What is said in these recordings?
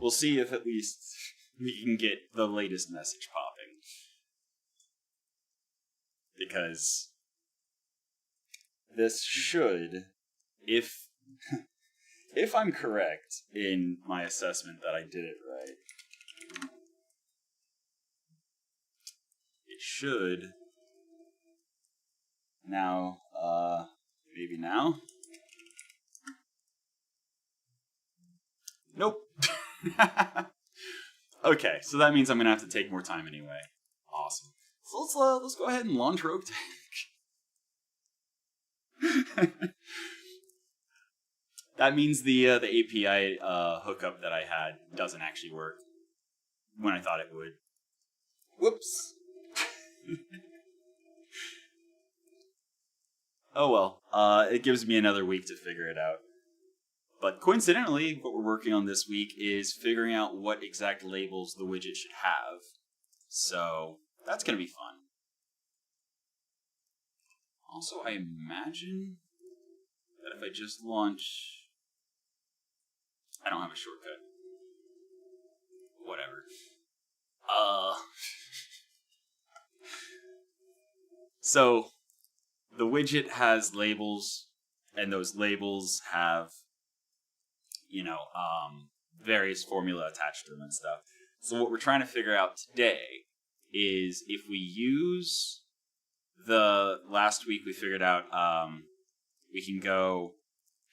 we'll see if at least we can get the latest message popping. Because this should, if I'm correct in my assessment that I did it right, it should now, maybe now? Nope. Okay, so that means I'm gonna have to take more time anyway. Awesome. So let's go ahead and launch Roguetech. That means the API hookup that I had doesn't actually work when I thought it would. Whoops. Oh well. It gives me another week to figure it out. But coincidentally, what we're working on this week is figuring out what exact labels the widget should have. So that's going to be fun. Also, I imagine that if I just launch... I don't have a shortcut. Whatever. So, the widget has labels, and those labels have, various formula attached to them and stuff. So what we're trying to figure out today is if we use last week we figured out we can go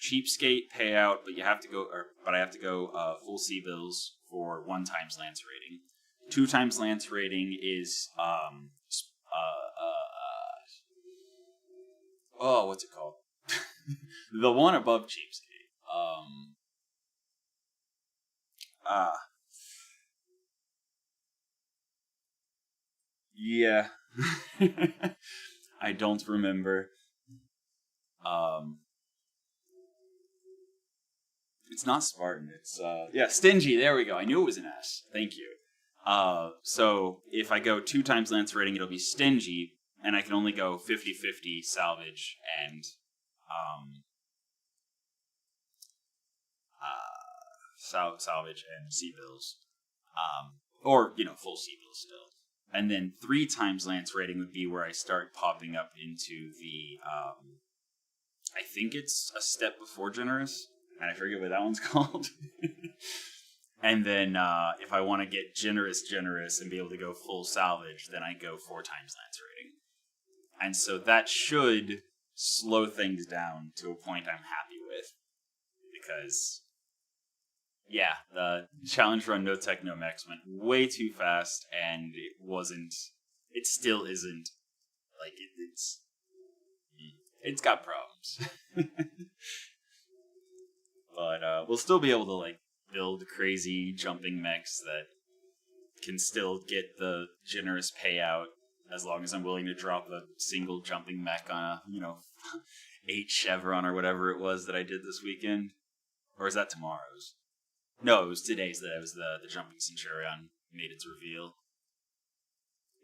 Cheapskate payout, but I have to go full CBills for 1 times Lance rating. 2 times Lance rating is what's it called? The one above Cheapskate. Yeah. I don't remember. It's not Spartan, it's Stingy, there we go. I knew it was an S. Thank you. So if I go 2 times Lance rating, it'll be Stingy, and I can only go 50-50 salvage and salvage and CBills. Or, full CBills still. And then 3 times Lance rating would be where I start popping up into the, I think it's a step before generous, and I forget what that one's called. And then if I want to get generous and be able to go full salvage, then I go 4 times Lance rating. And so that should slow things down to a point I'm happy with. Because, yeah, the challenge run no tech no mechs went way too fast, and it still isn't, like, it's got problems. But we'll still be able to, build crazy jumping mechs that can still get the generous payout as long as I'm willing to drop a single jumping mech on a, 8 chevron or whatever it was that I did this weekend. Or is that tomorrow's? No, it was today's that it was the jumping Centurion made its reveal.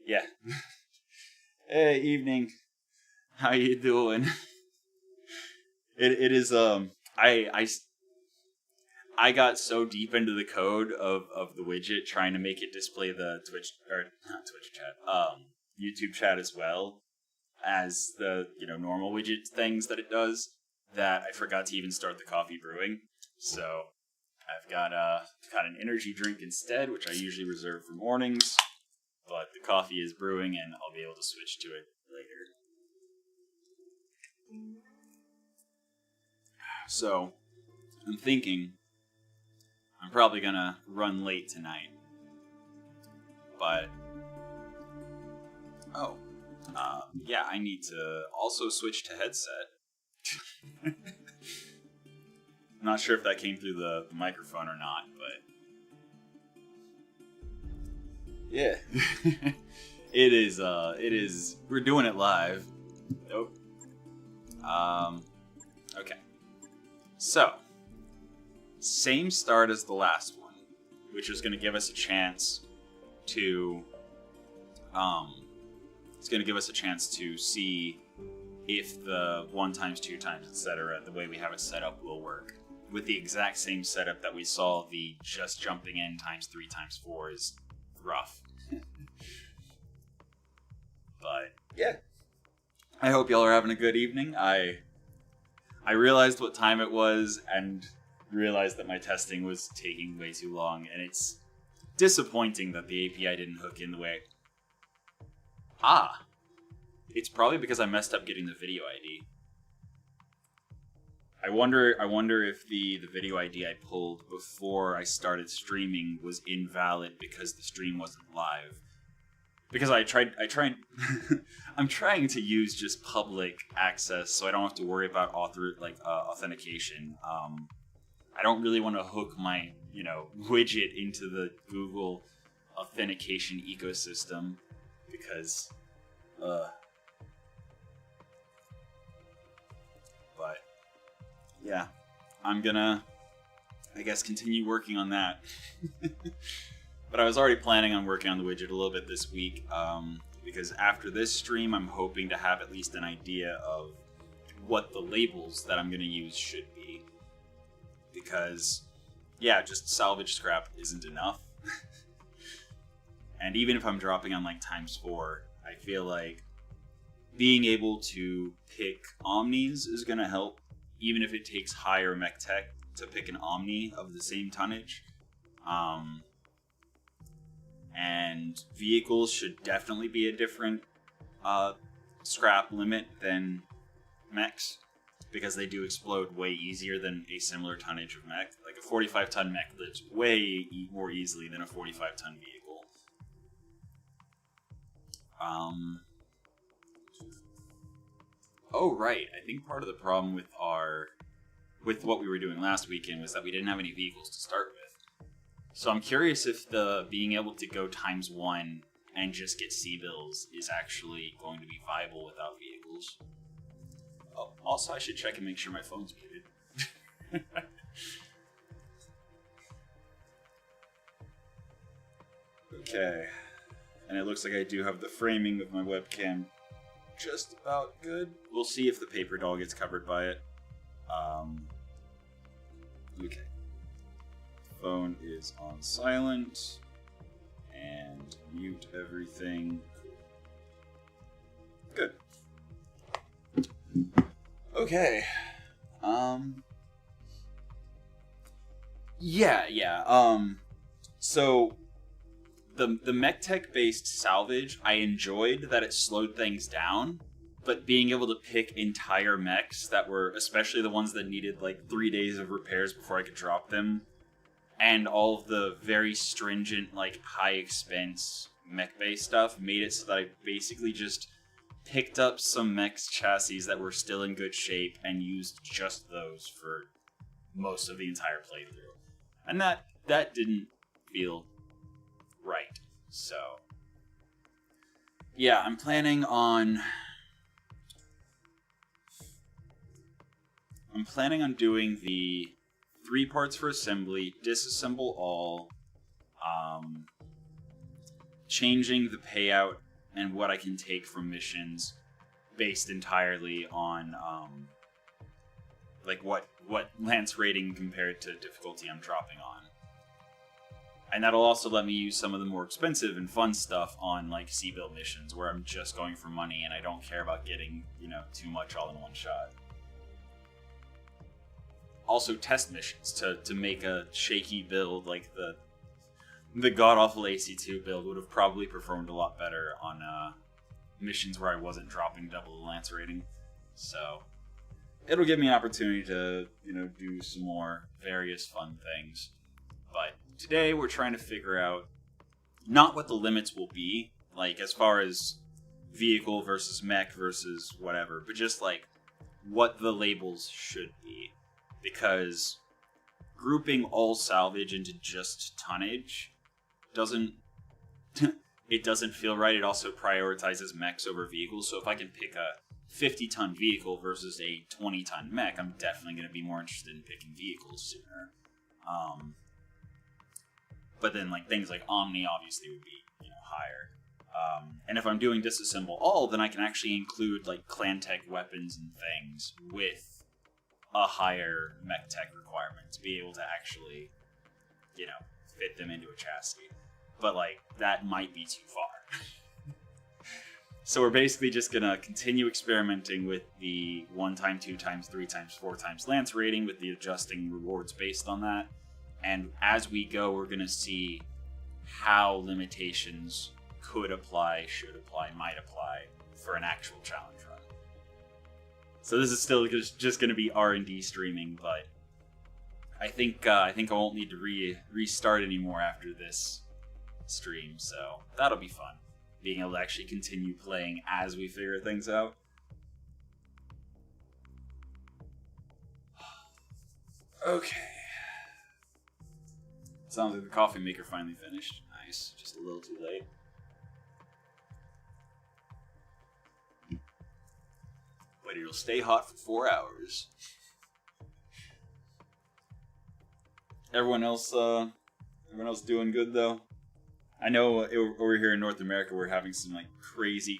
Yeah. Hey, evening. How you doing? It is, I got so deep into the code of the widget trying to make it display the YouTube chat as well as the, normal widget things that it does, that I forgot to even start the coffee brewing. So I've got an energy drink instead, which I usually reserve for mornings, but the coffee is brewing and I'll be able to switch to it later. So I'm thinking I'm probably gonna run late tonight, but I need to also switch to headset. I'm not sure if that came through the microphone or not, but yeah, it is. We're doing it live. Nope. Okay. So, same start as the last one, which is going to give us a chance to, see if the 1 times, 2 times, etc., the way we have it set up will work. with the exact same setup that we saw, the just jumping in times 3 times 4 is rough. But yeah, I hope y'all are having a good evening. I realized what time it was and realized that my testing was taking way too long, and it's disappointing that the API didn't hook in the way. It's probably because I messed up getting the video ID. I wonder if the video ID I pulled before I started streaming was invalid because the stream wasn't live. Because I'm trying to use just public access, so I don't have to worry about authentication. I don't really want to hook my, widget into the Google authentication ecosystem because, but yeah, I'm gonna, I guess, continue working on that. But I was already planning on working on the widget a little bit this week, because after this stream, I'm hoping to have at least an idea of what the labels that I'm going to use should be. Because, yeah, just salvage scrap isn't enough. And even if I'm dropping on like ×4, I feel like being able to pick Omnis is going to help, even if it takes higher mech tech to pick an Omni of the same tonnage. And vehicles should definitely be a different scrap limit than mechs, because they do explode way easier than a similar tonnage of mech. Like a 45-ton mech lives way more easily than a 45-ton vehicle. Oh right, I think part of the problem with what we were doing last weekend was that we didn't have any vehicles to start with. So I'm curious if the being able to go ×1 and just get CBills is actually going to be viable without vehicles. Oh, also, I should check and make sure my phone's muted. Okay. And it looks like I do have the framing of my webcam just about good. We'll see if the paper doll gets covered by it. Okay. Phone is on silent. And mute everything. Good. Okay. So the mech tech based salvage, I enjoyed that it slowed things down, but being able to pick entire mechs that were, especially the ones that needed like 3 days of repairs before I could drop them, and all of the very stringent, like high expense mech based stuff made it so that I basically just picked up some mechs chassis that were still in good shape and used just those for most of the entire playthrough. And that didn't feel right. So yeah, I'm planning on doing the 3 parts for assembly, disassemble all, changing the payout and what I can take from missions based entirely on like what lance rating compared to difficulty I'm dropping on. And that'll also let me use some of the more expensive and fun stuff on like CBill missions where I'm just going for money and I don't care about getting, too much all in one shot. Also test missions to make a shaky build like the god-awful AC2 build would have probably performed a lot better on missions where I wasn't dropping double the lance rating. So it'll give me an opportunity to, do some more various fun things. But today we're trying to figure out not what the limits will be, like as far as vehicle versus mech versus whatever, but just like what the labels should be. Because grouping all salvage into just tonnage doesn't feel right. It also prioritizes mechs over vehicles. So if I can pick a 50-ton vehicle versus a 20-ton mech, I'm definitely going to be more interested in picking vehicles sooner. But then like things like Omni obviously would be higher. And if I'm doing disassemble all, then I can actually include like clan tech weapons and things with a higher mech tech requirement to be able to actually, you know, fit them into a chassis. But, like, that might be too far. So we're basically just gonna continue experimenting with the 1 times, 2 times, 3 times, 4 times Lance rating with the adjusting rewards based on that. And as we go, we're gonna see how limitations could apply, should apply, might apply for an actual challenge run. So this is still just going to be R&D streaming, but I think I won't need to restart anymore after this stream, so that'll be fun. Being able to actually continue playing as we figure things out. Okay. Sounds like the coffee maker finally finished. Nice, just a little too late. But it'll stay hot for 4 hours. Everyone else doing good though? I know over here in North America we're having some like crazy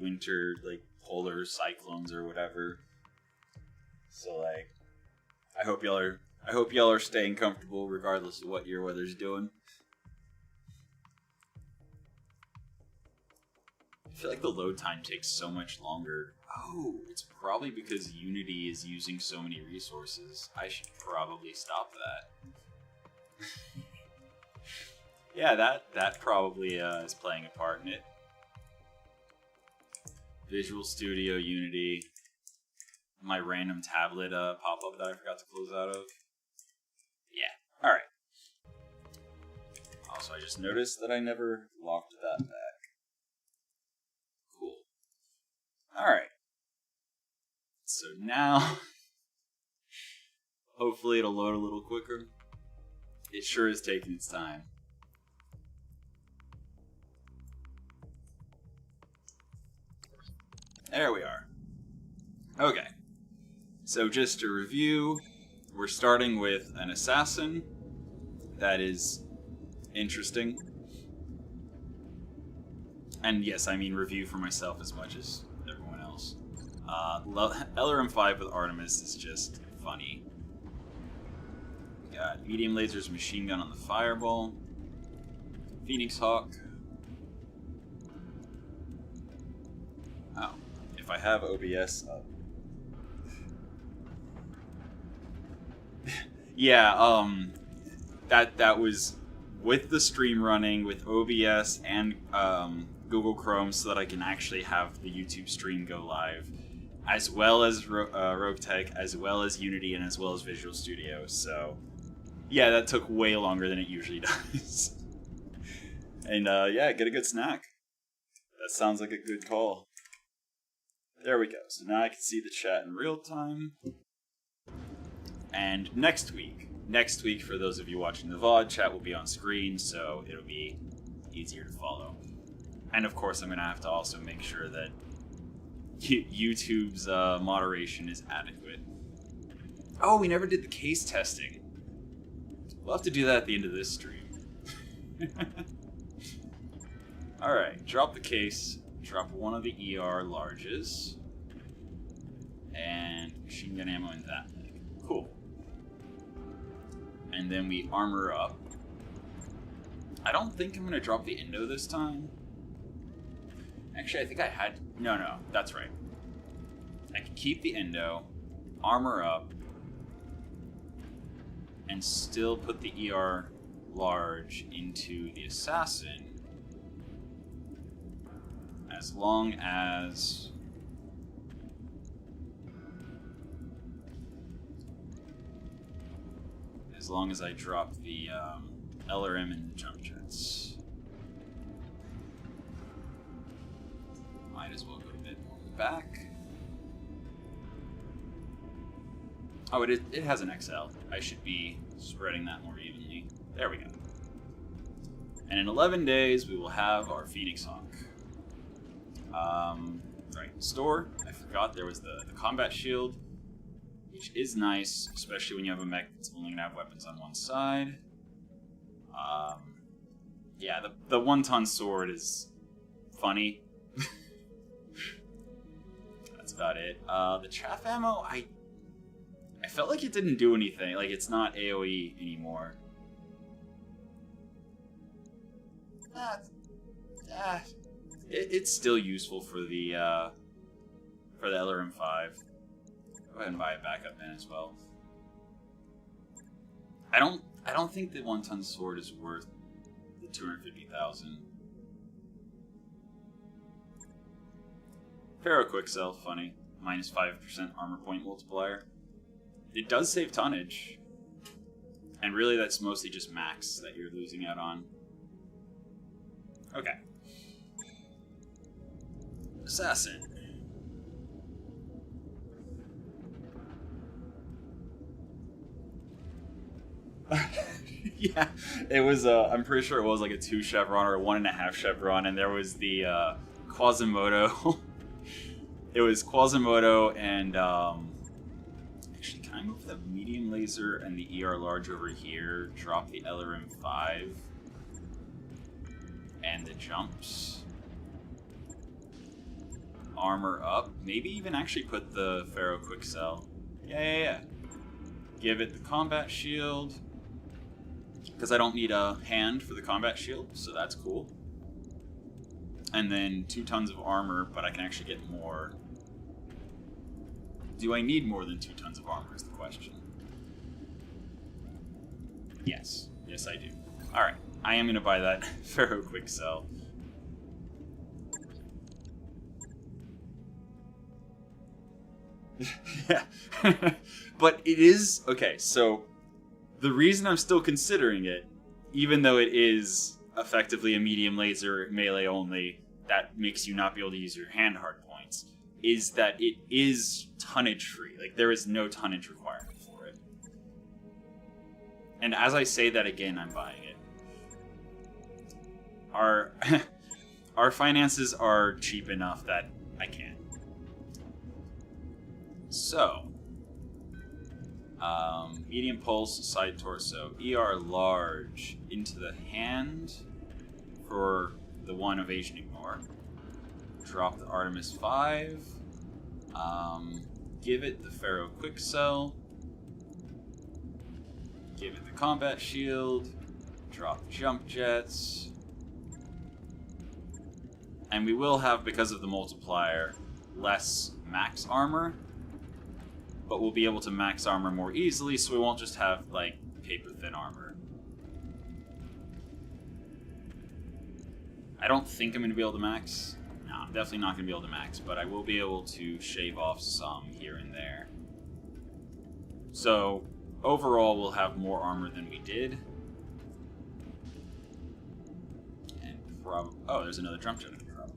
winter like polar cyclones or whatever. So like, I hope y'all are staying comfortable regardless of what your weather's doing. I feel like the load time takes so much longer. Oh, it's probably because Unity is using so many resources. I should probably stop that. Yeah, that probably is playing a part in it. Visual Studio, Unity. My random tablet pop-up that I forgot to close out of. Yeah, alright. Also, I just noticed that I never locked that back. Cool. Alright. So now, hopefully it'll load a little quicker. It sure is taking its time. There we are. Okay. So just to review, we're starting with an assassin. That is interesting. And yes, I mean review for myself as much as everyone else. LRM5 with Artemis is just funny. Got medium lasers, machine gun on the fireball. Phoenix Hawk. Oh, if I have OBS up. Yeah, that was with the stream running with OBS and Google Chrome so that I can actually have the YouTube stream go live, as well as Roguetech, as well as Unity, and as well as Visual Studio. So yeah, that took way longer than it usually does. And yeah, get a good snack. That sounds like a good call. There we go. So now I can see the chat in real time. And next week, for those of you watching the VOD, chat will be on screen, so it'll be easier to follow. And of course, I'm going to have to also make sure that YouTube's moderation is adequate. Oh, we never did the case testing. We'll have to do that at the end of this stream. Alright, drop the case, drop one of the ER larges, and machine gun ammo in that thing. Cool. And then we armor up. I don't think I'm going to drop the Indo this time. Actually, I think I had... No, that's right. I can keep the Indo, armor up, and still put the ER large into the assassin, as long as... I drop the LRM and the jump jets. Might as well go a bit more back. Oh, it has an XL. I should be spreading that more evenly. There we go. And in 11 days, we will have our Phoenix Hawk. Right, store. I forgot there was the combat shield, which is nice, especially when you have a mech that's only going to have weapons on one side. Yeah, the 1-ton sword is funny. That's about it. The chaff ammo, I I felt like it didn't do anything. Like, it's not AoE anymore. It's still useful for the LRM5. Go ahead and buy it back up then as well. I don't think the 1-ton sword is worth the 250,000. Pharaoh Quicksell, funny. Minus 5% armor point multiplier. It does save tonnage. And really that's mostly just max that you're losing out on. Okay. Assassin. Yeah, it was, I'm pretty sure it was like a 2 chevron or a 1.5 chevron, and there was the Quasimodo. It was Quasimodo and, actually, can I move the medium laser and the ER large over here, drop the LRM5, and the jumps? Armor up, maybe even actually put the Pharaoh Quicksell. Yeah. Give it the combat shield, because I don't need a hand for the combat shield, so that's cool. And then 2 tons of armor, but I can actually get more. Do I need more than 2 tons of armor is the question. Yes. Yes, I do. Alright, I am going to buy that Pharaoh Quicksell. Yeah. But it is... Okay, so the reason I'm still considering it, even though it is effectively a medium laser melee only, that makes you not be able to use your hand hard points, is that it is tonnage free. Like, there is no tonnage requirement for it. And as I say that again, I'm buying it. Our finances are cheap enough that I can. So, medium pulse, side torso, ER large, into the hand for the 1 evasion ignore. Drop the Artemis 5. Give it the Pharaoh Quicksell. Give it the combat shield. Drop jump jets. And we will have, because of the multiplier, less max armor. But we'll be able to max armor more easily, so we won't just have, like, paper-thin armor. I don't think I'm going to be able to max. No, I'm definitely not going to be able to max, but I will be able to shave off some here and there. So, overall, we'll have more armor than we did. And oh, there's another jump jet.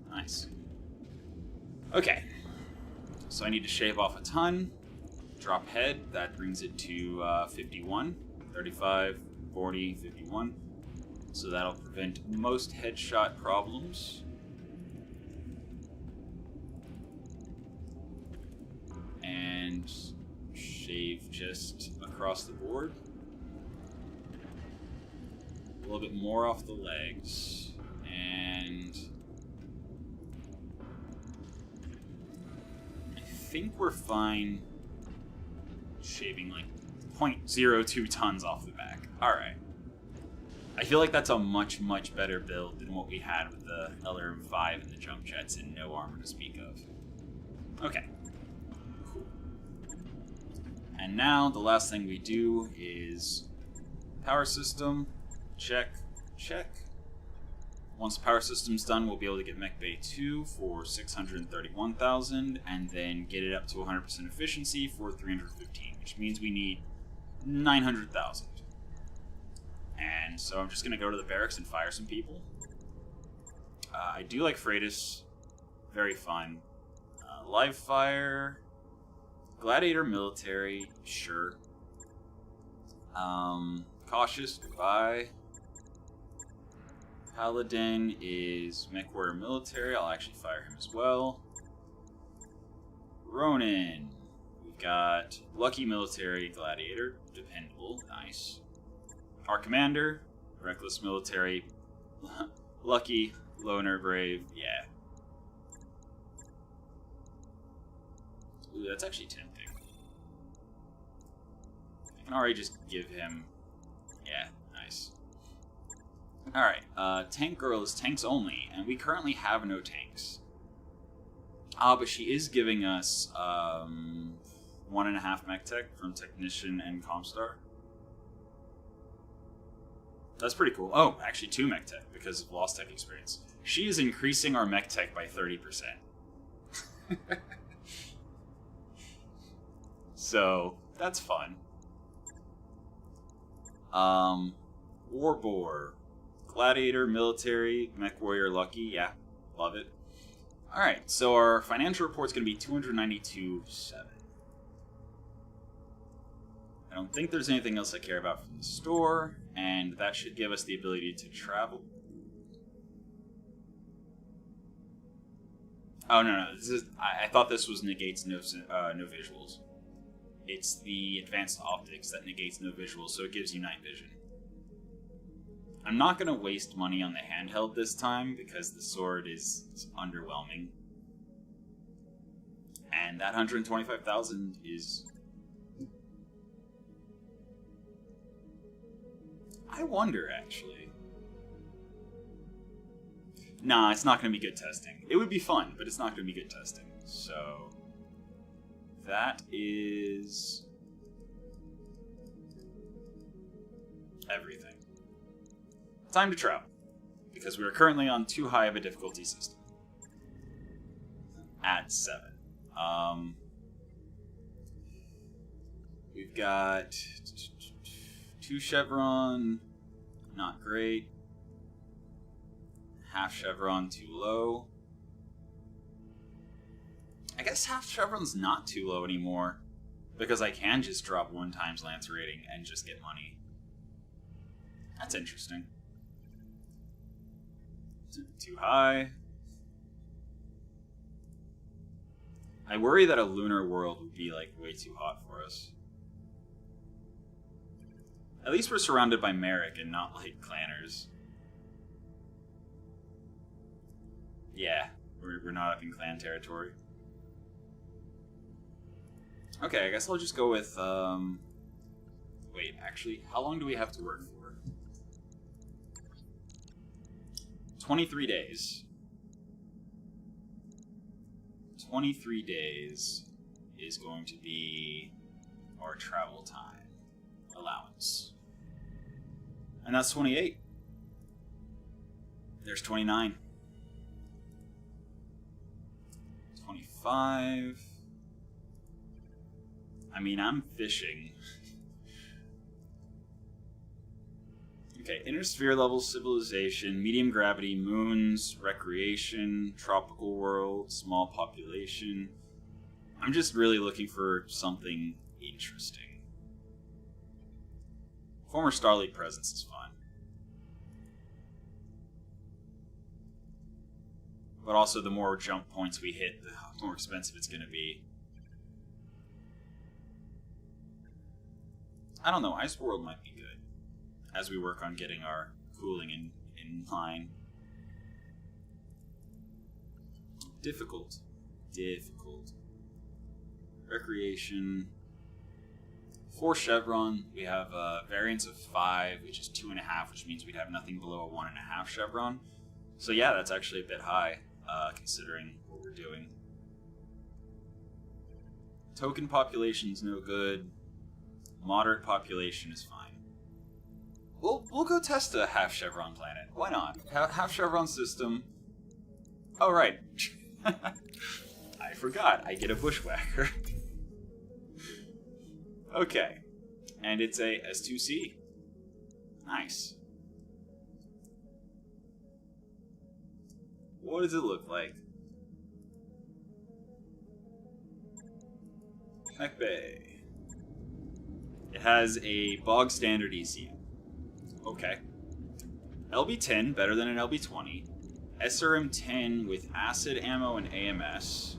Nice. Okay. So I need to shave off a ton. Drop head, that brings it to 51, 35, 40, 51. So that'll prevent most headshot problems. And shave just across the board. A little bit more off the legs. And I think we're fine shaving like 0.02 tons off the back. Alright. I feel like that's a much, much better build than what we had with the LRM5 and the jump jets and no armor to speak of. Okay. Cool. And now the last thing we do is power system. Check. Check. Once the power system's done, we'll be able to get Mech Bay 2 for 631,000, and then get it up to 100% efficiency for 315, which means we need 900,000. And so I'm just going to go to the barracks and fire some people. I do like Freitas. Very fun. Live fire. Gladiator military. Sure. Cautious. Goodbye. Paladin is Mechwarrior military. I'll actually fire him as well. Ronin. We've got Lucky military. Gladiator. Dependable. Nice. Our commander. Reckless military. Lucky. Loner. Brave. Yeah. Ooh, that's actually tempting. can already just give him... Yeah, nice. Alright, Tank Girl is tanks only, and we currently have no tanks. But she is giving us 1.5 mech tech from Technician and Comstar. That's pretty cool. Oh, actually 2 mech tech because of Lost Tech experience. She is increasing our mech tech by 30%. So, that's fun. Warbore. Gladiator, military, Mechwarrior, lucky. Yeah, love it. Alright, so our financial report's going to be 292.7. I don't think there's anything else I care about from the store, and that should give us the ability to travel. Oh, no, this is... I thought this was negates no visuals. It's the advanced optics that negates no visuals, so it gives you night vision. I'm not going to waste money on the handheld this time, because the sword is underwhelming. And that 125,000 is... I wonder, actually. Nah, it's not going to be good testing. It would be fun, but it's not going to be good testing. So... that is... everything. Time to travel, because we are currently on too high of a difficulty system. At 7. We've got 2 chevron, not great. Half chevron, too low. I guess half chevron's not too low anymore, because I can just drop 1 times lance rating and just get money. That's interesting. Too high. I worry that a lunar world would be like way too hot for us. At least we're surrounded by Merrick and not like clanners. Yeah, we're not up in clan territory. Okay, I guess I'll just go with wait, actually, how long do we have to work for? 23 days. 23 days is going to be our travel time allowance. And that's 28. There's 29. 25. I mean, I'm fishing. Okay, inner sphere level, civilization, medium gravity, moons, recreation, tropical world, small population. I'm just really looking for something interesting. Former Starleague presence is fun. But also, the more jump points we hit, the more expensive it's going to be. I don't know, Ice World might be good as we work on getting our cooling in line. Difficult. Recreation. 4 chevron. We have a variance of 5, which is 2.5, which means we'd have nothing below a 1.5 chevron. So yeah, that's actually a bit high, considering what we're doing. Token population's no good. Moderate population is fine. We'll go test a half chevron planet. Why not? Half chevron system. Oh right. I forgot. I get a bushwhacker. Okay. And it's a S2C. Nice. What does it look like? Mech Bay. It has a bog standard ECU. Okay. LB10, better than an LB20. SRM10 with acid ammo and AMS.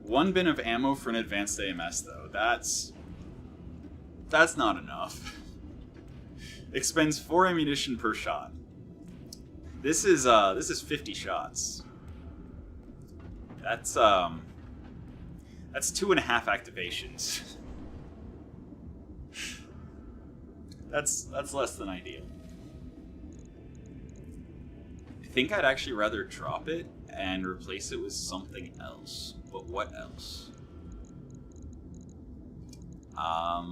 1 bin of ammo for an advanced AMS, though. That's not enough. Expends 4 ammunition per shot. This is 50 shots. That's 2.5 activations. That's less than ideal. I think I'd actually rather drop it and replace it with something else. But what else? I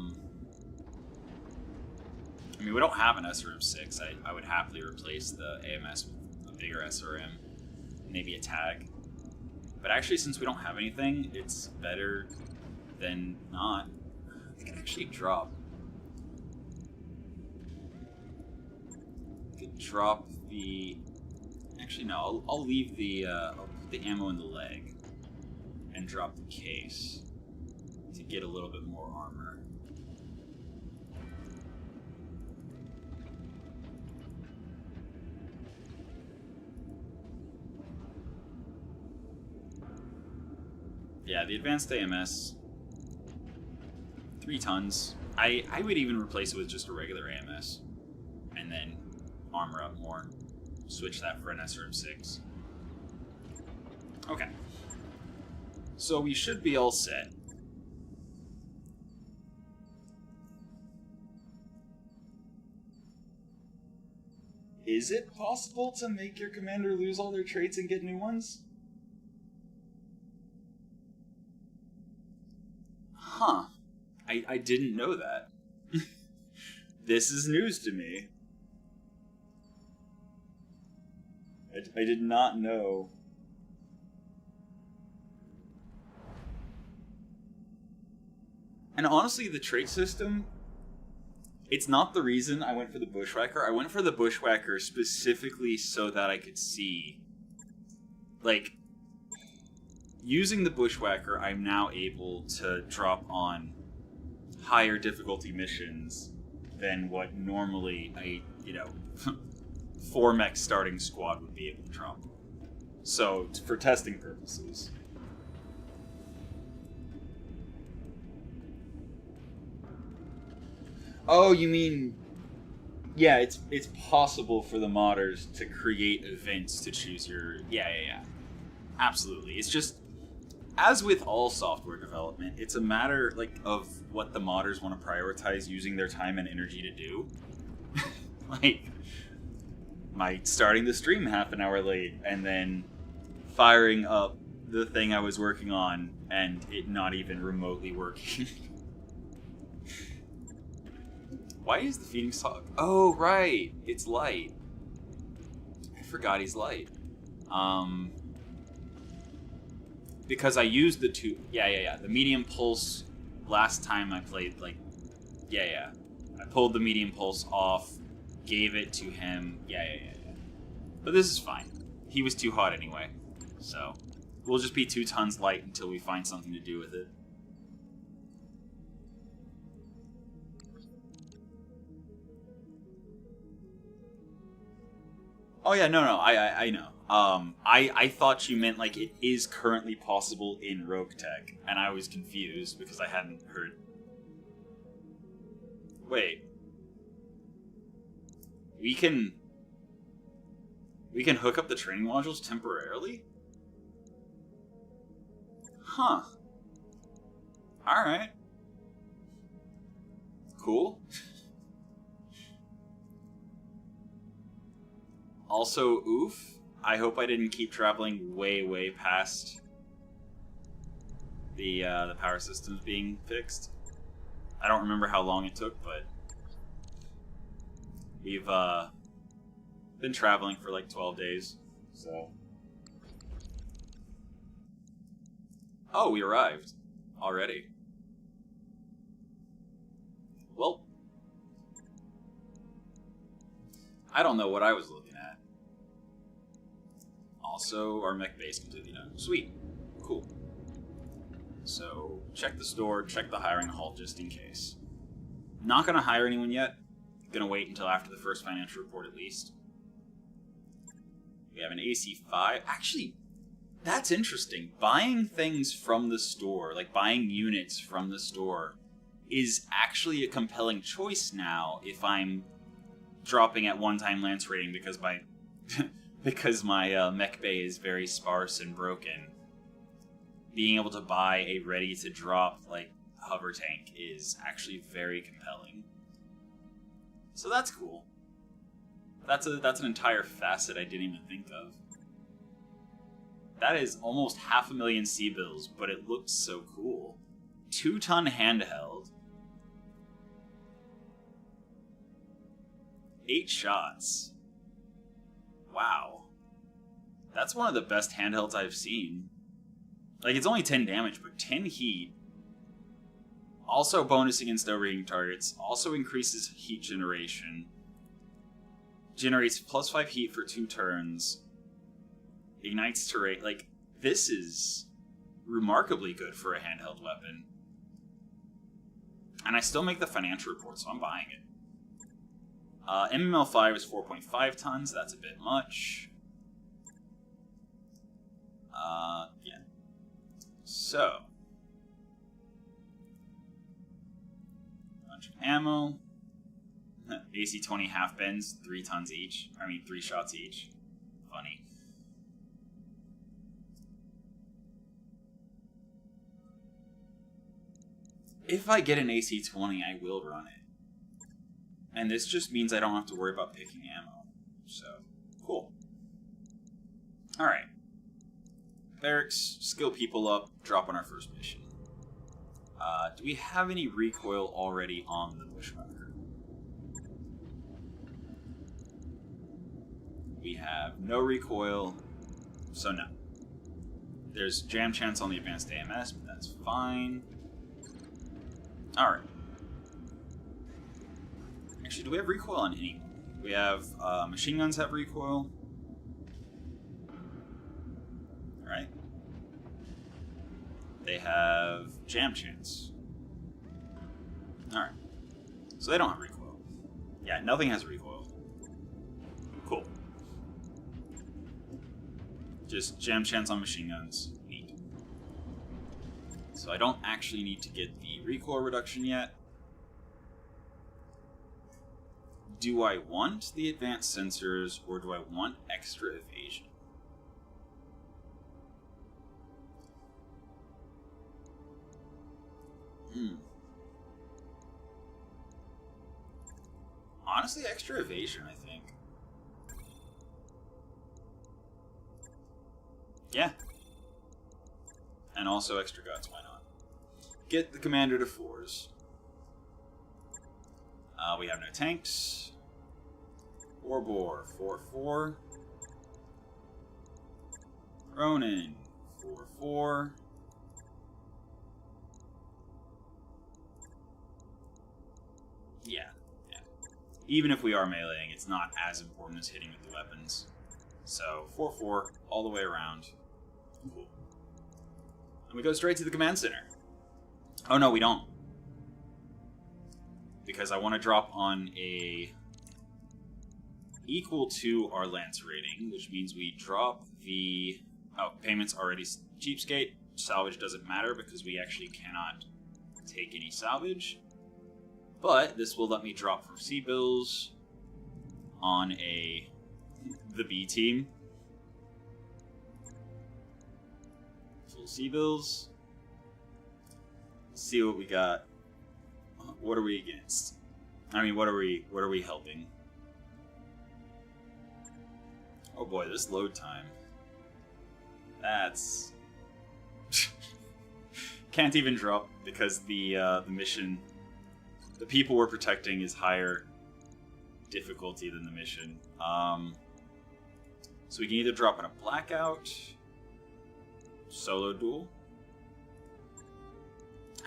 mean, we don't have an SRM6. I would happily replace the AMS with a bigger SRM. Maybe a tag. But actually, since we don't have anything, it's better than not. I can actually drop. I could drop the... Actually, no. I'll leave the ammo in the leg and drop the case to get a little bit more armor. Yeah, the advanced AMS, 3 tons. I would even replace it with just a regular AMS and then armor up more. Switch that for an SRM6. Okay. So we should be all set. Is it possible to make your commander lose all their traits and get new ones? Huh. I didn't know that. This is news to me. I did not know. And honestly, the trait system, it's not the reason I went for the Bushwhacker. I went for the Bushwhacker specifically so that I could see. Like, using the Bushwhacker, I'm now able to drop on higher difficulty missions than what normally a, 4 mech starting squad would be able to drop. So, for testing purposes. Oh, you mean... Yeah, it's possible for the modders to create events to choose your... Yeah. Absolutely. It's just, as with all software development, it's a matter of what the modders want to prioritize using their time and energy to do. My starting the stream half an hour late and then firing up the thing I was working on and it not even remotely working. Why is the Phoenix Hawk? Oh, right. It's light. I forgot he's light. Because I used the two... Yeah. The medium pulse last time I played, Yeah. I pulled the medium pulse off, gave it to him. Yeah. But this is fine. He was too hot anyway. So, we'll just be 2 tons light until we find something to do with it. Oh yeah, no, I know. I thought you meant it is currently possible in Roguetech, and I was confused because I hadn't heard. Wait. We can hook up the training modules temporarily? Huh. Alright. Cool. Also, oof. I hope I didn't keep traveling way past the power systems being fixed. I don't remember how long it took, but we've been traveling for 12 days, so... Oh, we arrived already. Well, I don't know what I was looking at. Also, our mech base completely done. Sweet. Cool. So, check the store, check the hiring hall just in case. Not gonna hire anyone yet. Gonna wait until after the first financial report at least. We have an AC5. Actually, that's interesting. Buying things from the store, buying units from the store, is actually a compelling choice now if I'm dropping at one-time lance rating because my because my mech bay is very sparse and broken. Being able to buy a ready-to-drop hover tank is actually very compelling. So that's cool. That's an entire facet I didn't even think of. That is almost 500,000 CBills, but it looks so cool. 2-ton handheld. 8 shots. Wow. That's one of the best handhelds I've seen. Like, it's only 10 damage, but 10 heat. Also bonus against overheating targets. Also increases heat generation. Generates +5 heat for 2 turns. Ignites terrain. Like, this is remarkably good for a handheld weapon. And I still make the financial report, so I'm buying it. MML5 is 4.5 tons. That's a bit much. Yeah. So. Bunch of ammo. AC-20 half bends, 3 tons each. 3 shots each. Funny. If I get an AC-20, I will run it. And this just means I don't have to worry about picking ammo. So, cool. Alright. Barracks, skill people up, drop on our first mission. Do we have any recoil already on the Bushwhacker? We have no recoil, so no. There's jam chance on the advanced AMS, but that's fine. Alright. Actually, do we have recoil on any? We have machine guns have recoil. Alright. They have jam chance. Alright. So they don't have recoil. Yeah, nothing has recoil. Cool. Just jam chance on machine guns. Neat. So I don't actually need to get the recoil reduction yet. Do I want the advanced sensors, or do I want extra evasion? Honestly, extra evasion, I think. Yeah. And also extra guts, why not? Get the commander to 4s. We have no tanks. Orbor, 4-4. Ronin, 4-4. Yeah. Even if we are meleeing, it's not as important as hitting with the weapons. So, 4-4, all the way around. Cool. And we go straight to the command center. Oh no, we don't. Because I want to drop on a equal to our lance rating, which means we drop the... Oh, payment's already cheapskate. Salvage doesn't matter because we actually cannot take any salvage. But this will let me drop from CBills on the B team. Full CBills. Let's see what we got. What are we against? What are we helping? Oh boy, this load time. That's can't even drop because the mission, the people we're protecting is higher difficulty than the mission. So we can either drop in a blackout, solo duel.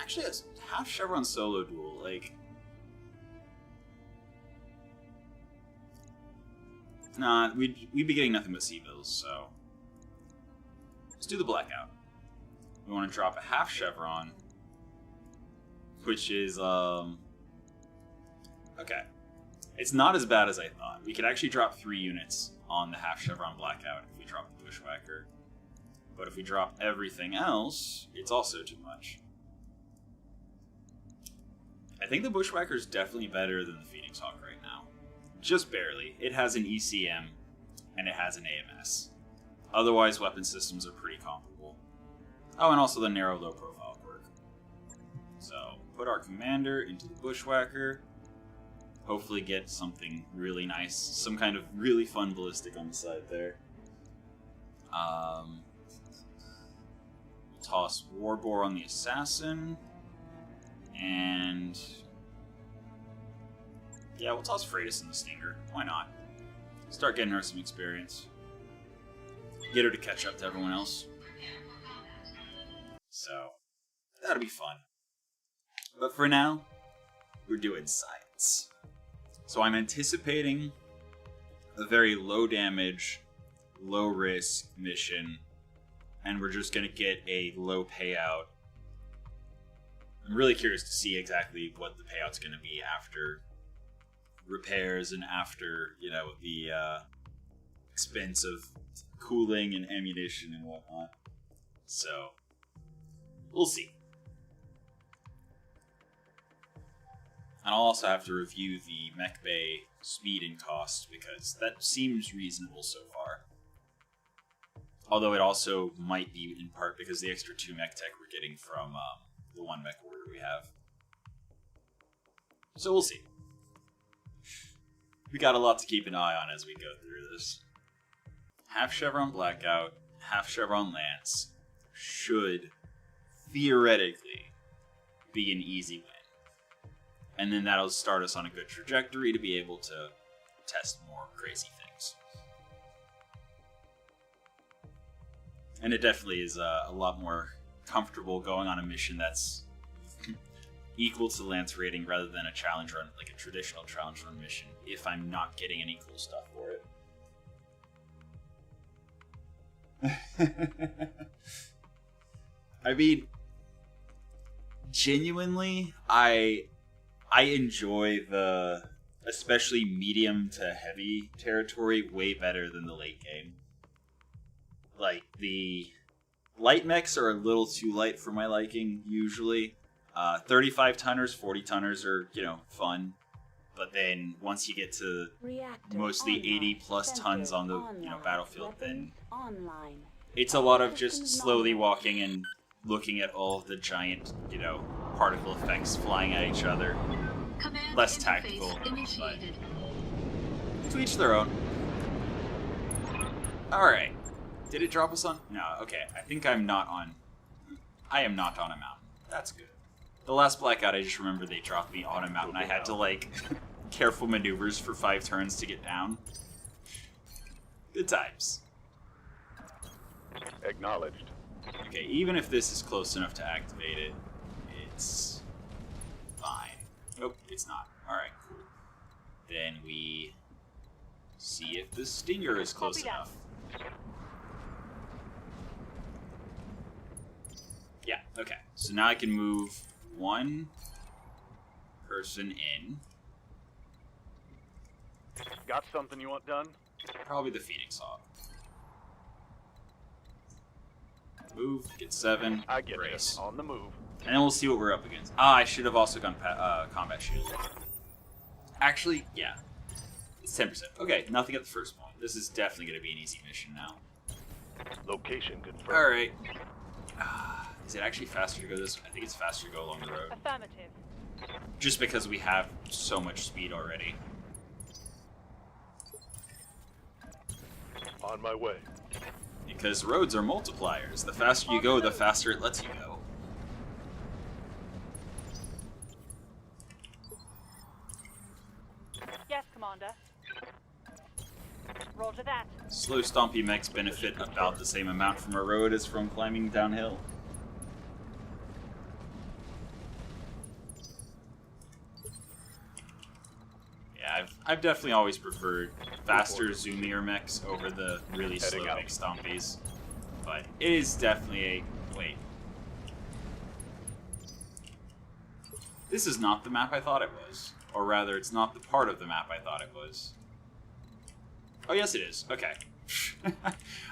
Actually, it's half chevron solo duel. Like, nah, we'd be getting nothing but CBills. So let's do the blackout. We want to drop a half chevron, which is okay. It's not as bad as I thought. We could actually drop 3 units on the half chevron blackout if we drop the Bushwhacker. But if we drop everything else, it's also too much. I think the Bushwhacker is definitely better than the Phoenix Hawk right now. Just barely. It has an ECM and it has an AMS. Otherwise, weapon systems are pretty comparable. Oh, and also the narrow low profile quirk. So, put our commander into the Bushwhacker. Hopefully get something really nice. Some kind of really fun ballistic on the side there. Toss Warbore on the Assassin. And... yeah, we'll toss Freitas in the Stinger. Why not? Start getting her some experience. Get her to catch up to everyone else. So, that'll be fun. But for now, we're doing science. So I'm anticipating a very low damage, low risk mission, and we're just going to get a low payout. I'm really curious to see exactly what the payout's going to be after repairs and after, you know, the expense of cooling and ammunition and whatnot. So, we'll see. And I'll also have to review the Mech Bay speed and cost, because that seems reasonable so far. Although it also might be in part because the extra 2 mech tech we're getting from the 1 Mechwarrior we have. So we'll see. We got a lot to keep an eye on as we go through this. Half Chevron Blackout, half Chevron Lance should theoretically be an easy win. And then that'll start us on a good trajectory to be able to test more crazy things. And it definitely is a lot more comfortable going on a mission that's equal to Lance rating rather than a challenge run, like a traditional challenge run mission, if I'm not getting any cool stuff for it. I mean, genuinely, I enjoy the especially medium to heavy territory way better than the late game. Like, the light mechs are a little too light for my liking, usually. 35 tonners, 40 tonners are, you know, fun. But then once you get to mostly 80 plus tons on the, you know, battlefield, then it's a lot of just slowly walking and looking at all of the giant, you know, particle effects flying at each other. Less tactical, but to each their own. Alright. Did it drop us on? No, okay. I think I am not on a mountain. That's good. The last blackout, I just remember they dropped me on a mountain. I had to, like, careful maneuvers for 5 turns to get down. Good times. Acknowledged. Okay, even if this is close enough to activate it, it's fine. Nope, it's not. Alright, cool. Then we see if the Stinger is close enough. Yeah, okay. So now I can move 1 person in. Got something you want done? Probably the Phoenix Hawk. Move, get 7, I get brace. you. On the move. And then we'll see what we're up against. Ah, I should have also gone combat shield. Actually, yeah. It's 10%. Okay, nothing at the first point. This is definitely going to be an easy mission now. Location confirmed. Alright. Is it actually faster to go this way? I think it's faster to go along the road. Affirmative. Just because we have so much speed already. On my way. Because roads are multipliers. The faster you go, the faster it lets you go. Yes, Commander. Roger that. Slow stompy mechs benefit about the same amount from a road as from climbing downhill. Yeah, I've definitely always preferred faster, zoomier mechs over the really slow mech stompies. But it is definitely a... wait. This is not the map I thought it was. Or rather, it's not the part of the map I thought it was. Oh, yes it is. Okay.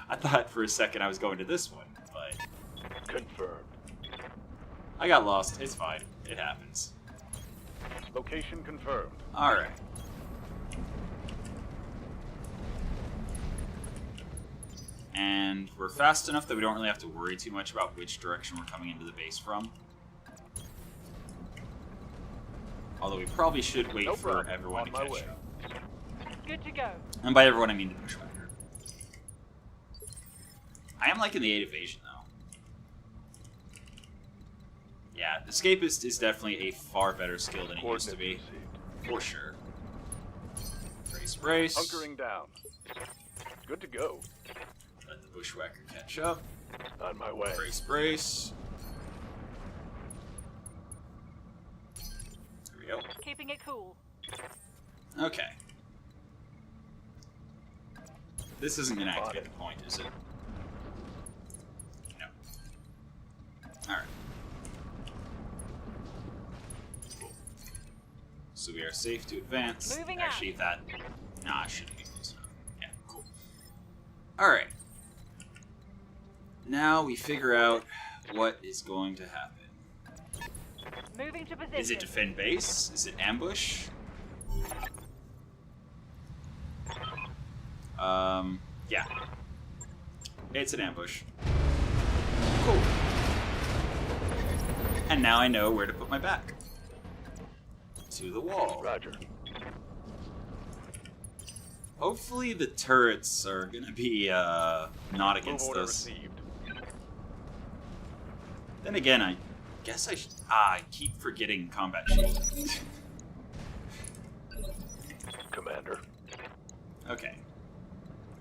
I thought for a second I was going to this one, but... Confirmed. I got lost. It's fine. It happens. Location confirmed. Alright. And we're fast enough that we don't really have to worry too much about which direction we're coming into the base from. Although we probably should wait No for problem. everyone On to my catch way. up. Good to go. And by everyone, I mean the bushwhacker. I am liking the 8 evasion, though. Yeah, Escapist is definitely a far better skill than it used to be. For sure. Brace, brace. Hunkering down. Good to go. Let the bushwhacker catch up. On my way. Brace, brace. There we go. Keeping it cool. Okay. This isn't going to activate the point, is it? No. Alright. Cool. So we are safe to advance. Moving out. Actually, that... Nah, I shouldn't be close enough. Yeah, cool. Alright. Now we figure out what is going to happen. Moving to position. Is it defend base? Is it ambush? Yeah. It's an ambush. Cool. And now I know where to put my back. To the wall. Roger. Hopefully the turrets are gonna be, not against Move order us. received. Then again, I guess I keep forgetting combat shield. Commander. Okay.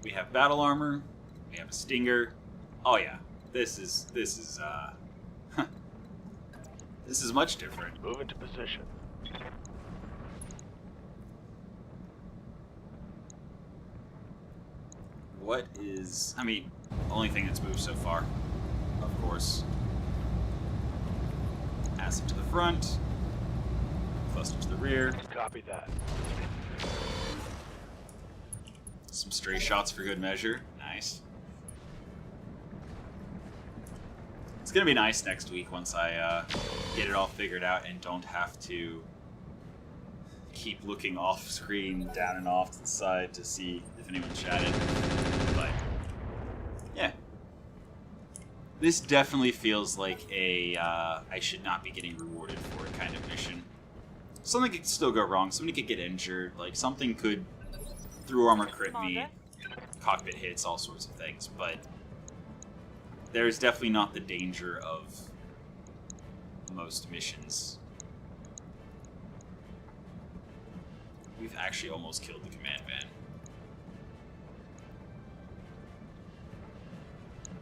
We have battle armor. We have a stinger. Oh yeah, this is this is much different. Move into position. What is? I mean, only thing that's moved so far, of course. Acid to the front. Cluster to the rear. Copy that. Some stray shots for good measure. Nice. It's gonna be nice next week once I get it all figured out and don't have to keep looking off screen, down and off to the side to see if anyone chatted. But yeah, this definitely feels like a I should not be getting rewarded for it kind of mission. Something could still go wrong. Somebody could get injured. Like something could through armor crit me, cockpit hits, all sorts of things, but there's definitely not the danger of most missions. We've actually almost killed the command van.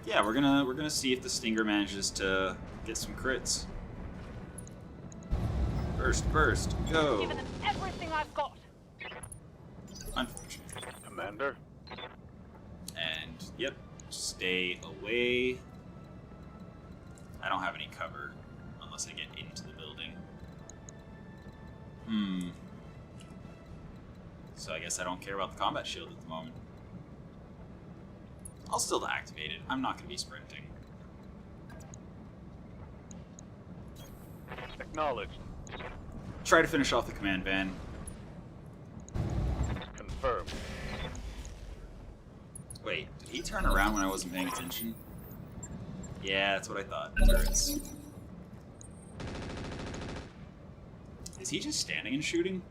Yeah, we're gonna see if the Stinger manages to get some crits. Burst, go! Giving them everything I've got. Unfortunate. Commander. And, yep, stay away. I don't have any cover unless I get into the building. So I guess I don't care about the combat shield at the moment. I'll still activate it. I'm not going to be sprinting. Acknowledged. Try to finish off the command van. Confirmed. Wait, did he turn around when I wasn't paying attention? Yeah, that's what I thought. Turrets. Is he just standing and shooting?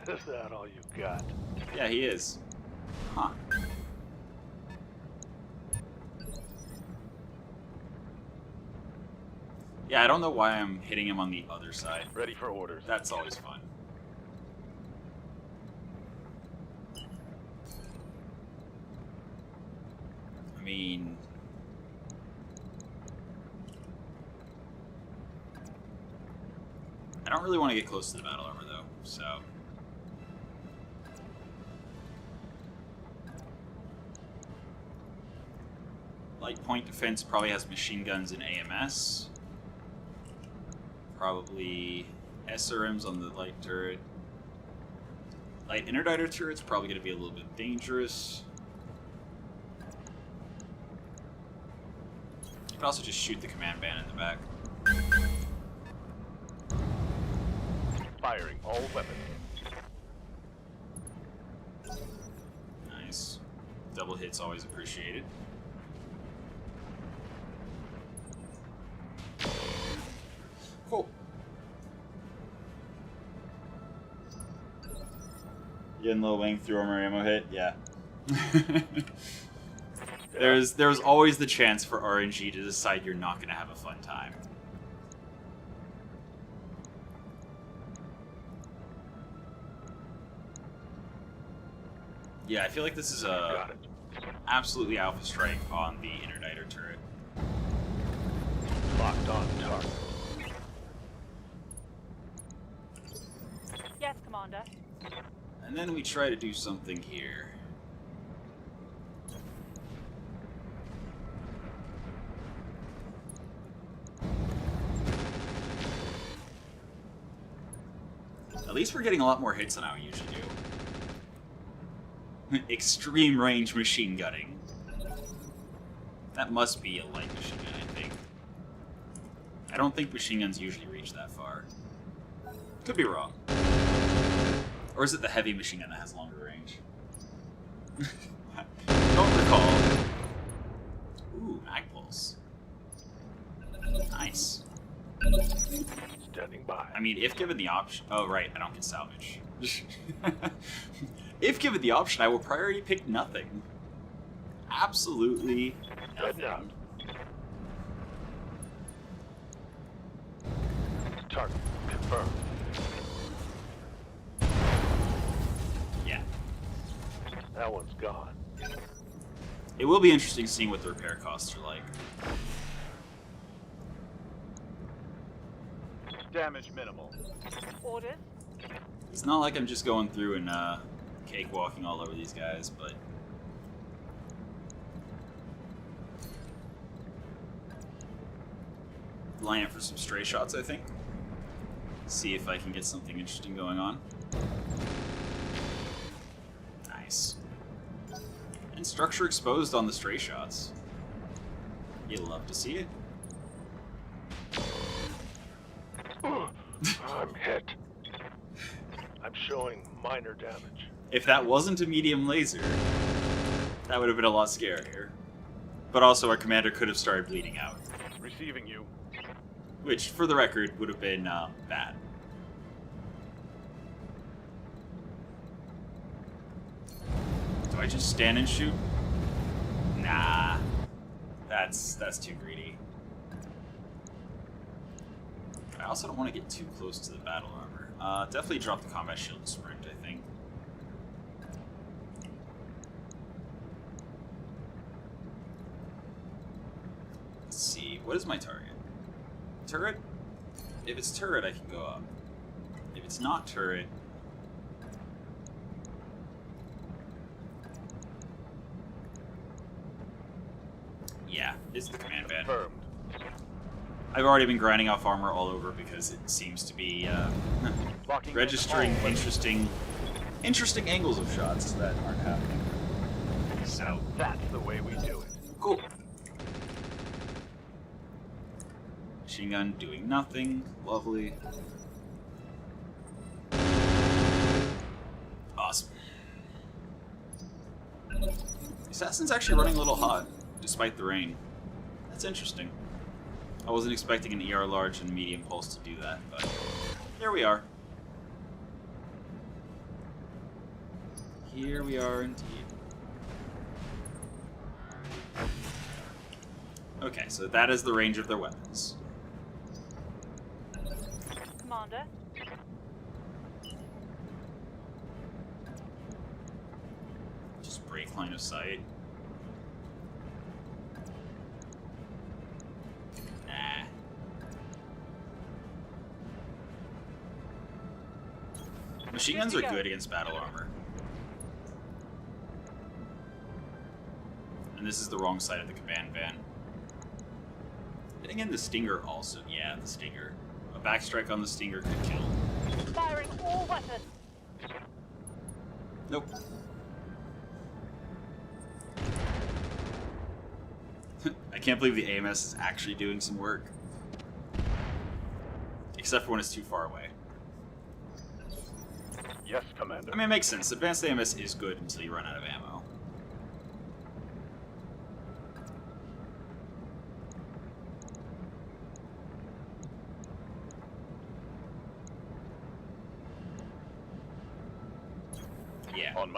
Is that all you got? Yeah, he is. Huh. Yeah, I don't know why I'm hitting him on the other side. Ready for orders. That's always fun. I mean... I don't really want to get close to the battle armor, though, so... Light point defense probably has machine guns and AMS. Probably SRMs on the light turret. Light interditer turret's probably going to be a little bit dangerous. You could also just shoot the command van in the back. Firing all weapons. Nice. Double hits always appreciated. Cool. Getting low wing through armor ammo hit, yeah. There's always the chance for RNG to decide you're not going to have a fun time. Yeah, I feel like this is a absolutely alpha strike on the interditer turret. Locked on target. Yes, Commander. And then we try to do something here. At least we're getting a lot more hits than I usually do. Extreme range machine gunning. That must be a light machine gun, I think. I don't think machine guns usually reach that far. Could be wrong. Or is it the heavy machine gun that has longer range? Don't recall. Ooh, mag pulse. Nice. Standing by. I mean, if given the option... Oh, right, I don't get salvage. If given the option, I will priority pick nothing. Absolutely nothing. Target confirmed. Yeah. That one's gone. It will be interesting seeing what the repair costs are like. Damage minimal. Orders. It's not like I'm just going through and cakewalking all over these guys, but... line up for some stray shots, I think. See if I can get something interesting going on. Nice. And structure exposed on the stray shots. You love to see it. I'm hit. I'm showing minor damage. If that wasn't a medium laser, that would have been a lot scarier. But also, our commander could have started bleeding out. Receiving you. Which, for the record, would have been bad. Do I just stand and shoot? Nah. That's too greedy. I also don't want to get too close to the battle armor. Definitely drop the combat shield and sprint, I think. Let's see, what is my target? Turret? If it's turret, I can go up. If it's not turret... Yeah, it's the command van. Confirmed. I've already been grinding off armor all over because it seems to be registering interesting angles of shots that aren't happening. So that's the way we do it. Cool. Machine gun doing nothing. Lovely. Awesome. Assassin's actually running a little hot, despite the rain. That's interesting. I wasn't expecting an ER large and medium pulse to do that, but here we are. Here we are indeed. Okay, so that is the range of their weapons. Commander. Just break line of sight. Nah. Machine guns are good against battle armor. And this is the wrong side of the command van. Hitting in the Stinger also. Yeah, the Stinger. A backstrike on the Stinger could kill. Firing all weapons. Nope. I can't believe the AMS is actually doing some work. Except for when it's too far away. Yes, Commander. I mean, it makes sense. Advanced AMS is good until you run out of ammo.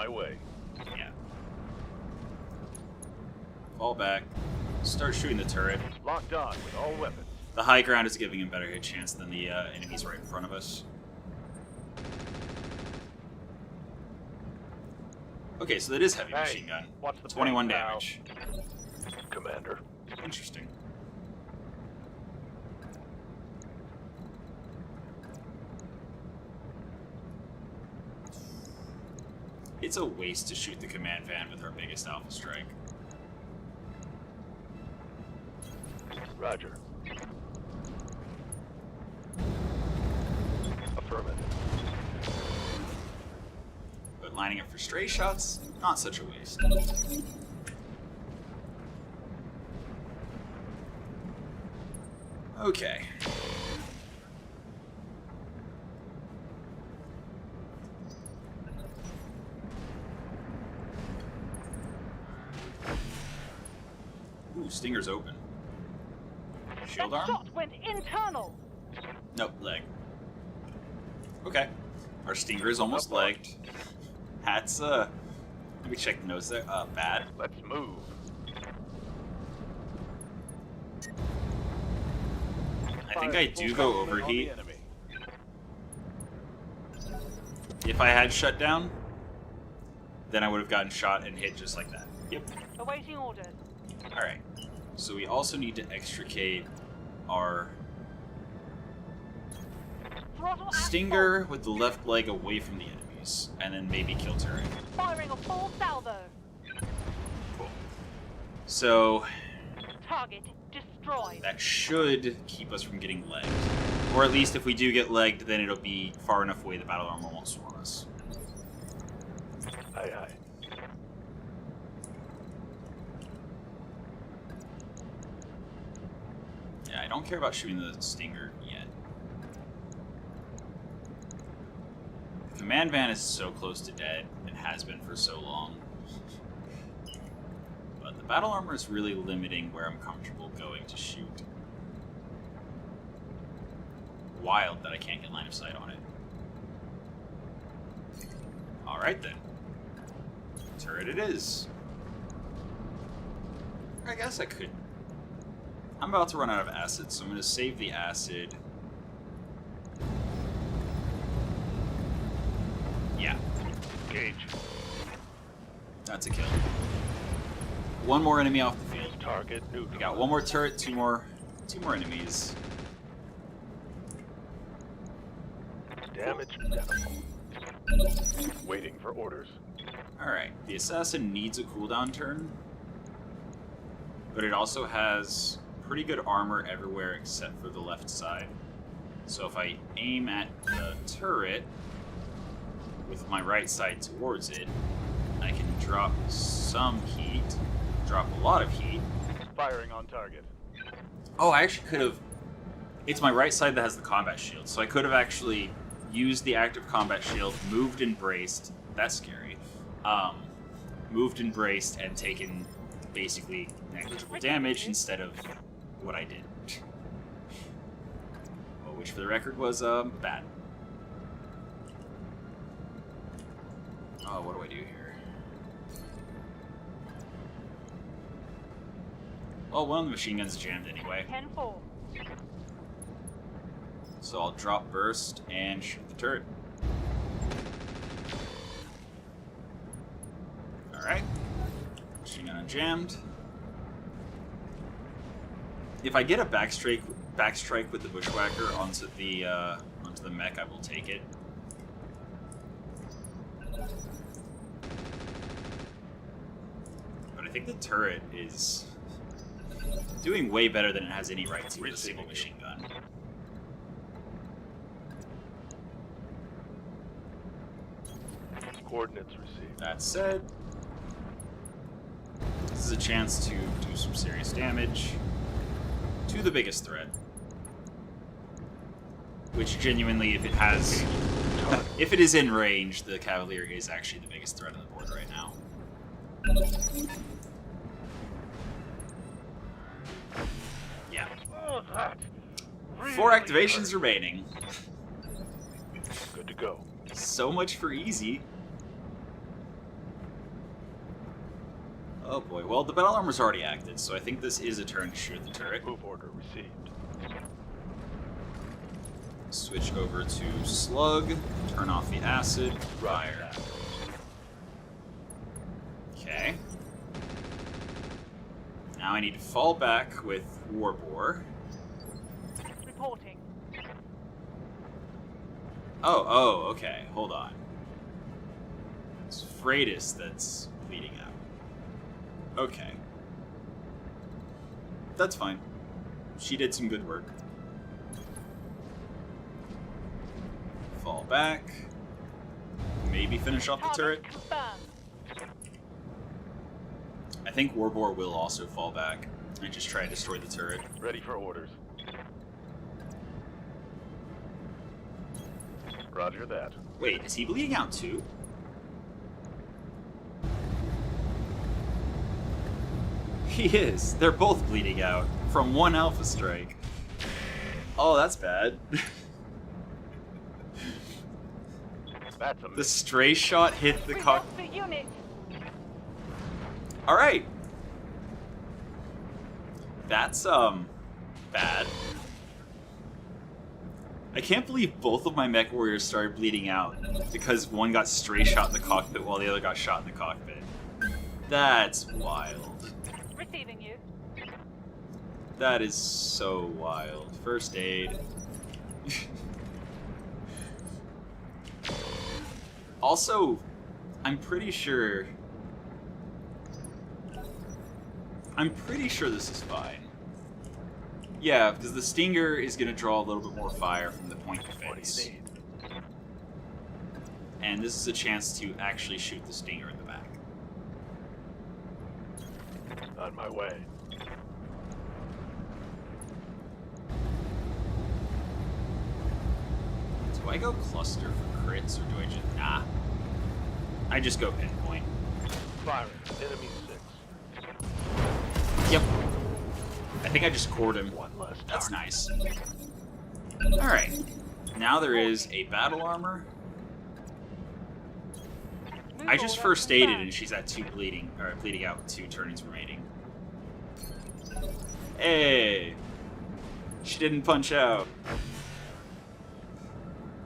my way. Yeah. Fall back. Start shooting the turret. Locked on with all weapons. The high ground is giving him a better hit chance than the enemies right in front of us. Okay, so that is heavy machine gun. What's the 21 plan, pal? damage. Commander. Interesting. It's a waste to shoot the command van with our biggest alpha strike. Roger. Affirmative. But lining up for stray shots, not such a waste. Okay. Ooh, Stinger's open. Shield That arm? shot went internal. Nope, leg. Okay. Our Stinger is almost legged. That's, let me check the notes there. Bad. Let's move. I think I do go overheat. On the enemy. If I had shut down, then I would have gotten shot and hit just like that. Yep. Awaiting orders. Alright. So we also need to extricate our Throttle at Stinger with the left leg away from the enemies, and then maybe kill turret. full. Firing a full salvo. Cool. So Target destroyed. that should keep us from getting legged. Or at least if we do get legged, then it'll be far enough away the battle armor won't swarm us. Aye, aye. Yeah, I don't care about shooting the Stinger yet. The command van is so close to dead, and has been for so long. But the battle armor is really limiting where I'm comfortable going to shoot. Wild that I can't get line of sight on it. Alright then. Turret it is. I guess I could. I'm about to run out of acid, so I'm going to save the acid. Yeah, Engage. that's a kill. One more enemy off the field. Target We neutral. got one more turret, two more enemies. Damage minimal. Waiting for orders. Alright, the assassin needs a cooldown turn, but it also has pretty good armor everywhere except for the left side. So if I aim at the turret with my right side towards it, I can drop some heat, drop a lot of heat. Firing on target. Oh, I actually could have... It's my right side that has the combat shield, so I could have actually used the active combat shield, moved and braced. That's scary. Moved and braced and taken basically negligible damage instead of what I did. Well, which for the record was bad. Oh, what do I do here? Well, one of the machine guns jammed anyway. 10-4. So I'll drop burst and shoot the turret. Alright. Machine gun jammed. If I get a backstrike with the bushwhacker onto the mech, I will take it. But I think the turret is doing way better than it has any right to with a single machine gun. Coordinates received. That said, this is a chance to do some serious damage to the biggest threat. Which genuinely, if it is in range, the Cavalier is actually the biggest threat on the board right now. Yeah. Oh, that. 4 activations remaining. Good to go. So much for easy. Oh boy. Well, the battle armor's already acted, so I think this is a turn to shoot the turret. Move order received. Switch over to slug. Turn off the acid. Fire. Okay. Now I need to fall back with Warbore. Reporting. Oh, okay. Hold on. It's Freitas that's bleeding out. Okay. That's fine. She did some good work. Fall back. Maybe finish off the turret. Target confirmed. I think Warbore will also fall back and just try to destroy the turret. Ready for orders. Roger that. Wait, is he bleeding out too? He is. They're both bleeding out from one alpha strike. Oh, that's bad. That's a The miss. stray shot hit the We cock. lost the unit. Alright. That's, bad. I can't believe both of my Mechwarriors started bleeding out because one got stray shot in the cockpit while the other got shot in the cockpit. That's wild. Receiving you. That is so wild. First aid. Also, I'm pretty sure this is fine. Yeah, because the Stinger is going to draw a little bit more fire from the point What do defense. you need? And this is a chance to actually shoot the Stinger in the back. On my way. Do I go cluster for crits, or do I just... Nah. I just go pinpoint. Firing. Enemy 6. Yep. I think I just cored him. One less That's target. nice. Alright. Now there is a battle armor. Move I just order first aided confirmed. and she's at 2 bleeding, or bleeding out with 2 turnings remaining. Hey! She didn't punch out.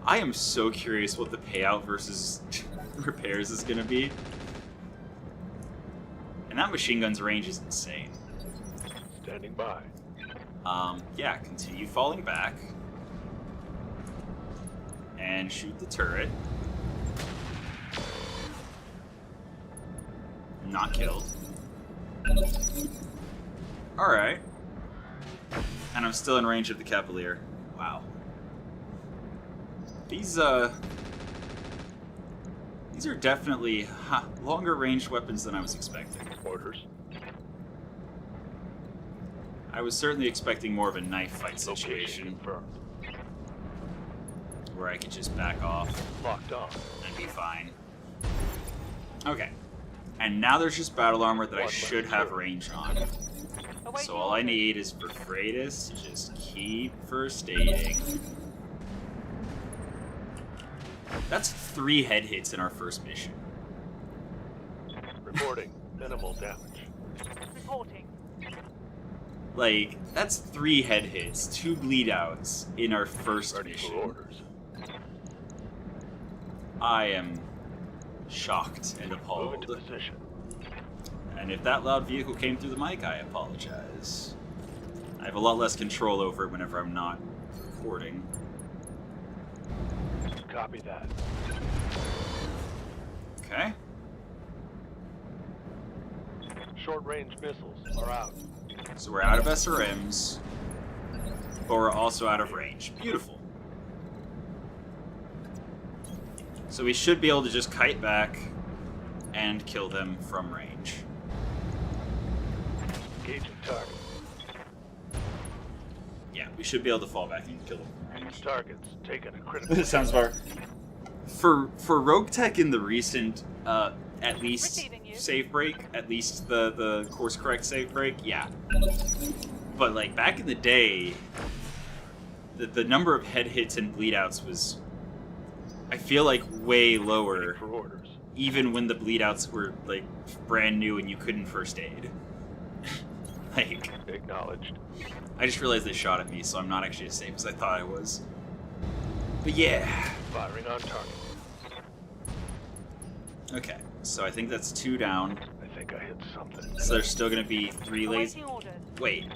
I am so curious what the payout versus repairs is gonna be. And that machine gun's range is insane. Standing by. Yeah, continue falling back. And shoot the turret. Not killed. Alright. And I'm still in range of the Cavalier. Wow. These are definitely longer ranged weapons than I was expecting. Orders. I was certainly expecting more of a knife fight Location situation confirmed. where I could just back off Locked on. and be fine. Okay. And now there's just battle armor that I One should left have turret. range on. Awaiting So all I orders. need is for Freitas to just keep first aiding. That's 3 head hits in our first mission. Reporting. Minimal damage. Reporting. Like, that's 3 head hits, 2 bleed outs in our first Ready mission. for orders. I am shocked and Move appalled. into position. And if that loud vehicle came through the mic, I apologize. I have a lot less control over it whenever I'm not recording. Copy that. Okay. Short-range missiles are out. So we're out of SRMs, but we're also out of range. Beautiful. So we should be able to just kite back and kill them from range. Engaging target. Yeah, we should be able to fall back and kill them from range. Targets taking a critical. Sounds far. For Roguetech in the recent, at least Receiving you. save break, at least the course correct save break, yeah. But like back in the day, the number of head hits and bleed outs was, I feel like, way lower. For orders. even when the bleed outs were like brand new and you couldn't first aid. Like, Acknowledged. I just realized they shot at me, so I'm not actually as safe as I thought I was. But yeah. Firing on target. Okay, so I think that's 2 down. I think I hit something. So there's still gonna be 3 lasers. Awaiting orders. Wait.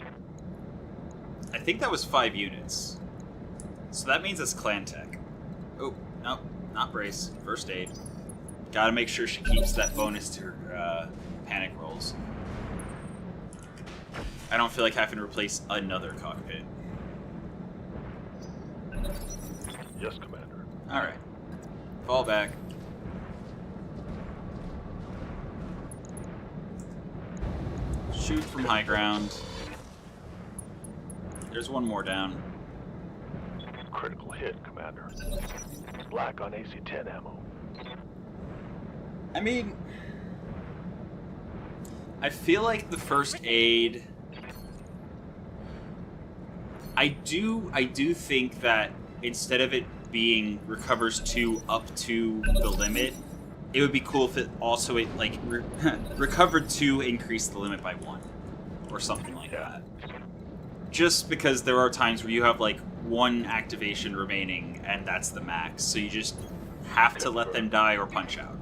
I think that was 5 units. So that means it's clan tech. Oh, no, not brace. First aid. Gotta make sure she keeps that bonus to her panic rolls. I don't feel like having to replace another cockpit. Yes, Commander. Alright. Fall back. Shoot from high ground. There's one more down. Critical hit, Commander. Black on AC-10 ammo. I mean, I feel like the first aid. I do think that instead of it being recovers 2 up to the limit, it would be cool if it also recovered 2, increased the limit by 1, or something like that. Just because there are times where you have like 1 activation remaining and that's the max, so you just have to let them die or punch out.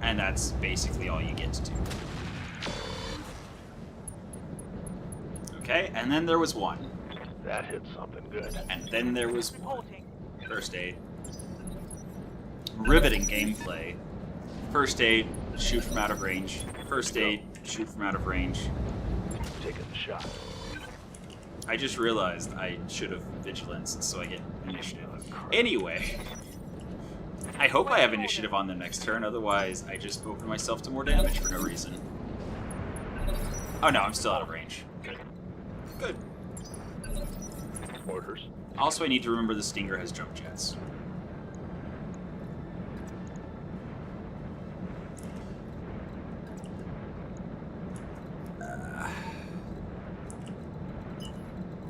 And that's basically all you get to do. Okay, and then there was 1. That hit something good. And then there was 1. Reporting. First aid. Riveting gameplay. First aid, shoot from out of range. First aid, shoot from out of range. Taking the shot. I just realized I should have vigilance, so I get initiative. Anyway, I hope I have initiative on the next turn, otherwise I just open myself to more damage for no reason. Oh no, I'm still out of range. Good. Good. Orders. Also, I need to remember the Stinger has jump jets.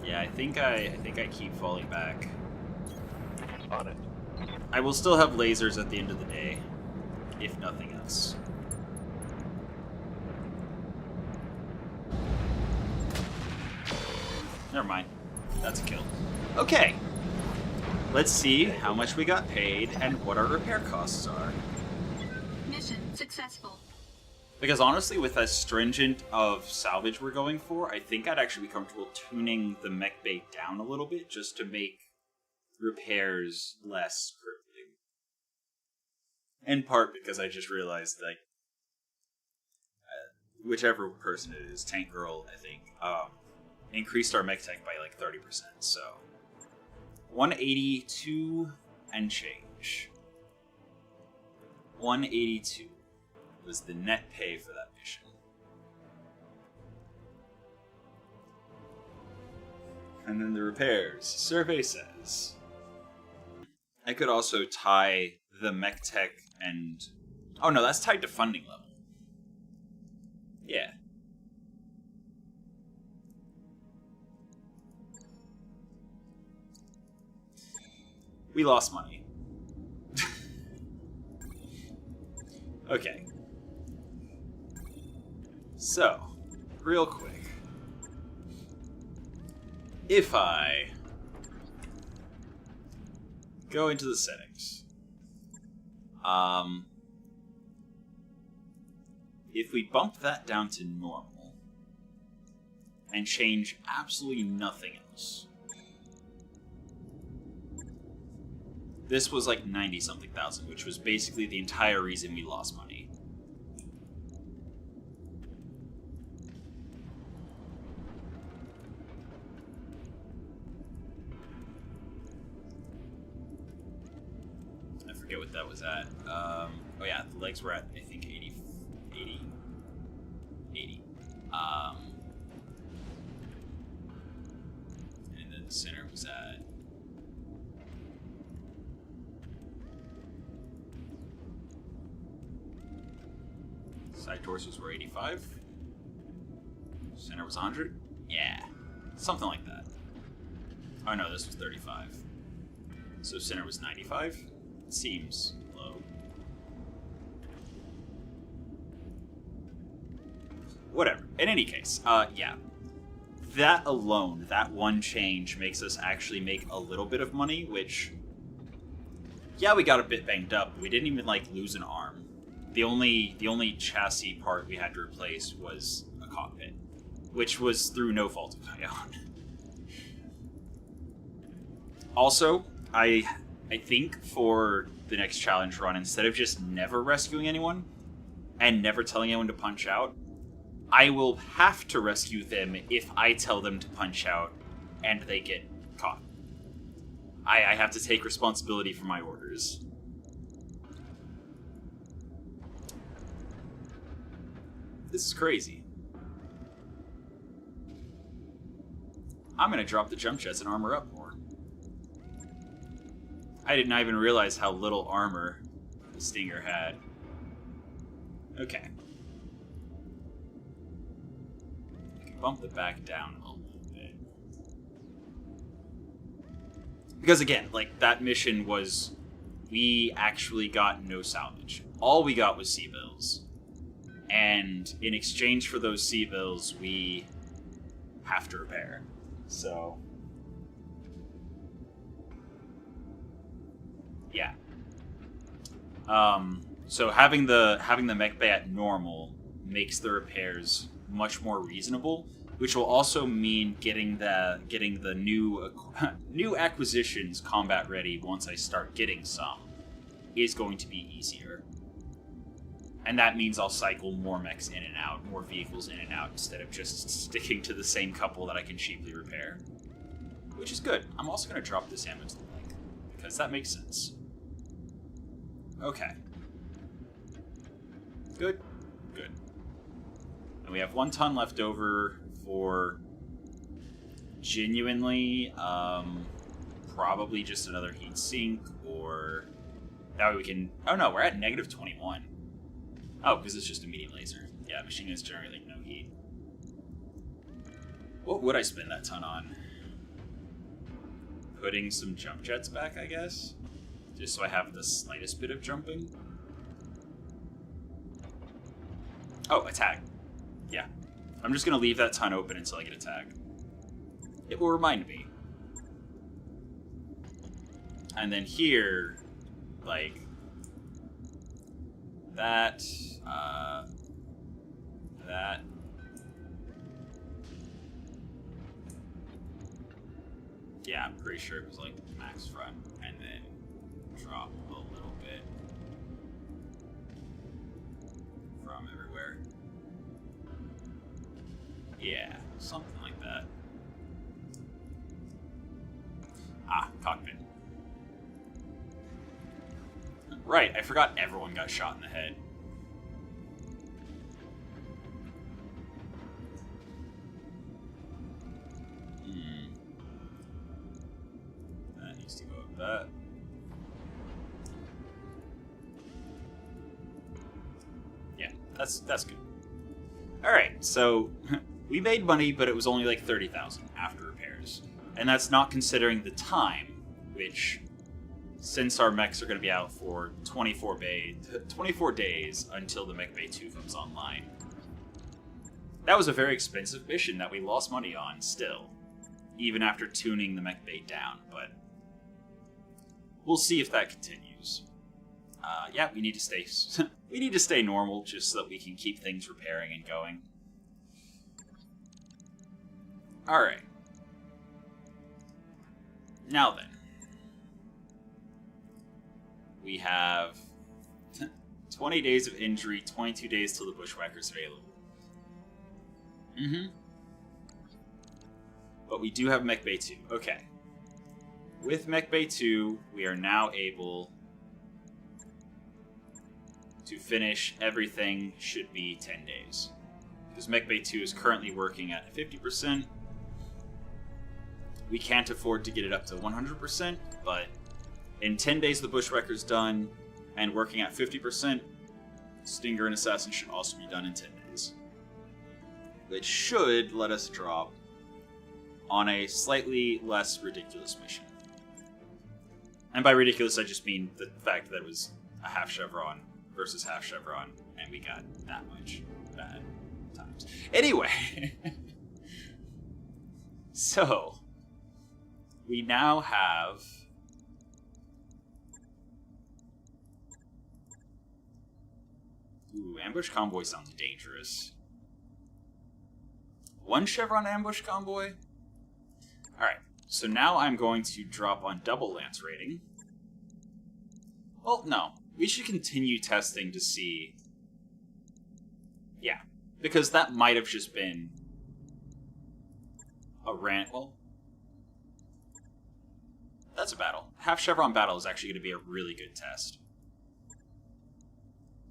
Yeah, I think I keep falling back. On it. I will still have lasers at the end of the day, if nothing else. Never mind. That's a kill. Okay. Let's see how much we got paid and what our repair costs are. Mission successful. Because honestly, with as stringent of salvage we're going for, I think I'd actually be comfortable tuning the mech bay down a little bit just to make repairs less crippling. In part because I just realized, like, whichever person it is, Tank Girl, I think, increased our mech tech by like 30%, so 182 and change. 182 was the net pay for that mission. And then the repairs. Survey says I could also tie the mech tech and... Oh no, that's tied to funding level. Yeah. We lost money. Okay. So, real quick. If I go into the settings, if we bump that down to normal and change absolutely nothing else, this was like 90-something thousand, which was basically the entire reason we lost money. I forget what that was at. Oh yeah, the legs were at, I think, 80. And then the center was at... Side torsos were 85. Center was 100. Yeah, something like that. Oh no, this was 35. So center was 95. Seems low. Whatever. In any case, yeah. That alone, that one change, makes us actually make a little bit of money, which... Yeah, we got a bit banged up, but we didn't even, like, lose an arm. The only chassis part we had to replace was a cockpit, which was through no fault of my own. Also, I think for the next challenge run, instead of just never rescuing anyone and never telling anyone to punch out, I will have to rescue them if I tell them to punch out and they get caught. I have to take responsibility for my orders. This is crazy. I'm gonna drop the jump jets and armor up more. I did not even realize how little armor the Stinger had. Okay. I can bump the back down a little bit. Because again, like, that mission was... We actually got no salvage. All we got was CBills. And in exchange for those CBills, we have to repair. So... yeah. So having the mech bay at normal makes the repairs much more reasonable, which will also mean getting the new acquisitions combat ready once I start getting some is going to be easier. And that means I'll cycle more mechs in and out, more vehicles in and out, instead of just sticking to the same couple that I can cheaply repair. Which is good. I'm also going to drop this ammo to the leg, because that makes sense. Okay. Good. Good. And we have 1 ton left over for genuinely, probably just another heat sink, or that way we can... Oh no, we're at negative 21. Oh, because it's just a medium laser. Yeah, machine guns generate no heat. What would I spend that ton on? Putting some jump jets back, I guess? Just so I have the slightest bit of jumping. Oh, a tag. Yeah. I'm just going to leave that ton open until I get a tag. It will remind me. And then here, like, that, that. Yeah, I'm pretty sure it was like max front, and then drop a little bit from everywhere. Yeah, something like that. Ah, cockpit. Right, I forgot everyone got shot in the head. That needs to go with that. Yeah, that's good. Alright, so we made money, but it was only like 30,000 after repairs. And that's not considering the time, which, since our mechs are going to be out for 24 days until the Mech Bay 2 comes online. That was a very expensive mission that we lost money on still, even after tuning the Mech Bay down, but we'll see if that continues. Yeah, we need to stay normal just so that we can keep things repairing and going. Alright. Now then. We have 20 days of injury, 22 days till the Bushwhacker's available. But we do have Mech Bay 2. Okay. With Mech Bay 2, we are now able to finish everything should be 10 days. Because Mech Bay 2 is currently working at 50%. We can't afford to get it up to 100%, but in 10 days the Bushwhacker's done, and working at 50%, Stinger and Assassin should also be done in 10 days. Which should let us drop on a slightly less ridiculous mission. And by ridiculous, I just mean the fact that it was a half chevron versus half chevron, and we got that much bad times. Anyway, so we now have ambush convoy sounds dangerous. 1 chevron ambush convoy? Alright, so now I'm going to drop on double lance rating. Well, no. We should continue testing to see... Yeah, because that might have just been a rant. Well, that's a battle. Half chevron battle is actually going to be a really good test.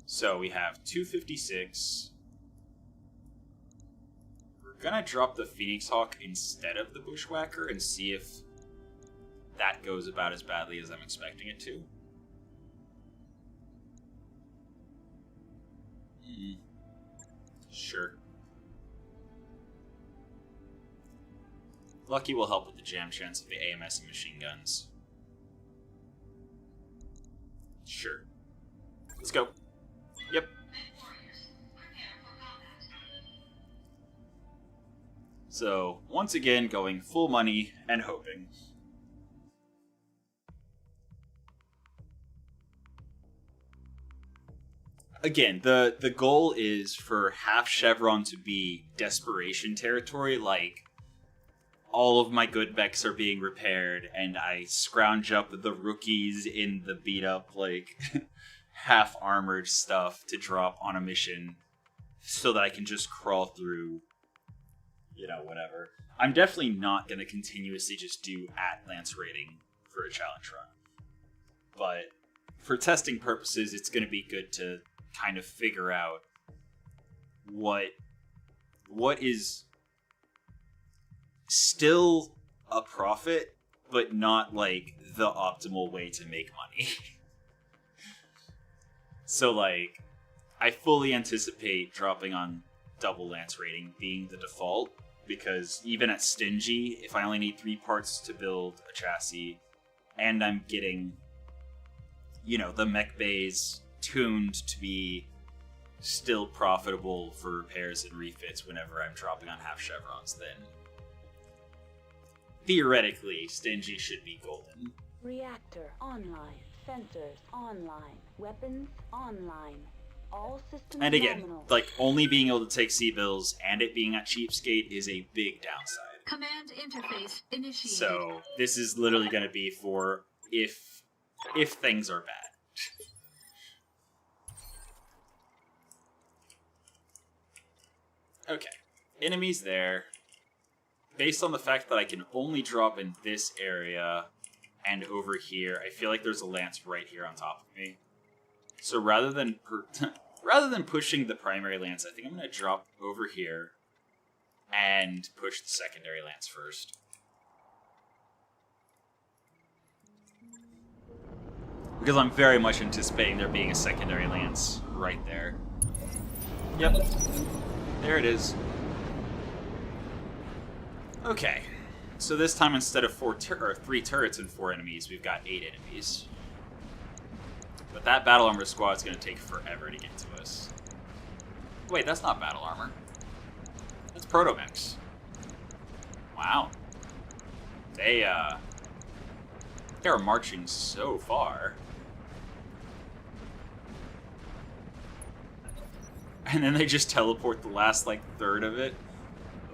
So we have 256. We're gonna drop the Phoenix Hawk instead of the Bushwhacker and see if that goes about as badly as I'm expecting it to. Sure. Lucky will help with the jam chance of the AMS and machine guns. Sure. Let's go. Yep. So, once again, going full money and hoping. Again, the goal is for half chevron to be desperation territory, like all of my good mechs are being repaired and I scrounge up the rookies in the beat up, like, half armored stuff to drop on a mission so that I can just crawl through, you know, whatever. I'm definitely not going to continuously just do at lance rating for a challenge run. But for testing purposes, it's going to be good to kind of figure out what is still a profit, but not like the optimal way to make money. So like, I fully anticipate dropping on double lance rating being the default, because even at stingy, if I only need 3 parts to build a chassis, and I'm getting, you know, the mech bays tuned to be still profitable for repairs and refits whenever I'm dropping on half chevrons, then theoretically, stingy should be golden. Reactor online. Sensors online. Weapons online. All systems And again, nominal. like, only being able to take CBills and it being at Cheapskate is a big downside. Command interface initiated. So, this is literally going to be for if things are bad. Okay, enemies there. Based on the fact that I can only drop in this area and over here, I feel like there's a lance right here on top of me. So rather than pushing the primary lance, I think I'm going to drop over here and push the secondary lance first. Because I'm very much anticipating there being a secondary lance right there. Yep. There it is. Okay. So this time, instead of 3 turrets and 4 enemies, we've got 8 enemies. But that battle armor squad is going to take forever to get to us. Wait, that's not battle armor. That's proto-mechs. Wow. They're marching so far. And then they just teleport the last, like, third of it?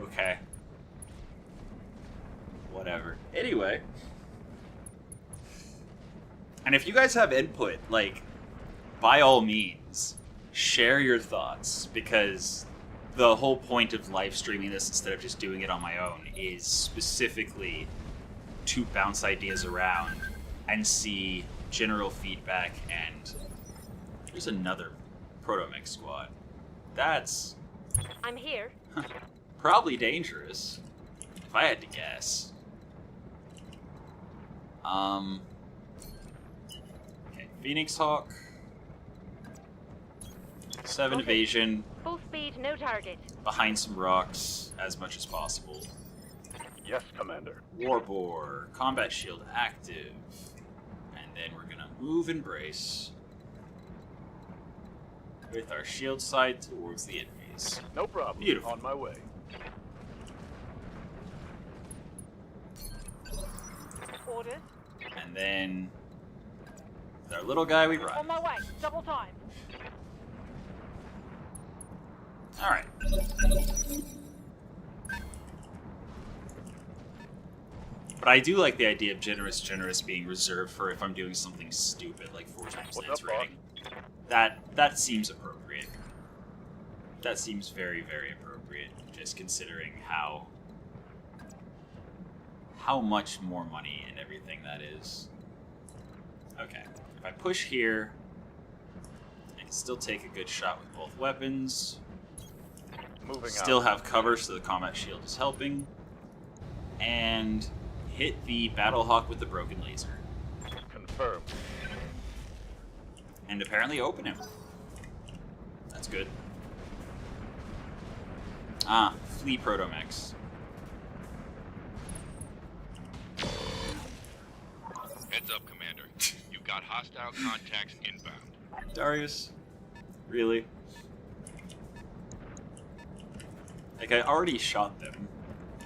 Okay. Whatever. Anyway. And if you guys have input, like, by all means, share your thoughts, because the whole point of live streaming this instead of just doing it on my own is specifically to bounce ideas around and see general feedback. And there's another proto-mech squad. That's I'm here. probably dangerous, if I had to guess. Okay, Phoenix Hawk. 7 Okay. evasion, Full speed, no target. behind some rocks as much as possible. Yes, Commander. Warbore, combat shield active. And And then we're gonna move and brace with our shield side towards the enemies. No problem. Beautiful. On my way. Orders. And then with our little guy we run. On my way. Double time. Alright. But I do like the idea of generous being reserved for if I'm doing something stupid, like 4 times What's lance up, boss? rating. That seems appropriate. That seems very, very appropriate, just considering how much more money and everything that is. Okay, if I push here, I can still take a good shot with both weapons. Moving Still out. have cover, so the combat shield is helping. And hit the Battlehawk with the broken laser. Confirmed. And apparently open him. That's good. Ah, flee Proto-Mechs. Heads up, Commander. You've got hostile contacts inbound. Darius? Really? Like, I already shot them.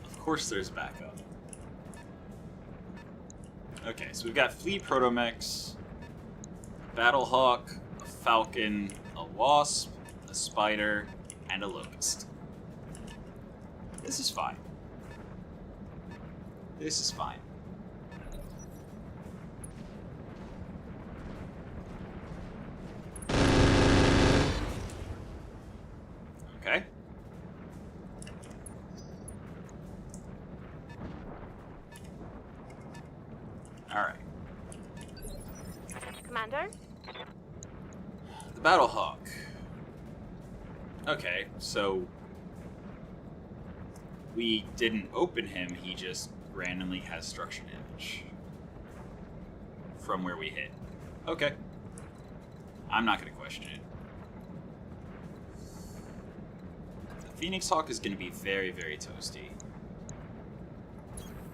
Of course there's backup. Okay, so we've got flee Proto-Mechs, Battlehawk, a Falcon, a Wasp, a Spider, and a Locust. This is fine. This is fine. Okay. Alright. Commander. The Battlehawk. Okay, so we didn't open him, he just randomly has structure damage from where we hit. Okay. I'm not going to question it. The Phoenix Hawk is going to be very, very toasty.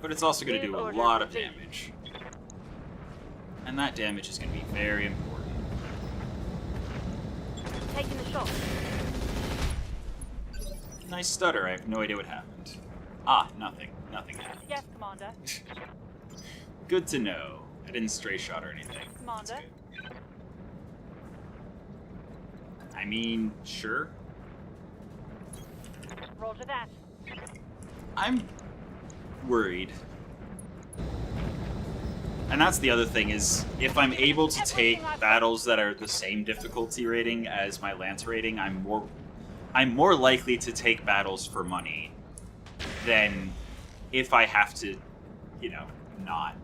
But it's also going to do a lot of damage. And that damage is going to be very important. Taking the shot. Nice stutter, I have no idea what happened. Ah, nothing. Nothing happened. Yes, Commander. Good to know. I didn't stray shot or anything. Commander. That's good. I mean, sure. Roger that. I'm worried. And that's the other thing is, if I'm able to take battles that are the same difficulty rating as my lance rating, I'm more likely to take battles for money than if I have to, you know, not.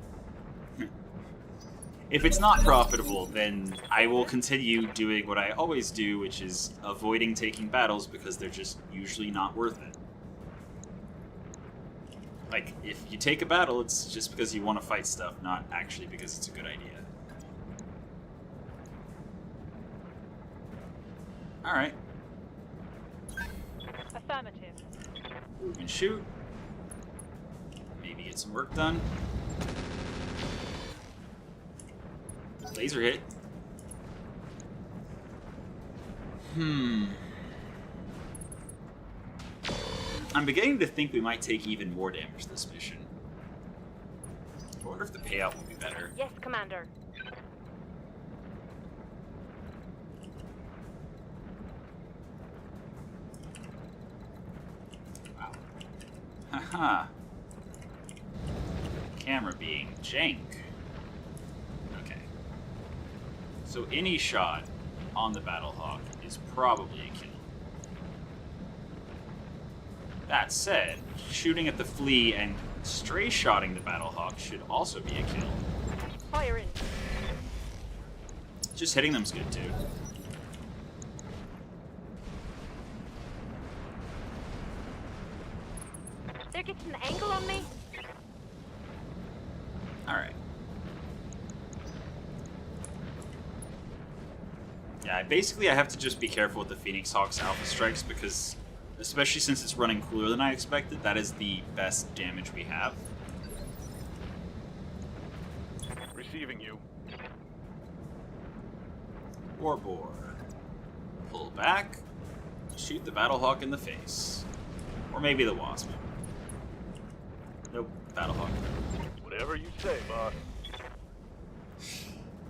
If it's not profitable, then I will continue doing what I always do, which is avoiding taking battles because they're just usually not worth it. Like, if you take a battle, it's just because you want to fight stuff, not actually because it's a good idea. Alright. Affirmative. Move and shoot. Maybe get some work done. Laser hit. I'm beginning to think we might take even more damage this mission. I wonder if the payout will be better. Yes, Commander. Wow. Haha. Camera being jank. Okay. So any shot on the Battlehawk is probably a kill. That said, shooting at the flea and stray shotting the Battlehawk should also be a kill. Fire in. Just hitting them's good too. They're getting an angle on me. Alright. Yeah, basically I have to just be careful with the Phoenix Hawk's Alpha Strikes because, especially since it's running cooler than I expected, that is the best damage we have. Receiving you. Or bore. Pull back. Shoot the Battlehawk in the face. Or maybe the Wasp. Nope, Battlehawk. Whatever you say, boss.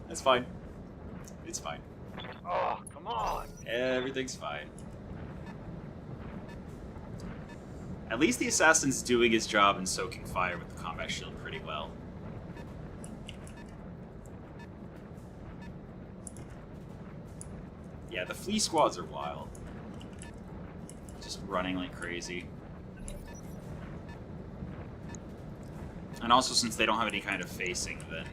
That's fine. It's fine. Oh, come on. Everything's fine. At least the assassin's doing his job and soaking fire with the combat shield pretty well. Yeah, the flea squads are wild. Just running like crazy. And also, since they don't have any kind of facing, then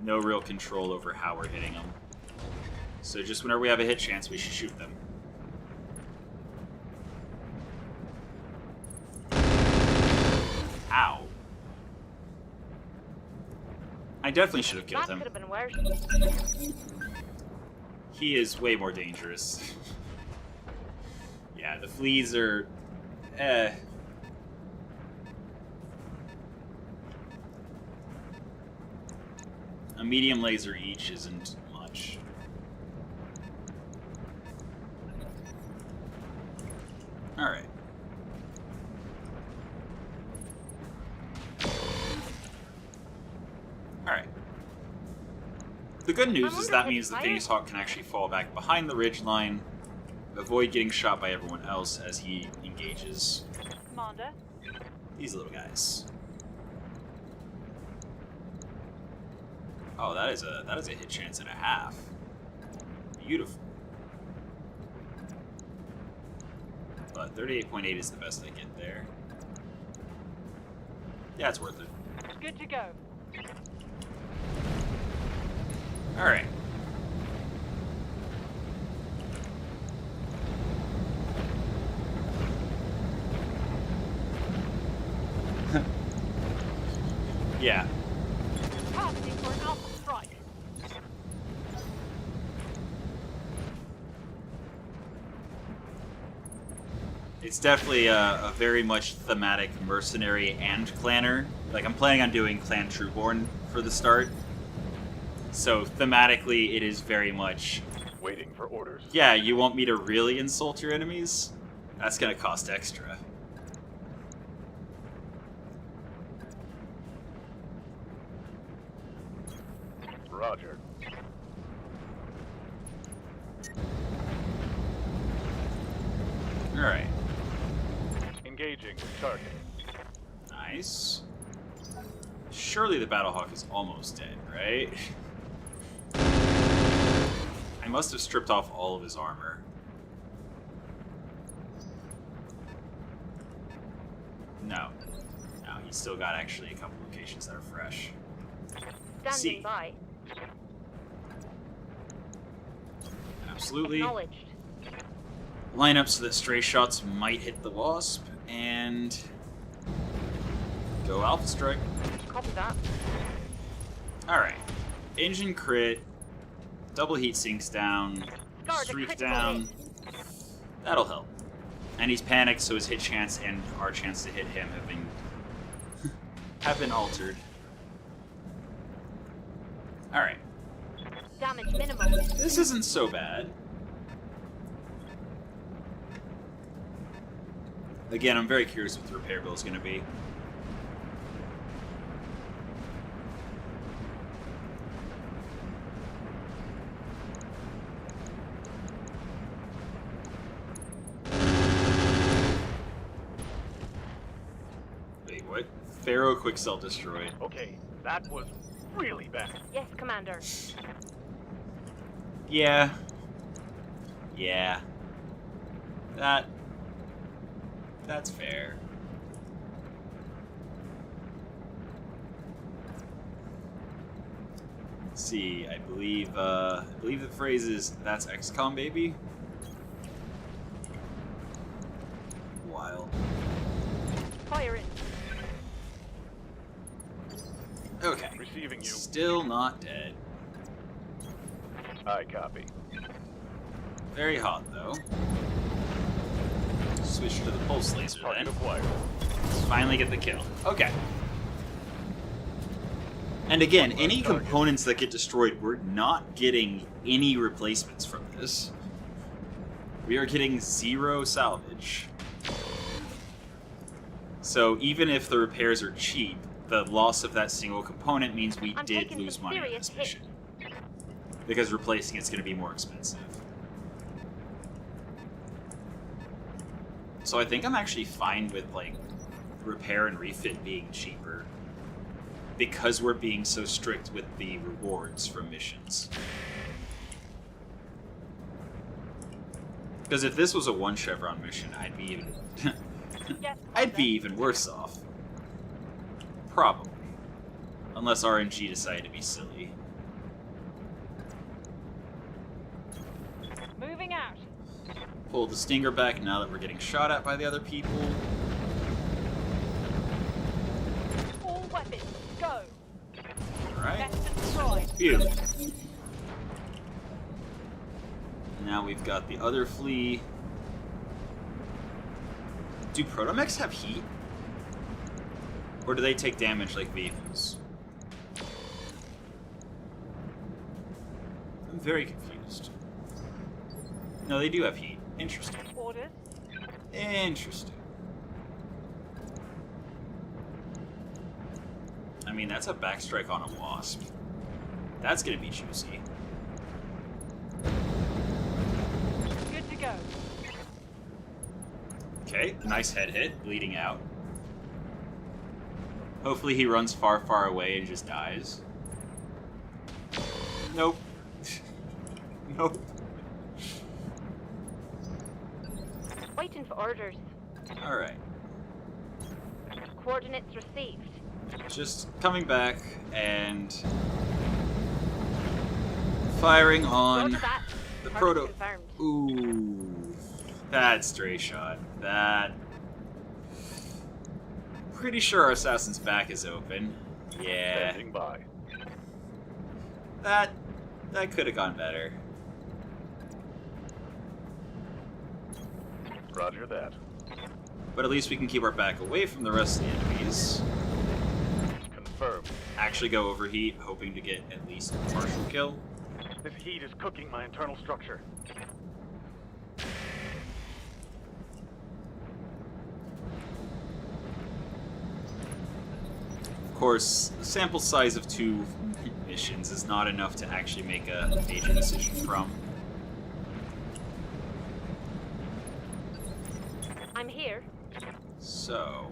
no real control over how we're hitting them. So just whenever we have a hit chance, we should shoot them. Ow. I definitely should have killed That him. could have been worse. He is way more dangerous. Yeah, the fleas are... A medium laser each isn't much. Alright. Alright. The good news is that means the Phoenix Hawk can actually fall back behind the ridgeline, avoid getting shot by everyone else as he engages Commander. these little guys. Oh, that is a hit chance and a half. Beautiful. But 38.8 is the best I get there. Yeah, it's worth it. Good to go. Alright. Yeah. Targeting for an alpha strike. It's definitely a very much thematic mercenary and clanner. Like, I'm planning on doing Clan Trueborn for the start. So, thematically, it is very much... Waiting for orders. Yeah, you want me to really insult your enemies? That's gonna cost extra. Roger. Alright. Engaging target. Nice. Surely the Battlehawk is almost dead, right? I must have stripped off all of his armor. No. No, he's still got actually a couple locations that are fresh. Standing See. by. Absolutely. Acknowledged. Line up so that stray shots might hit the Wasp, and go Alpha Strike. Copy that. Alright. Engine crit, double heat sinks down, Guard, a streak critical down. That'll help. And he's panicked, so his hit chance and our chance to hit him have been altered. Alright. Damage minimal. This isn't so bad. Again, I'm very curious what the repair bill is going to be. Wait, what? Pharaoh quick cell destroyed. Okay, that was really bad. Yes, Commander. Yeah. Yeah. That's fair. Let's see, I believe the phrase is "That's XCOM, baby." Wild. Fire in. Okay. Receiving you. Still not dead. I copy. Very hot though. Switch to the pulse laser Target then. acquired. Finally get the kill. Okay. And again, any components that get destroyed, we're not getting any replacements from this. We are getting 0 salvage. So even if the repairs are cheap, the loss of that single component means we did lose money on this mission. Because replacing it's going to be more expensive. So I think I'm actually fine with, like, repair and refit being cheaper. Because we're being so strict with the rewards from missions. Because if this was a 1 chevron mission, I'd be even... I'd be even worse off. Probably. Unless RNG decided to be silly. Moving out. Pull the stinger back now that we're getting shot at by the other people. All weapons, go. Alright. Vessel destroyed. Phew. Now we've got the other flea. Do proto-mechs have heat? Or do they take damage like vehicles? I'm very confused. No, they do have heat. Interesting. Orders. Interesting. I mean, that's a backstrike on a wasp. That's gonna be juicy. Good to go. Okay, nice head hit, bleeding out. Hopefully he runs far, far away and just dies. Nope. Nope. Waiting for orders. Alright. Coordinates received. Just coming back and firing on Roger that. the Target proto. confirmed. Ooh, that stray shot. That. Pretty sure our assassin's back is open. Yeah. Standing by. That could have gone better. Roger that. But at least we can keep our back away from the rest of the enemies. Confirmed. Actually go overheat, hoping to get at least a partial kill. This heat is cooking my internal structure. Of course, the sample size of 2 missions is not enough to actually make a major decision from. I'm here. So...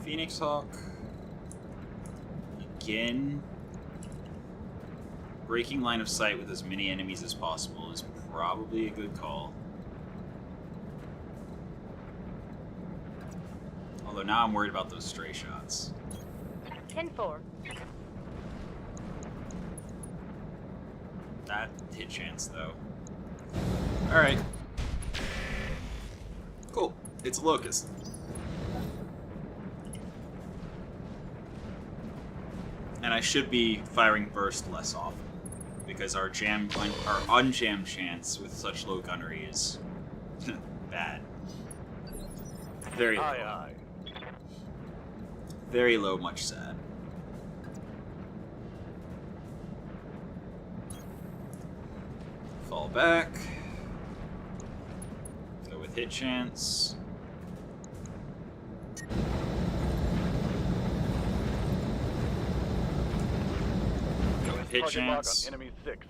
Phoenix Hawk. Again. Breaking line of sight with as many enemies as possible is probably a good call. Although now I'm worried about those stray shots. 10-4. That hit chance, though. Alright. Cool. It's a locust. And I should be firing burst less often. Because our unjam chance with such low gunnery is bad. Very low. Aye, aye. Very low, much sad. Fall back. Go with hit chance. Go with hit Target lock on chance. enemy 6.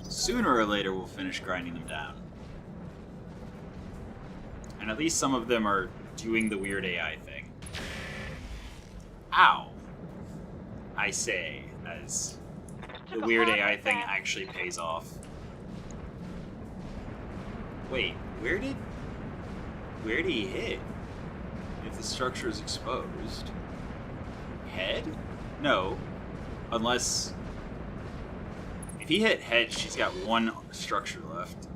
Sooner or later we'll finish grinding them down. And at least some of them are doing the weird AI thing. Ow! I say, as the weird AI thing actually pays off. Wait, where did he hit? If the structure is exposed. Head? No. Unless... If he hit head, she's got 1 structure left.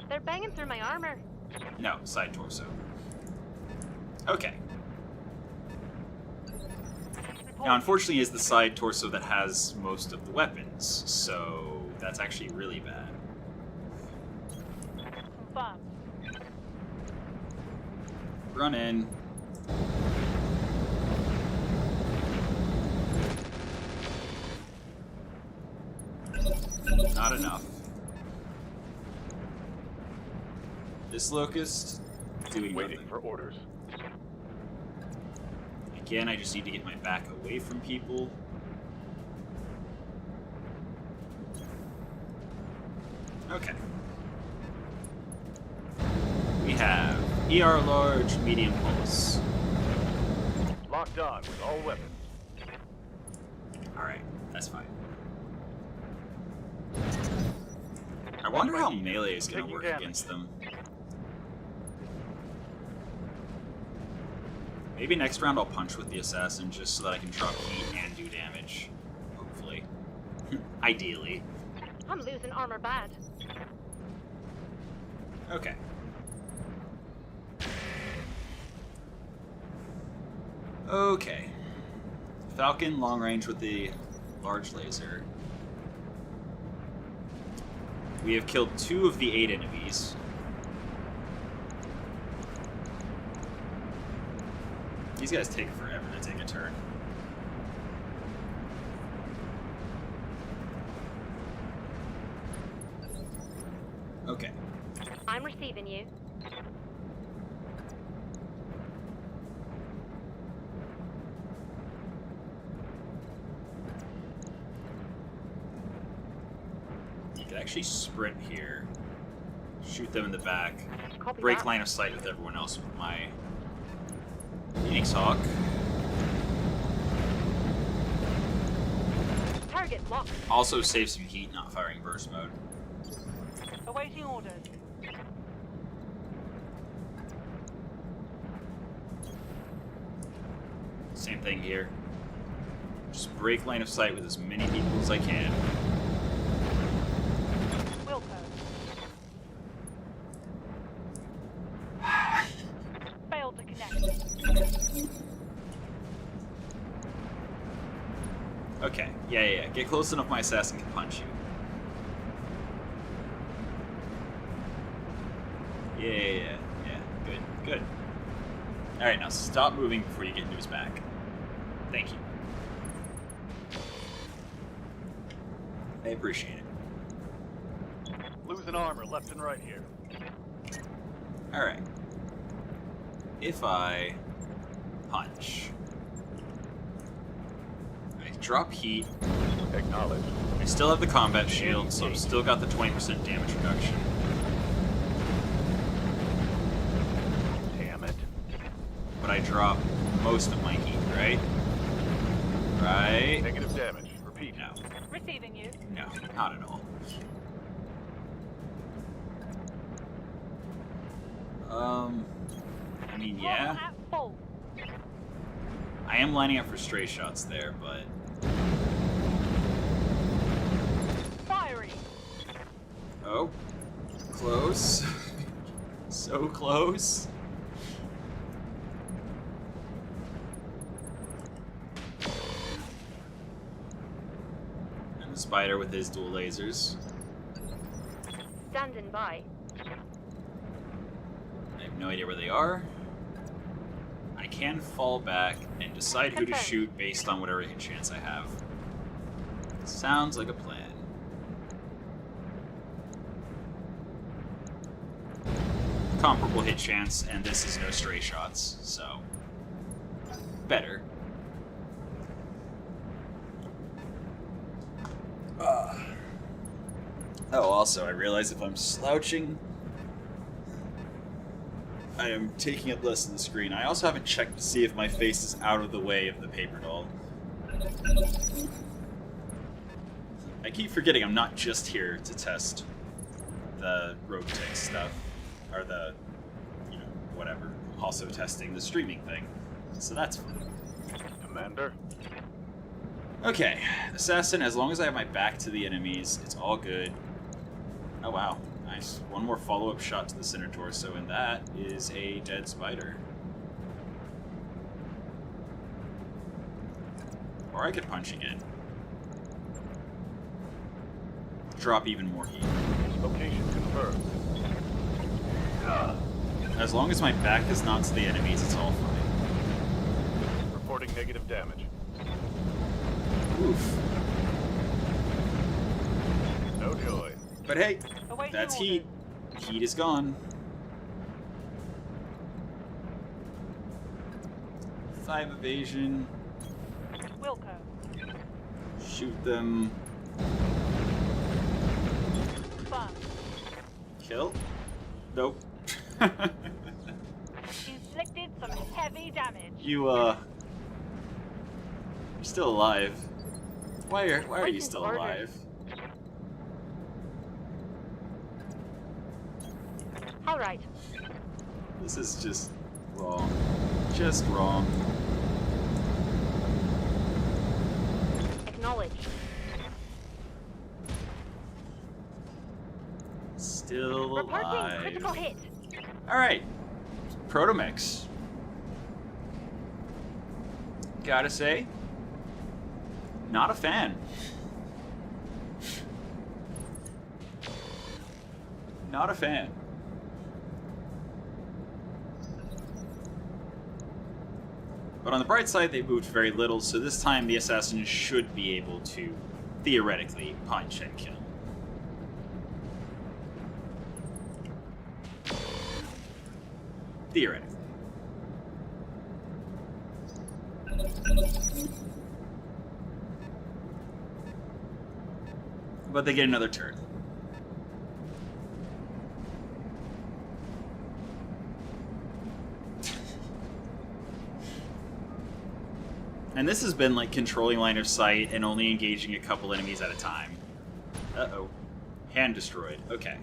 They're banging through my armor. No, side torso. Okay. Now, unfortunately, it's the side torso that has most of the weapons, so That's actually really bad. Confirmed. Run in. Not enough. This locust doing Waiting nothing. for orders. Again, I just need to get my back away from people. Okay. We have ER large, medium pulse. Locked on with all weapons. Alright, that's fine. I wonder how melee is going to Taking work damage. against them. Maybe next round I'll punch with the assassin just so that I can drop heat and do damage. Hopefully. Ideally. I'm losing armor bad. Okay. Okay. Falcon, long range with the large laser. We have killed 2 of the 8 enemies. These guys take forever to take a turn. Okay. I'm receiving you. You could actually sprint here. Shoot them in the back. Copy Break that. line of sight with everyone else with my Phoenix Hawk. Target locked. Also save some heat not firing burst mode. Awaiting orders. Same thing here. Just break line of sight with as many people as I can. Wilco. Failed to connect. Okay, yeah. Get close enough my assassin can punch you. Yeah. Good. Alright, now stop moving before you get into his back. Thank you. I appreciate it. Losing armor left and right here. Alright. If I punch, I drop heat, Acknowledged. I still have the combat shield, so I've still got the 20% damage reduction. Damn it. But I drop most of my heat, right? Right? Negative damage. Repeat. No. Receiving you. No, not at all. I mean, yeah. At full. I am lining up for stray shots there, but... Firing. Oh. Close. So close. And the spider with his dual lasers. Standing by. I have no idea where they are. I can fall back and decide who to Confirmed. shoot based on whatever hit chance I have. Sounds like a plan. Comparable hit chance, and this is no stray shots, so better. Oh, also, I realize if I'm slouching, I am taking up less of the screen. I also haven't checked to see if my face is out of the way of the paper doll. I keep forgetting I'm not just here to test the Roguetech stuff, or the, whatever. I'm also testing the streaming thing, so that's fun. Commander. Okay, Assassin, as long as I have my back to the enemies, it's all good. Oh wow, nice. One more follow-up shot to the center torso, and that is a dead spider. Or I could punch again. drop even more heat. Location confirmed. As long as my back is not to the enemies, it's all fine. Reporting negative damage. Oof. No joy. But hey, Awaiting that's orders. heat. Heat is gone. 5 evasion. Wilco. Shoot them. Fun. Kill? Nope. Inflicted some heavy damage. You're still alive. Why are you still alive? All right. This is just wrong. Just wrong. Acknowledged. Still Reporting alive. critical hit. Alright. Proto-Mechs. Gotta say, not a fan. Not a fan. But on the bright side, they moved very little, so this time the assassin should be able to, theoretically, punch and kill. Theoretically. But they get another turn. And this has been like controlling line of sight and only engaging a couple enemies at a time. Uh-oh. Hand destroyed. Okay.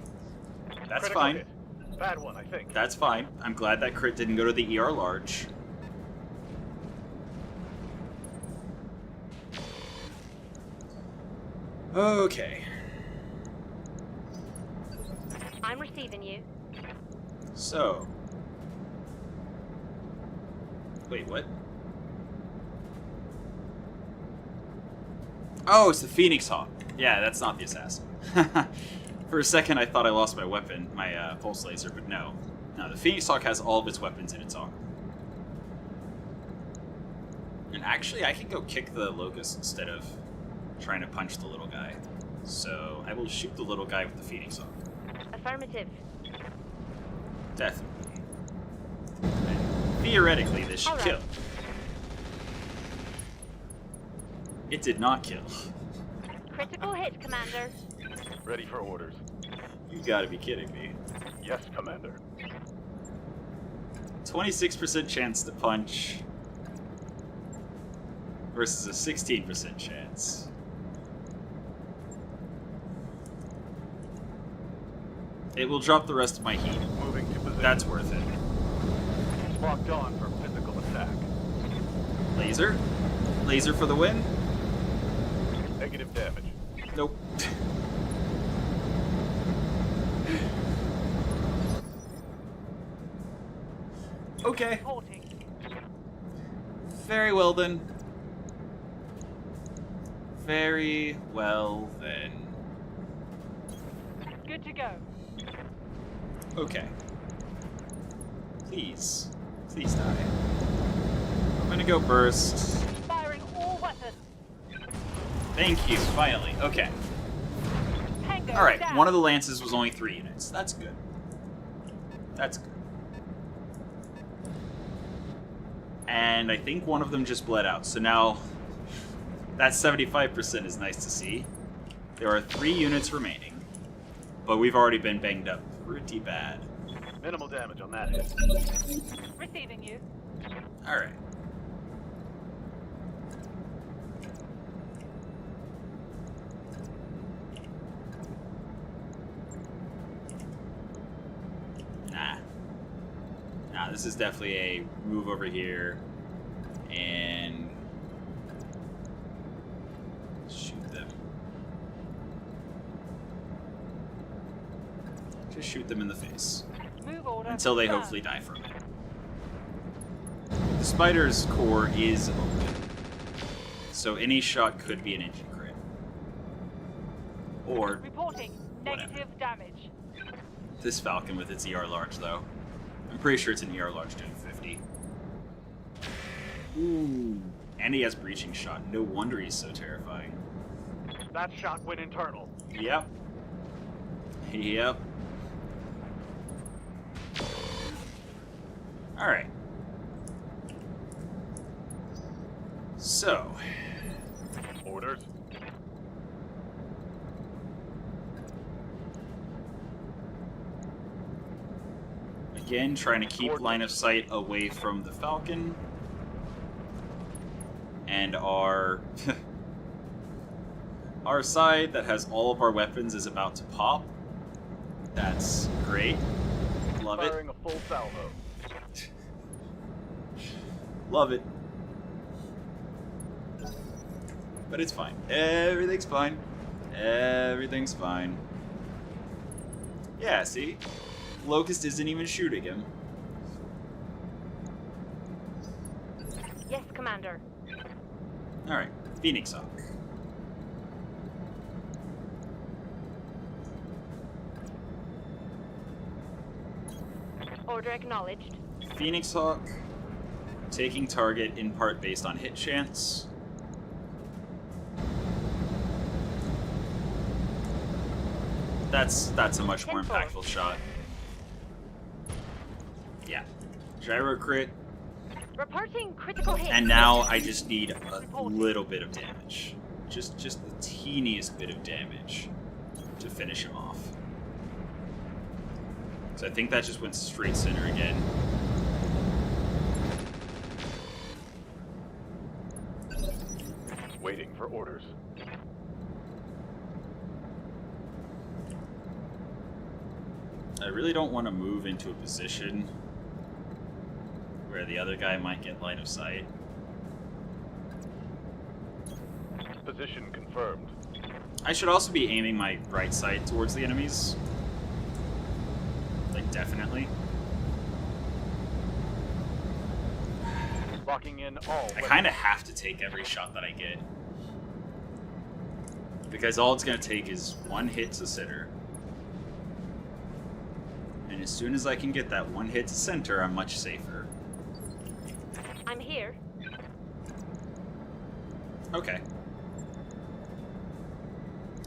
That's Critical fine. hit. Bad one, I think. That's fine. I'm glad that crit didn't go to the ER large. Okay. I'm receiving you. So. Wait, what? Oh, it's the Phoenix Hawk. Yeah, that's not the assassin. For a second, I thought I lost my weapon, my pulse laser, but no. No, the Phoenix Hawk has all of its weapons in its arm. And actually, I can go kick the Locust instead of trying to punch the little guy. So, I will shoot the little guy with the Phoenix Hawk. Affirmative. Definitely. And theoretically, this should All right. kill. It did not kill. Critical hit, Commander. Ready for orders. You gotta be kidding me. Yes, Commander. 26% chance to punch versus a 16% chance. It will drop the rest of my heat. Moving to position. That's worth it. Locked on for physical attack. Laser? Laser for the win? Negative damage. Nope. Okay. Reporting. Very well then. Very well then. Good to go. Okay. Please. Please die. I'm gonna go burst. Firing all weapons. Thank you, finally. Okay. Tango Alright, down. one of the lances was only 3 units. That's good. That's good. And I think one of them just bled out. So now, that 75% is nice to see. There are 3 units remaining. But we've already been banged up pretty bad. Minimal damage on that hit. Receiving you. Alright. Nah, this is definitely a move over here and shoot them. Just shoot them in the face Move order. until they confirmed. hopefully die from it. The spider's core is open, so any shot could be an engine crit. Or Reporting negative damage. This Falcon with its ER large, though. I'm pretty sure it's an ER large doing 50. Ooh. And he has breaching shot. No wonder he's so terrifying. That shot went internal. Yep. Yep. Alright. So. Orders. Again, trying to keep line of sight away from the Falcon. And our our side that has all of our weapons is about to pop. That's great. Love it. Firing a full salvo. Love it. But it's fine. Everything's fine. Everything's fine. Yeah, see? Locust isn't even shooting him. Yes, Commander. Alright, Phoenix Hawk. Order acknowledged. Phoenix Hawk, taking target in part based on hit chance. That's a much more impactful shot. Yeah. Gyro crit. Reporting critical hit. And now I just need a little bit of damage. Just the teeniest bit of damage to finish him off. So I think that just went straight center again. Waiting for orders. I really don't want to move into a position where the other guy might get line of sight. Position confirmed. I should also be aiming my right side towards the enemies. Like, definitely. Locking in all. I kind of have to take every shot that I get. Because all it's going to take is one hit to center. And as soon as I can get that one hit to center, I'm much safer. I'm here. Okay.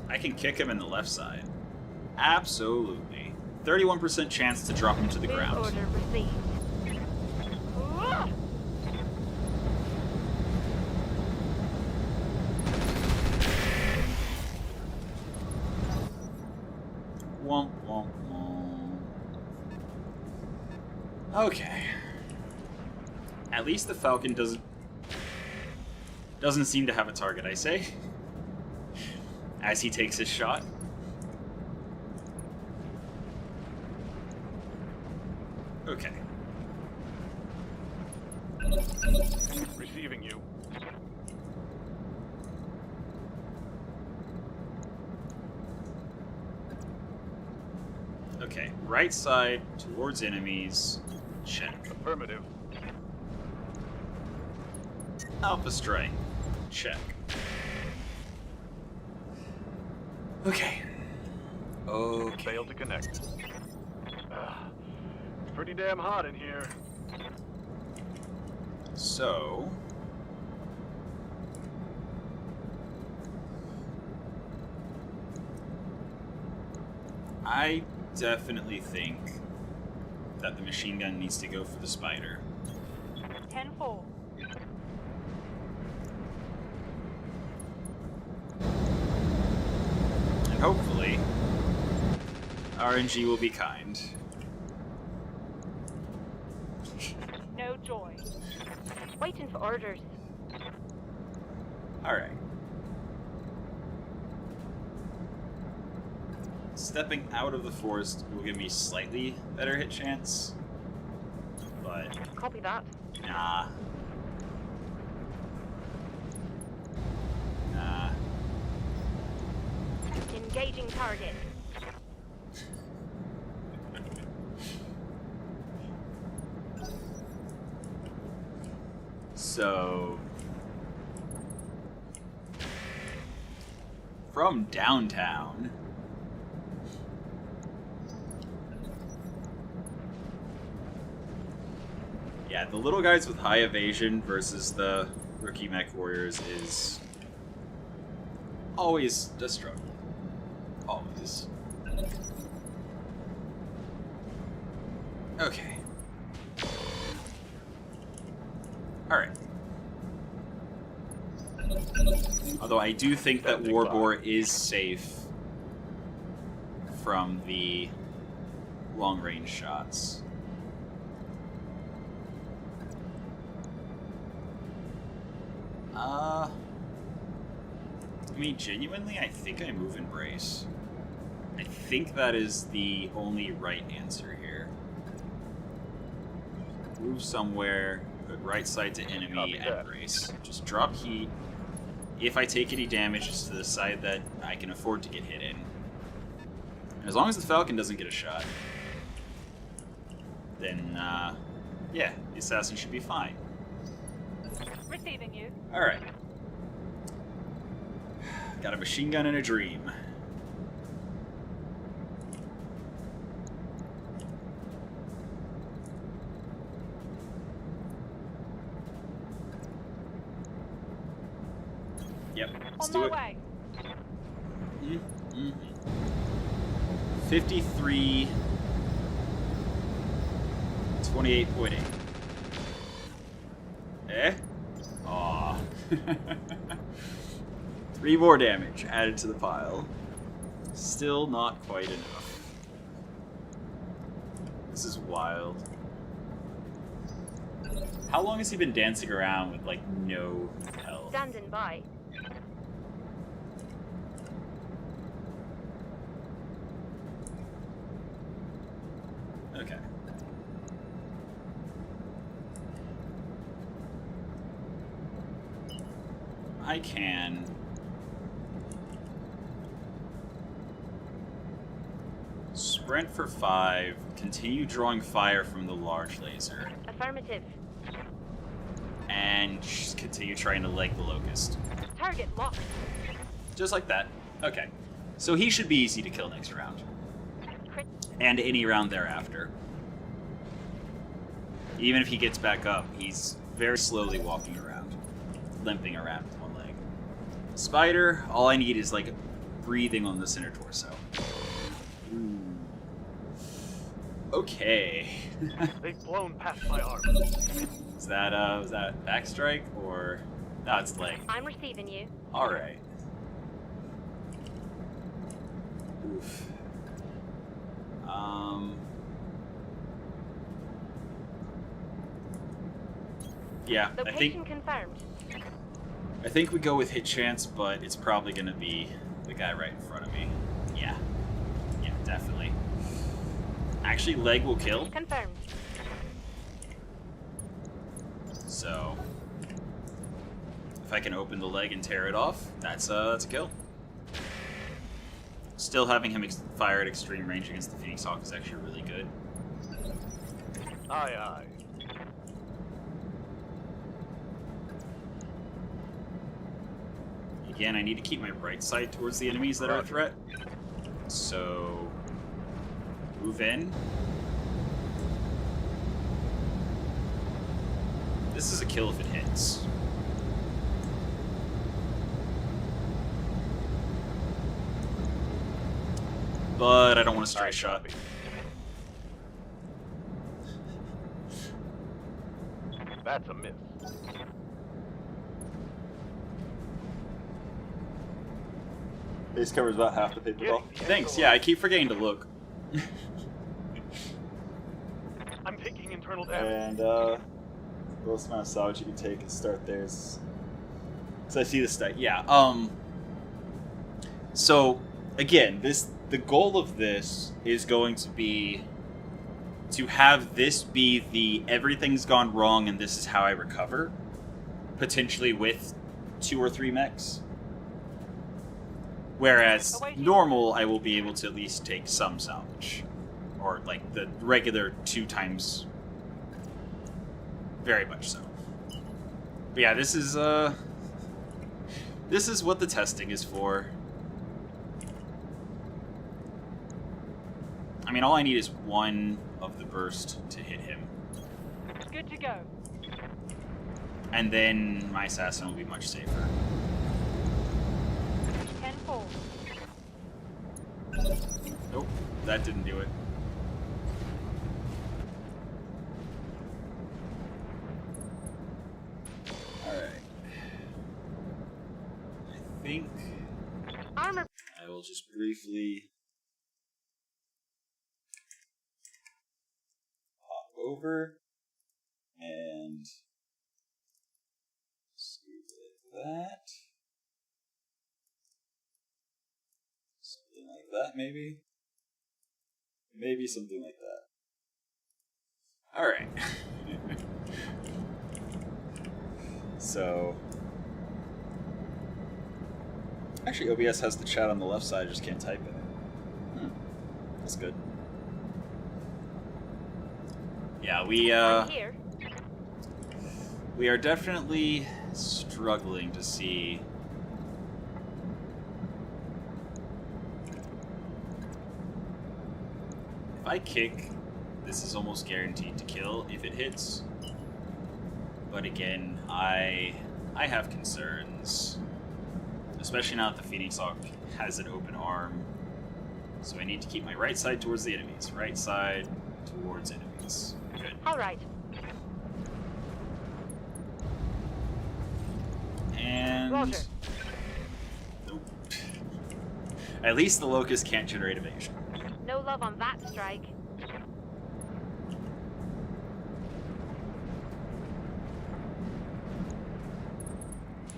I can kick him in the left side. Absolutely. 31% chance to drop him to the Move ground. order received. Womp, womp, womp. Okay. At least the Falcon doesn't seem to have a target, I say. As he takes his shot. Okay. Receiving you. Okay, right side towards enemies. Check. Affirmative. Alpha strike. Check. Okay. Okay. Failed to connect. It's pretty damn hot in here. So... I definitely think that the machine gun needs to go for the spider. 10-4. And hopefully, RNG will be kind. No joy. Waiting for orders. Alright. Stepping out of the forest will give me slightly better hit chance. But, Copy that. nah. Nah. Engaging target. So... from downtown, Yeah, the little guys with high evasion versus the rookie Mechwarriors is always a struggle. Always. Okay. Alright. Although I do think that Warbore is safe from the long-range shots. I mean, genuinely, I think I move and brace. I think that is the only right answer here. Move somewhere, put right side to enemy, and brace. Just drop heat. If I take any damage, it's to the side that I can afford to get hit in. As long as the Falcon doesn't get a shot, then, yeah, the assassin should be fine. Receiving you. Alright. Got a machine gun and a dream. Yep, let's On do my it. way. 53... 28.8. Eh? Aw. 3 more damage added to the pile. Still not quite enough. This is wild. How long has he been dancing around with, like, no health? Standing by. Okay. I can... sprint for 5, continue drawing fire from the large laser, Affirmative. and just continue trying to leg the Locust. Target locked. Just like that. Okay. So he should be easy to kill next round. Crit. And any round thereafter. Even if he gets back up, he's very slowly walking around. Limping around with one leg. Spider, all I need is, like, breathing on the center torso. Ooh. Okay. They've blown past my arm. Was that backstrike or... No, it's leg. I'm receiving you. Alright. Oof. Yeah, Location confirmed. I think we go with hit chance, but it's probably gonna be the guy right in front of me. Yeah. Yeah, definitely. Actually, leg will kill. Confirmed. So if I can open the leg and tear it off, that's a kill. Still having him fire at extreme range against the Phoenix Hawk is actually really good. Aye, aye. Again, I need to keep my right side towards the enemies that are a threat. So move in. This is a kill if it hits. But I don't want a straight shot. That's a miss. Base covers about half the paper ball. Getting the Thanks, angle yeah, up. I keep forgetting to look. I'm taking internal damage. And, the lowest amount of salvage you can take and start there is... So I see the stat. Yeah, so, again, the goal of this is going to be to have this be the everything's gone wrong and this is how I recover, potentially with 2 or 3 mechs. Whereas normal, I will be able to at least take some salvage, or like the regular 2 times. Very much so. But yeah, this is what the testing is for. I mean, all I need is 1 of the burst to hit him. Good to go. And then my assassin will be much safer. 10-4. Nope, that didn't do it. Alright. I think Armor. I will just briefly hop over and see that. Something like that, maybe? Maybe something like that. Alright. So... Actually, OBS has the chat on the left side, I just can't type in it. That's good. Yeah, I'm here. we are definitely struggling to see... If I kick, this is almost guaranteed to kill if it hits. But again, I have concerns. Especially now that the Phoenix Hawk has an open arm. So I need to keep my right side towards the enemies. Right side towards enemies. Good. Alright. And... Roger. Nope. At least the Locust can't generate evasion. No love on that strike.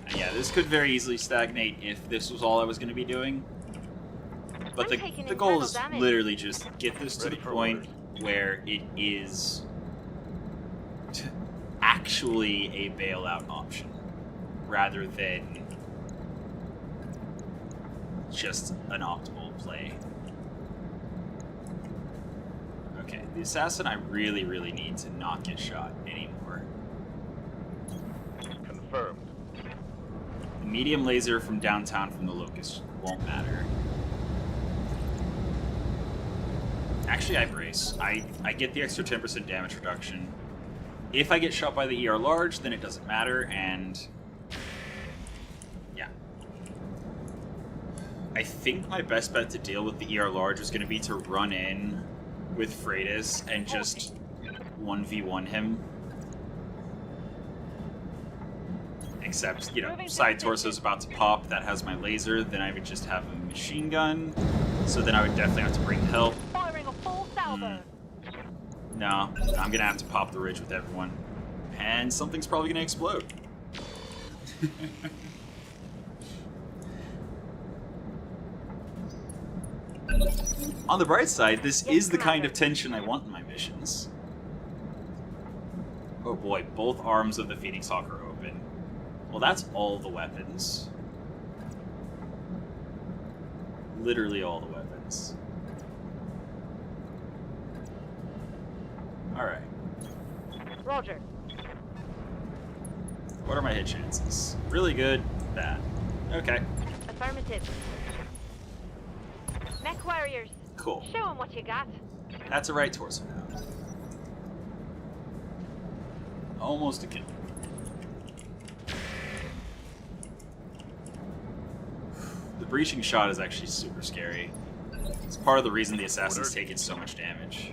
And yeah, this could very easily stagnate if this was all I was going to be doing. But I'm taking the goal internal is damage. literally just get this to Ready the for point orders. where it is actually a bailout option rather than just an optimal play. Okay, the assassin I really, really need to not get shot anymore. Confirmed. The medium laser from downtown from the Locust won't matter. Actually, I brace. I get the extra 10% damage reduction. If I get shot by the ER large, then it doesn't matter, and... yeah. I think my best bet to deal with the ER large is going to be to run in with Freitas and just 1v1 him. Except, you know, side torso's about to pop, that has my laser, then I would just have a machine gun, so then I would definitely have to bring help. Firing a full salvo. No, I'm gonna have to pop the ridge with everyone. And something's probably gonna explode. On the bright side, this Yes, is the kind Commander. of tension I want in my missions. Oh boy, both arms of the Phoenix Hawk are open. Well, that's all the weapons. Literally all the weapons. Alright. Roger. What are my hit chances? Really good, bad. Okay, Affirmative. Mechwarriors. cool. Show 'em what you got. That's a right torso now. Almost a kill. The breaching shot is actually super scary. It's part of the reason the assassin's Ordered. taking so much damage.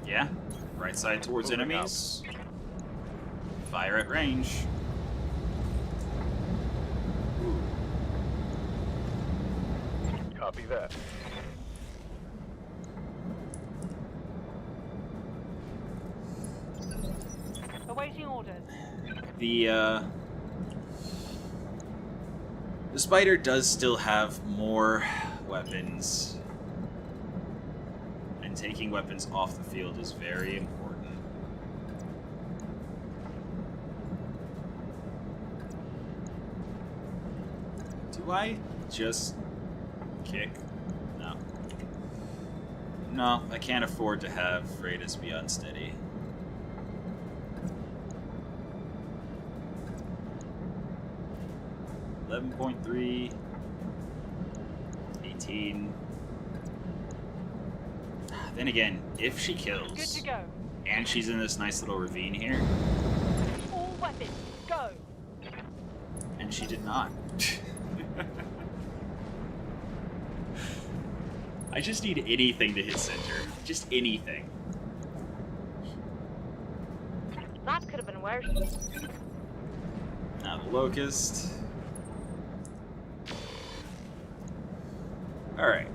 Yeah, right side towards Moving enemies. Fire at range. Ooh. Copy that. Awaiting orders. The Spider does still have more weapons, and taking weapons off the field is very important. Do I just kick? No. No, I can't afford to have Freitas be unsteady. .3, 18. Then again, if she Good kills, to go. and she's in this nice little ravine here, All weapons, go. and she did not. I just need anything to hit center. Just anything. That could have been worse. Now the locust. Alright.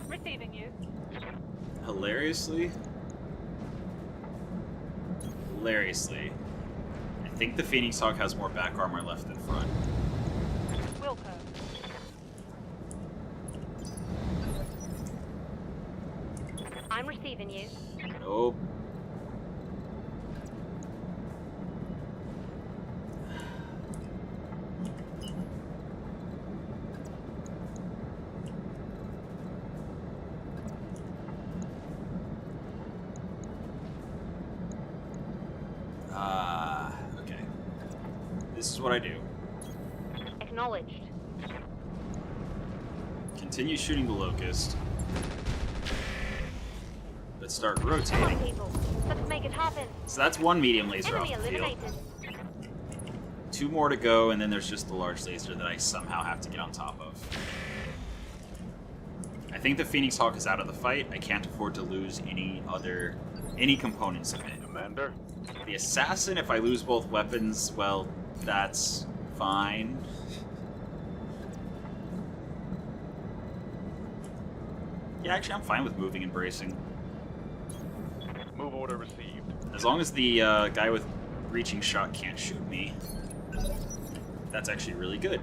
Receiving you. Hilariously, I think the Phoenix Hawk has more back armor left than front. Wilco. I'm receiving you. Nope. Okay. This is what I do. Acknowledged. Continue shooting the locust. Let's start Come on, rotating. people. Let's make it happen. So that's one medium laser off Enemy the field. eliminated. 2 more to go, and then there's just the large laser that I somehow have to get on top of. I think the Phoenix Hawk is out of the fight. I can't afford to lose any components of it. Commander? The assassin, if I lose both weapons, well, that's fine. Yeah, actually, I'm fine with moving and bracing. Move order received. As long as the guy with reaching shot can't shoot me. That's actually really good.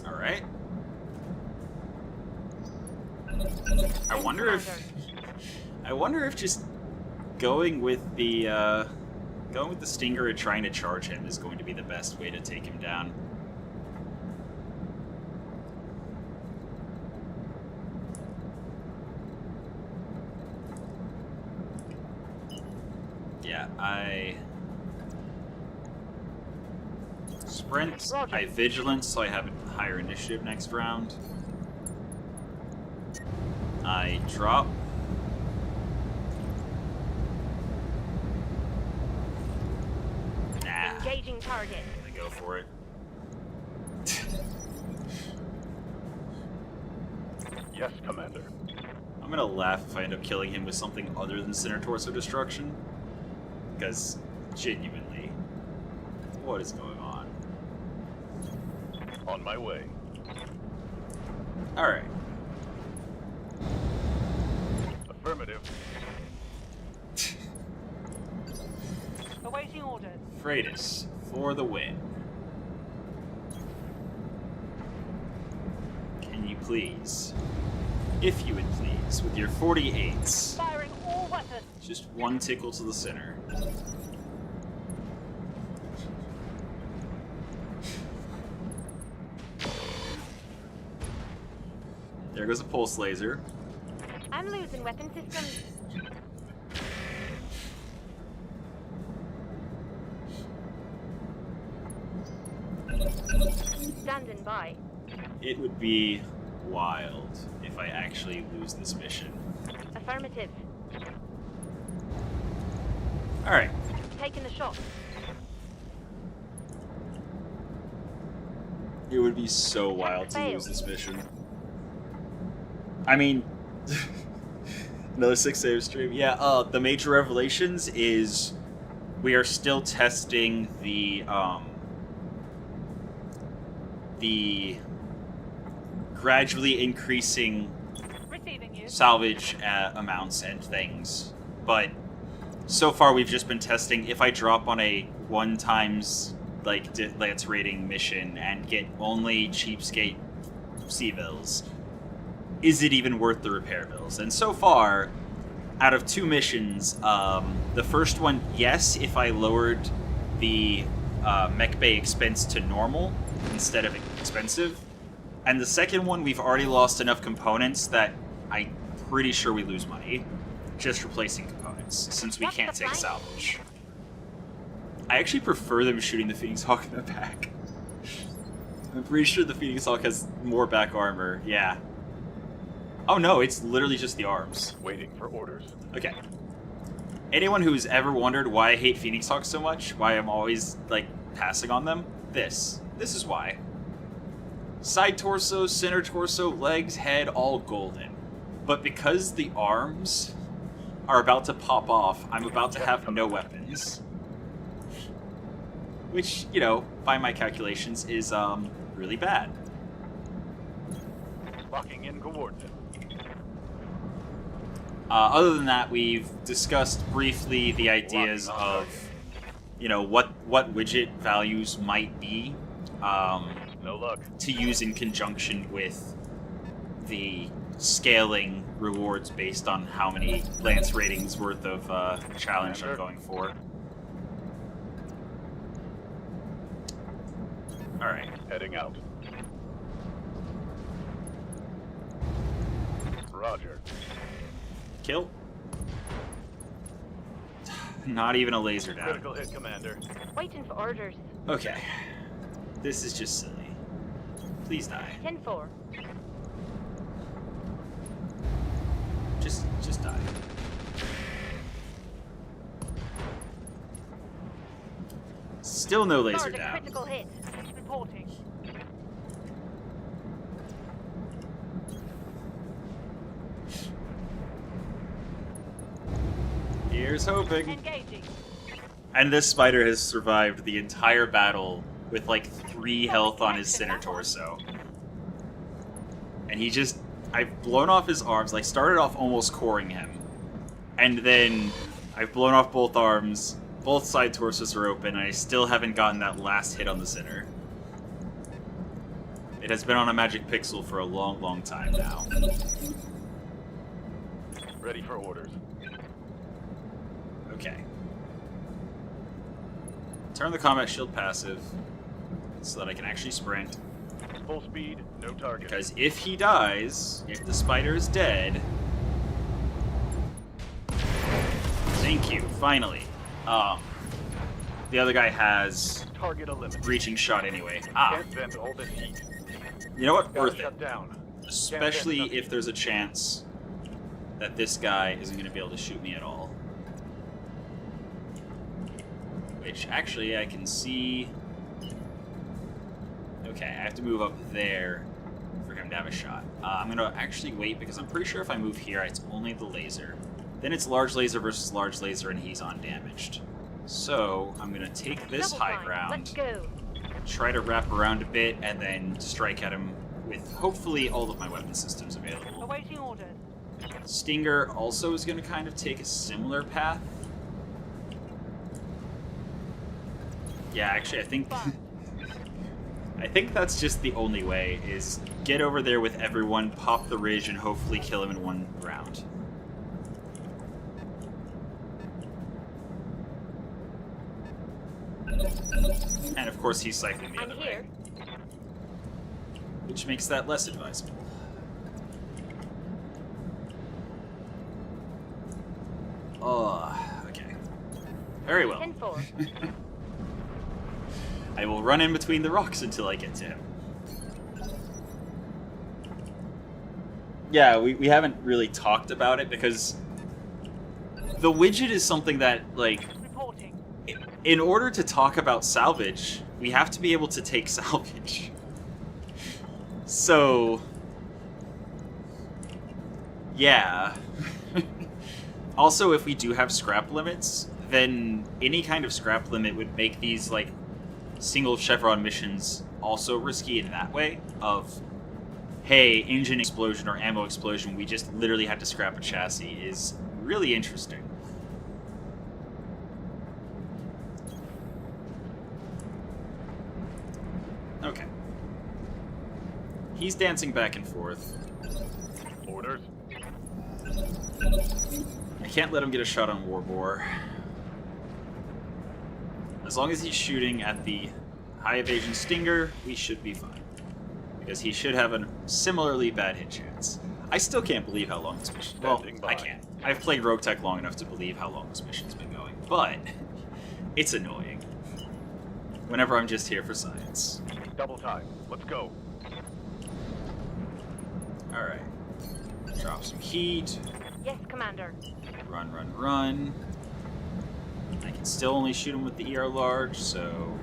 Alright. I wonder if just going with the Stinger and trying to charge him is going to be the best way to take him down. Yeah, I sprint, Roger. I vigilance, so I have a higher initiative next round. I drop. Nah, Engaging target. I go for it. Yes, Commander. I'm gonna laugh if I end up killing him with something other than Center Torso Destruction. Because, genuinely, what is going on? On my way. Alright. Affirmative. Awaiting orders. Freitas, for the win. Can you please, if you would please, with your 48s, Firing all weapons. just one tickle to the center. There goes a pulse laser. I'm losing weapon systems. Standing by. It would be wild if I actually lose this mission. Affirmative. Alright. Taking the shot. It would be so wild to Fail. lose this mission. I mean, another 6 stream. Yeah, the major revelations is we are still testing the gradually increasing Receiving you. salvage amounts and things, but so far we've just been testing if I drop on a 1 times lance rating mission and get only cheapskate CBills, is it even worth the repair bills? And so far, out of 2 missions, the first one, yes, if I lowered the mech bay expense to normal instead of expensive. And the second one, we've already lost enough components that I'm pretty sure we lose money just replacing components, since we What's can't the take plan? salvage. I actually prefer them shooting the Phoenix Hawk in the back. I'm pretty sure the Phoenix Hawk has more back armor. Yeah. Oh no, it's literally just the arms. Waiting for orders. Okay. Anyone who's ever wondered why I hate Phoenix Hawks so much, why I'm always, like, passing on them, this is why. Side torso, center torso, legs, head, all golden. But because the arms are about to pop off, I'm about to have no weapons. Which, you know, by my calculations, is, really bad. Locking in coordinates. Other than that, we've discussed briefly the ideas of, you know, what widget values might be No luck. to use in conjunction with the scaling rewards based on how many Lance ratings worth of challenge I'm going for. Alright. Heading out. Roger. Kill. Not even a laser down. Critical hit, Commander. Waiting for orders. Okay. This is just silly. Please die. 10-4. Just die. Still no laser Start a down. critical hit. Reporting. Here's hoping. Engaging. And this spider has survived the entire battle with like 3 health on his center torso. And he just... I've blown off his arms, like started off almost coring him. And then I've blown off both arms, both side torsos are open, and I still haven't gotten that last hit on the center. It has been on a magic pixel for a long, long time now. Ready for orders. Okay. Turn the combat shield passive so that I can actually sprint. Full speed, no target. Because if he dies, if the spider is dead... Thank you, finally. The other guy has Target eliminated. breaching shot anyway. Ah, Can't vent all this heat. you know what? Gotta Worth it. shut down. Especially if there's a chance that this guy isn't going to be able to shoot me at all. Which, actually, I can see... Okay, I have to move up there for him to have a shot. I'm going to actually wait, because I'm pretty sure if I move here, it's only the laser. Then it's large laser versus large laser, and he's undamaged. So, I'm going to take this Double high fine. ground, Let's go. try to wrap around a bit, and then strike at him with, hopefully, all of my weapon systems available. Awaiting orders. Stinger also is going to kind of take a similar path. Yeah, actually, I think... I think that's just the only way, is get over there with everyone, pop the ridge, and hopefully kill him in one round. And of course he's cycling the I'm other here. way. Which makes that less advisable. Oh, okay. Very well. 10-4. I will run in between the rocks until I get to him. Yeah, we haven't really talked about it because the widget is something that, like, Reporting. in order to talk about salvage, we have to be able to take salvage. So, yeah. Also, if we do have scrap limits, then any kind of scrap limit would make these, like, single chevron missions also risky in that way of, hey, engine explosion or ammo explosion, we just literally had to scrap a chassis, is really interesting. Okay. He's dancing back and forth. Orders. I can't let him get a shot on Warbore. As long as he's shooting at the high evasion Stinger, we should be fine. Because he should have a similarly bad hit chance. I still can't believe how long this mission... Well, I can't. I've played Roguetech long enough to believe how long this mission's been going. But, it's annoying. whenever I'm just here for science. Double time. Let's go. Alright. Drop some heat. Yes, Commander. Run, run, run. I can still only shoot him with the ER large, so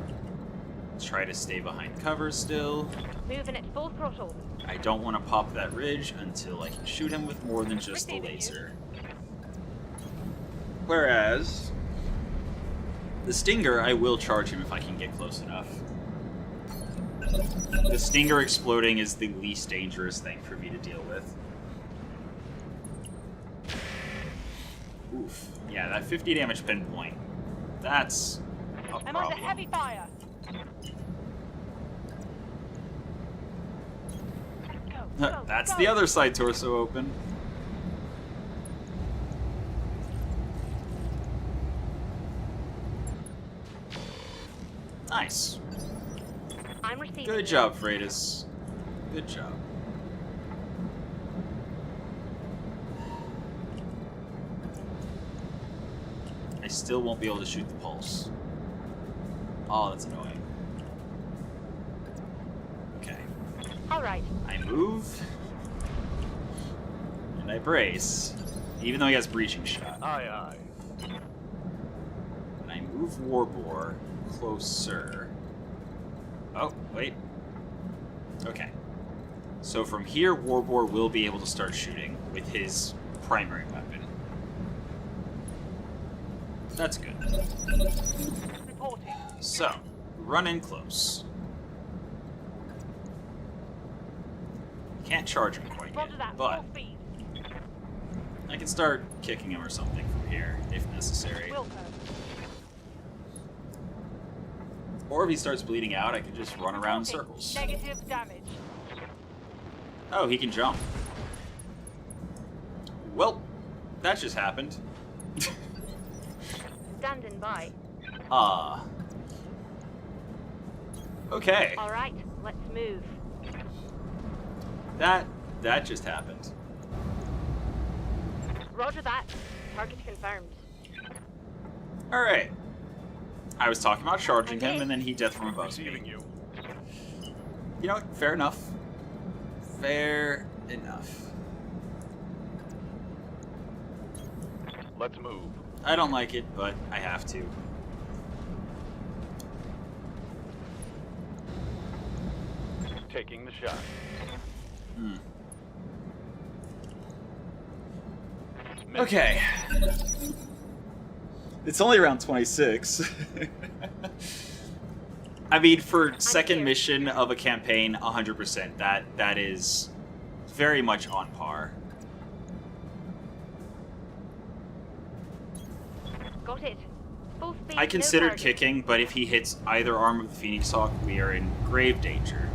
try to stay behind cover still. Moving at full throttle. I don't want to pop that ridge until I can shoot him with more than just the laser. Whereas the Stinger, I will charge him if I can get close enough. The Stinger exploding is the least dangerous thing for me to deal with. Oof. Yeah, that 50 damage pinpoint. That's a I'm problem. under heavy fire. Go, That's go. the other side torso open. Nice. I'm receiving. Good job, Freitas. Good job. I still won't be able to shoot the pulse. Oh, that's annoying. Okay. All right. I move. And I brace. Even though he has breaching shot. Aye, aye. And I move Warbore closer. Oh, wait. Okay. So from here, Warbore will be able to start shooting with his primary weapon. That's good. Reporting. So, run in close. Can't charge him quite Roger yet, that. but Full speed. I can start kicking him or something from here, if necessary. Wilco. Or if he starts bleeding out, I can just run around in Reporting. circles. Negative damage. Oh, he can jump. Well, that just happened. Standing by. Okay. All right. Let's move. That just happened. Roger that. Target confirmed. Alright. I was talking about charging him, Okay. and then he death from above me. Receiving you. You know what? Fair enough. Fair enough. Let's move. I don't like it, but I have to. Taking the shot. Okay. It's only around 26. I mean, for second mission of a campaign, 100%. That is very much on par. Got it. Full speed. I no considered target. kicking, but if he hits either arm of the Phoenix Hawk, we are in grave danger.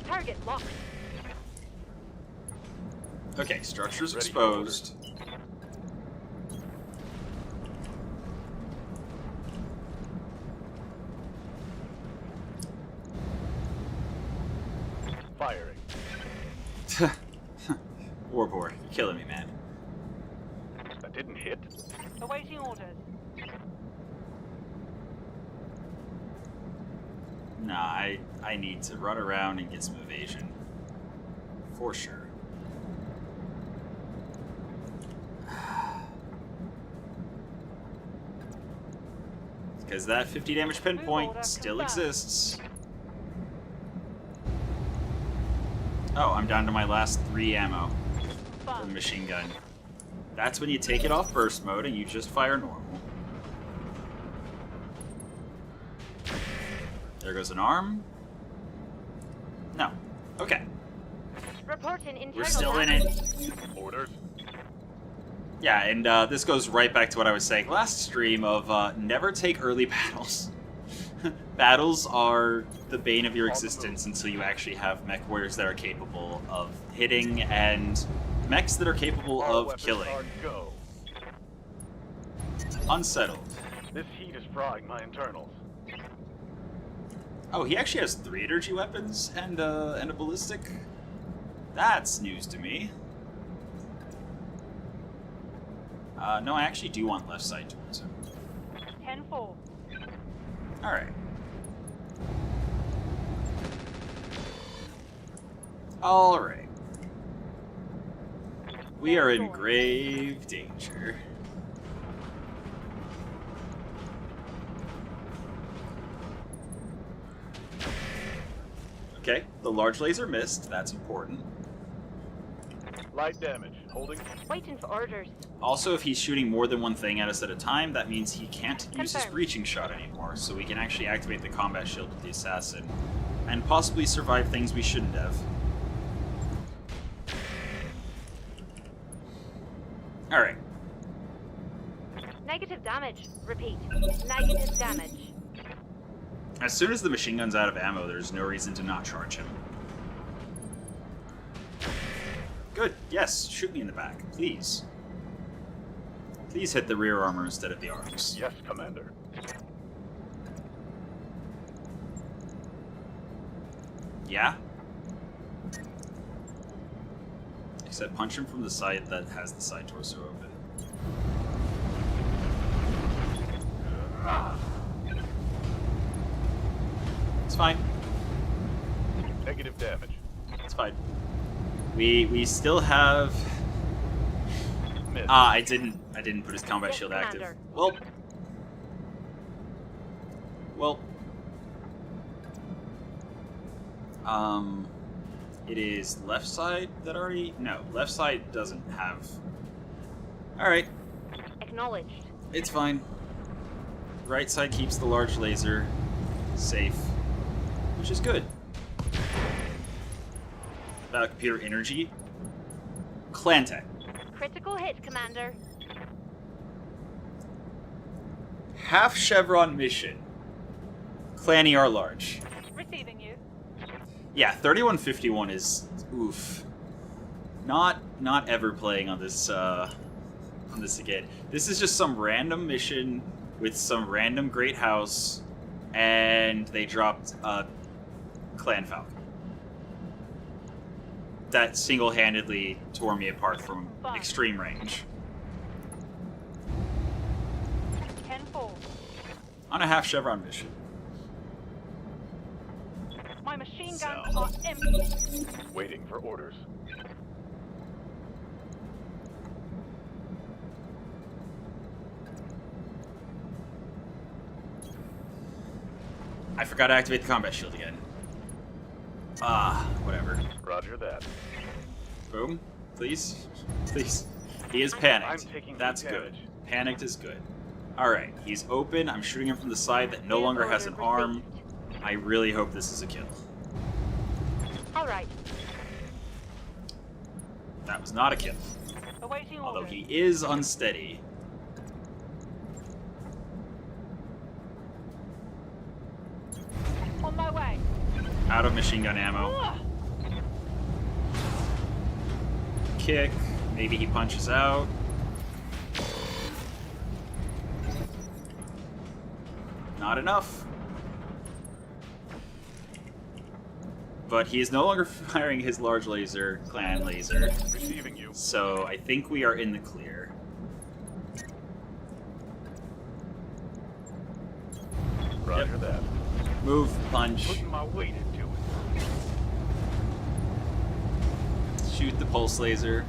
Target locked. Okay, structures Ready for exposed. Firing. Warbore, you're killing me, man. That didn't hit. Awaiting orders. Nah, I need to run around and get some evasion. For sure. Because that 50 damage pinpoint order still confirmed. exists. Oh, I'm down to my last 3 ammo for the Bum. machine gun. That's when you take it off burst mode and you just fire normal. There goes an arm. No. Okay. Reporting internal. We're still in damage. it. Orders. Yeah, and this goes right back to what I was saying last stream of never take early battles. Battles are the bane of your existence until you actually have Mechwarriors that are capable of hitting and mechs that are capable All of weapons killing. are go. Unsettled. This heat is frying my internals. Oh, he actually has 3 energy weapons and a ballistic? That's news to me. No, I actually do want left side towards him. 10-4. Alright. Alright. We are in grave danger. Okay, the large laser missed. That's important. Light damage. Holding. Waiting for orders. Also, if he's shooting more than one thing at us at a time, that means he can't use his Confirmed. breaching shot anymore, so we can actually activate the combat shield with the assassin, and possibly survive things we shouldn't have. Alright. Negative damage. Repeat. Negative damage. As soon as the machine gun's out of ammo, there's no reason to not charge him. Good. Yes, shoot me in the back, please. Please hit the rear armor instead of the arms. Yes, Commander. Yeah? Except punch him from the side that has the side torso open. It's fine. Negative damage. It's fine. We still have... Miss. I didn't put his combat Yes, shield active. Commander. Well. It is left side that already... No, left side doesn't have... Alright, Acknowledged. it's fine. Right side keeps the large laser safe, which is good. About computer energy. Clan tech. Critical hit, Commander. Half chevron mission. Clan ER large. Receiving you. Yeah, 3151 is oof. Not ever playing on this again. This is just some random mission with some random great house, and they dropped a Clan Falcon. That single-handedly tore me apart from extreme range. 10-4. On a half chevron mission. My machine guns So. are empty. Waiting for orders. I forgot to activate the combat shield again. Whatever. Roger that. Boom. Please. Please. He is I'm panicked. taking That's good good. damage. Panicked is good. Alright, he's open. I'm shooting him from the side that no longer has an arm. I really hope this is a kill. Alright. That was not a kill. Awaiting Although orders. he is unsteady. On my way. Out of machine gun ammo. Ugh. Kick. Maybe he punches out. Not enough. But he is no longer firing his large laser, clan laser. Receiving you. So I think we are in the clear. Roger that. Move, punch, Putting my weight into it. shoot the pulse laser.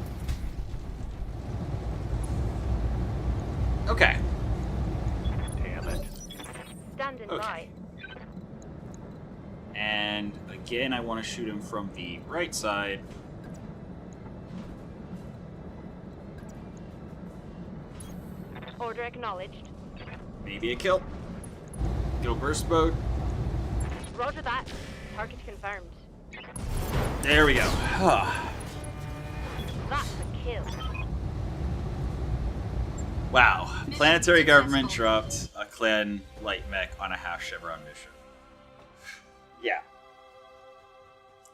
Okay. Damn it. Standing Okay. by. And again, I want to shoot him from the right side. Order acknowledged. Maybe a kill. Go burst mode. Roger that. Target confirmed. There we go. That's a kill. Wow. Mission Planetary government successful. dropped a clan light mech on a half chevron mission. Yeah.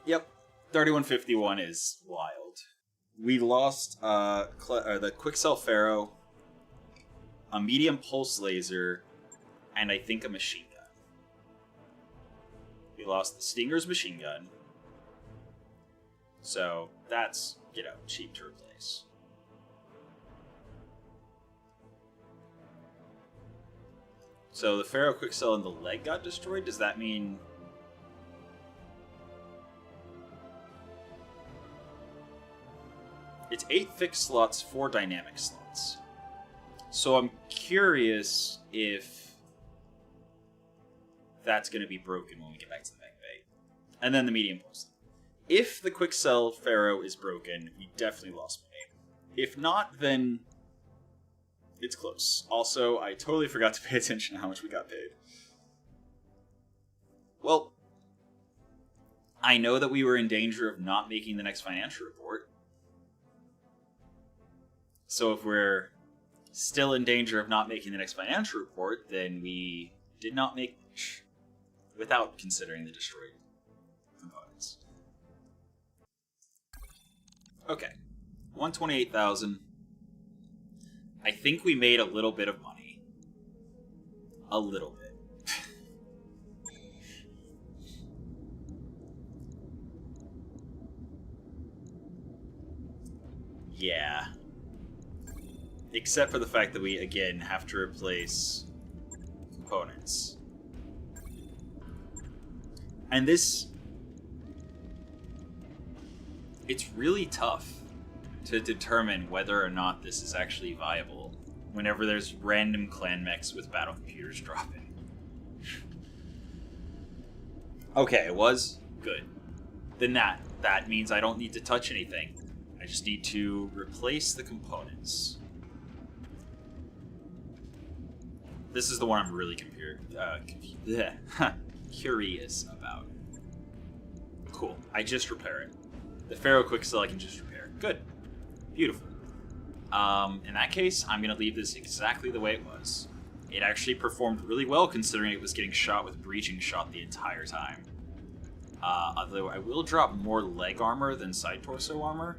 Yep. 3151 is wild. We lost the Quickcell Pharaoh, a medium pulse laser, and I think a machine gun. We lost the Stinger's machine gun. So that's, cheap to replace. So the Pharaoh Quickcell and the leg got destroyed? Does that mean... It's 8 fixed slots, 4 dynamic slots. So I'm curious if that's going to be broken when we get back to the mech bay. And then the medium post. If the quick sell Pharaoh is broken, we definitely lost money. If not, then it's close. Also, I totally forgot to pay attention to how much we got paid. Well, I know that we were in danger of not making the next financial report. So if we're still in danger of not making the next financial report, then we did not make much without considering the destroyed components. Okay, 128,000. I think we made a little bit of money. A little bit. Yeah. Except for the fact that we, again, have to replace components. And this... It's really tough to determine whether or not this is actually viable whenever there's random clan mechs with battle computers dropping. Okay, it was? Good. Then that means I don't need to touch anything. I just need to replace the components. This is the one I'm really curious about. Cool. I just repair it. The Pharaoh Quicksil I can just repair. Good. Beautiful. In that case, I'm going to leave this exactly the way it was. It actually performed really well considering it was getting shot with breaching shot the entire time. Although I will drop more leg armor than side torso armor.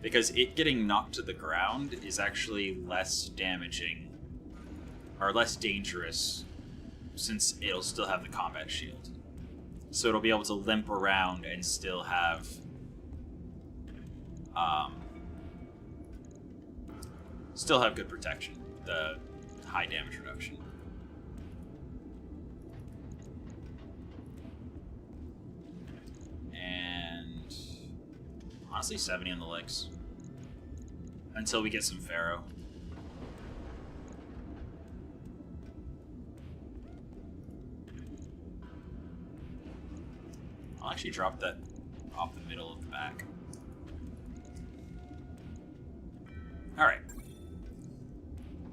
Because it getting knocked to the ground is actually less damaging, or less dangerous, since it'll still have the combat shield. So it'll be able to limp around and still have, good protection, the high damage reduction. And honestly, 70 on the legs. Until we get some Pharaoh. I'll actually drop that off the middle of the back. Alright.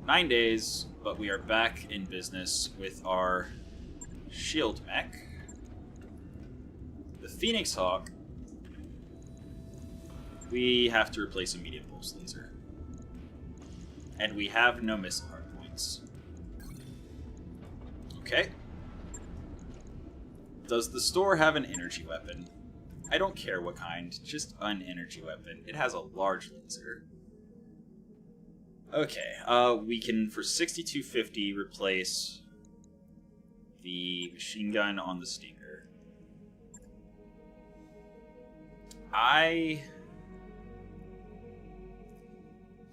9 days, but we are back in business with our shield mech. The Phoenix Hawk. We have to replace a medium pulse laser. And we have no missile hard points. Okay. Does the store have an energy weapon? I don't care what kind, just an energy weapon. It has a large laser. Okay, we can, for 6250, replace the machine gun on the Stinger.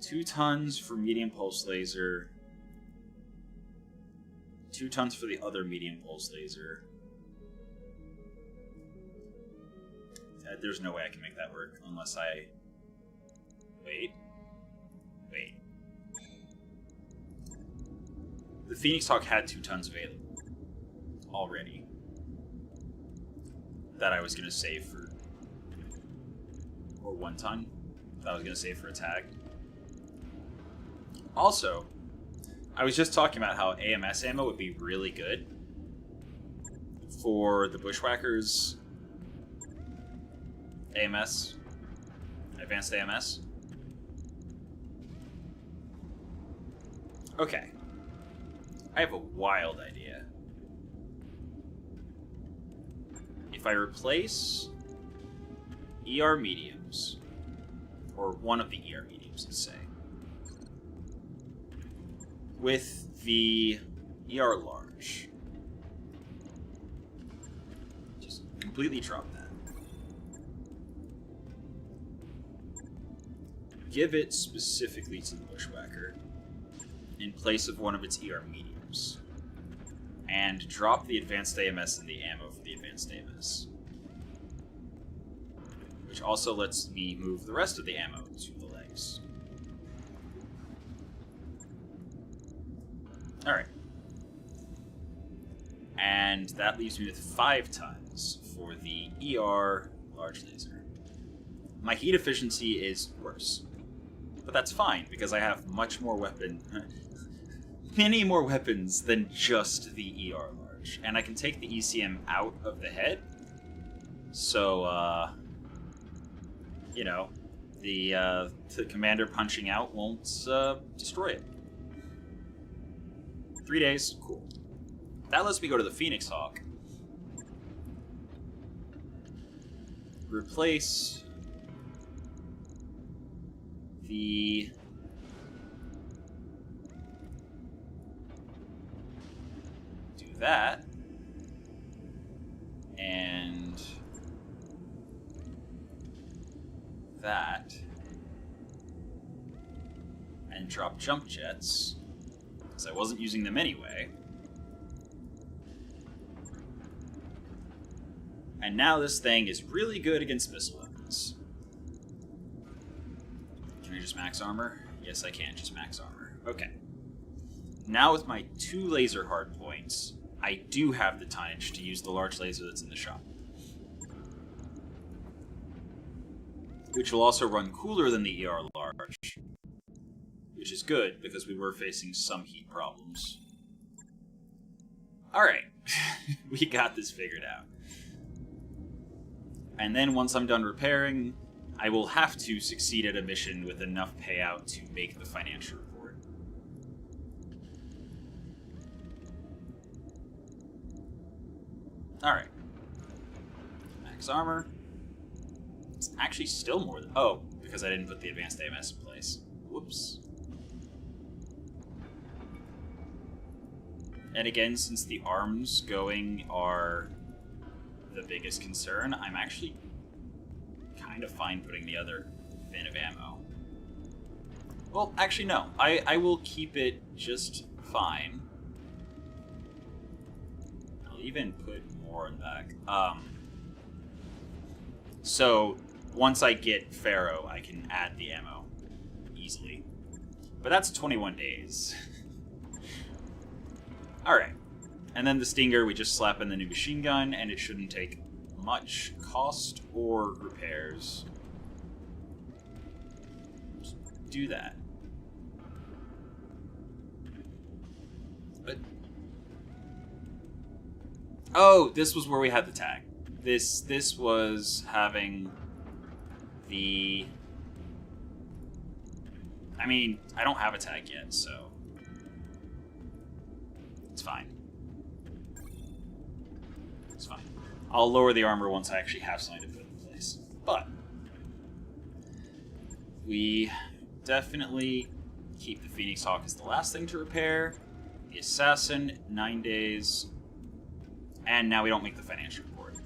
2 tons for medium pulse laser. 2 tons for the other medium pulse laser. There's no way I can make that work unless I... Wait. The Phoenix Hawk had 2 tons available already that I was going to save for... Or 1 ton that I was going to save for a tag. Also, I was just talking about how AMS ammo would be really good for the Bushwhackers AMS, advanced AMS. Okay. I have a wild idea. If I replace ER mediums, or one of the ER mediums, let's say, with the ER large, just completely drop that. Give it specifically to the Bushwhacker in place of one of its ER mediums. And drop the advanced AMS and the ammo for the advanced AMS. which also lets me move the rest of the ammo to the legs. Alright. And that leaves me with 5 tons for the ER large laser. My heat efficiency is worse. But that's fine, because I have much more many more weapons than just the ER large. And I can take the ECM out of the head. So, you know, the commander punching out won't destroy it. 3 days, cool. That lets me go to the Phoenix Hawk. Replace the... do that. And... that. And drop jump jets. Because I wasn't using them anyway. And now this thing is really good against missile weapons. Can I just max armor? Yes, I can just max armor. Okay. Now with my 2 laser hard points, I do have the tonnage to use the large laser that's in the shop. Which will also run cooler than the ER large. Which is good, because we were facing some heat problems. Alright. We got this figured out. And then once I'm done repairing, I will have to succeed at a mission with enough payout to make the financial report. Alright. Max armor. It's actually still more than... oh, because I didn't put the advanced AMS in place. Whoops. And again, since the arms going are the biggest concern, I'm actually kind of fine putting the other bin of ammo. Well, actually no. I will keep it just fine. I'll even put more in the back. So, once I get Pharaoh, I can add the ammo easily. But that's 21 days. Alright. And then the Stinger, we just slap in the new machine gun, and it shouldn't take much cost or repairs. Just do that. But... oh, this was where we had the tag. This was having the... I mean, I don't have a tag yet, so... it's fine. It's fine. I'll lower the armor once I actually have something to put in place. But we definitely keep the Phoenix Hawk as the last thing to repair. The Assassin, 9 days. And now we don't make the financial report.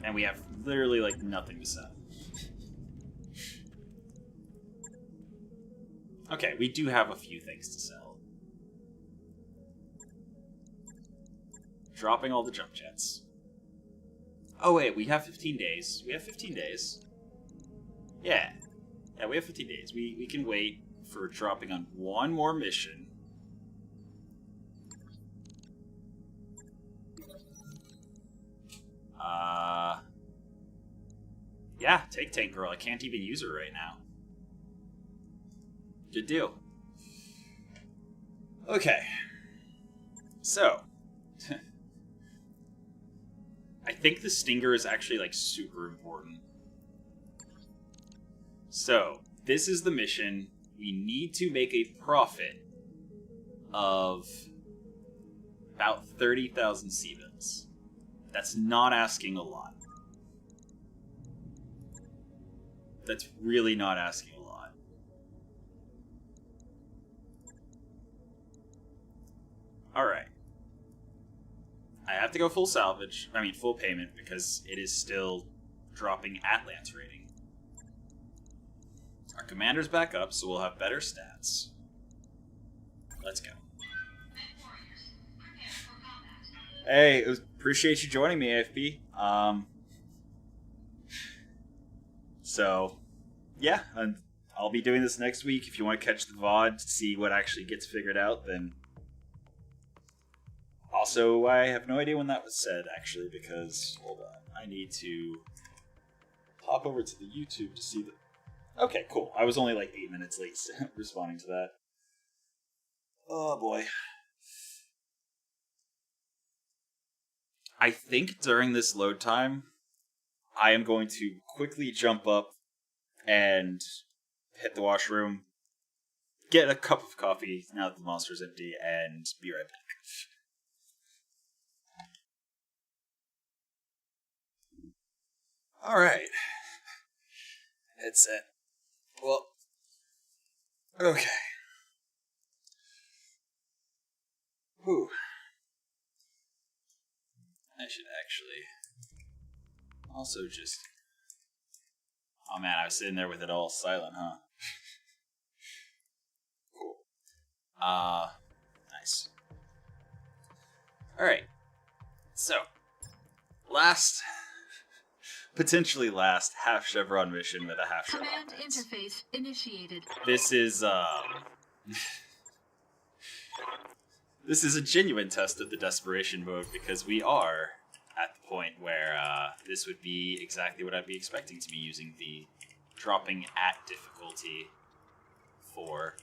And we have literally, like, nothing to sell. Okay, we do have a few things to sell. Dropping all the jump jets. Oh wait, we have 15 days. We have 15 days. Yeah. Yeah, we have 15 days. We can wait for dropping on one more mission. Yeah, take Tank Girl. I can't even use her right now. Good deal. Okay. So... I think the Stinger is actually, like, super important. So, this is the mission. We need to make a profit of about 30,000 CBills. That's not asking a lot. That's really not asking a lot. Alright. I have to go full salvage, I mean full payment, because it is still dropping at Lance rating. Our commander's back up, so we'll have better stats. Let's go. Hey, appreciate you joining me, AFP. So, yeah, and I'll be doing this next week. If you want to catch the VOD to see what actually gets figured out, then... Also, I have no idea when that was said, actually, because... Hold on. I need to hop over to the YouTube to see the... Okay, cool. I was only like 8 minutes late responding to that. Oh, boy. I think during this load time, I am going to quickly jump up and hit the washroom, get a cup of coffee now that the monster's empty, and be right back. Alright. Headset. Well, okay. Whew. I should actually also just... Oh man, I was sitting there with it all silent, huh? Cool. Nice. Alright. So, potentially last half chevron mission with a half chevron. Command interface initiated. This is, this is a genuine test of the desperation mode, because we are at the point where this would be exactly what I'd be expecting to be using the dropping at difficulty for.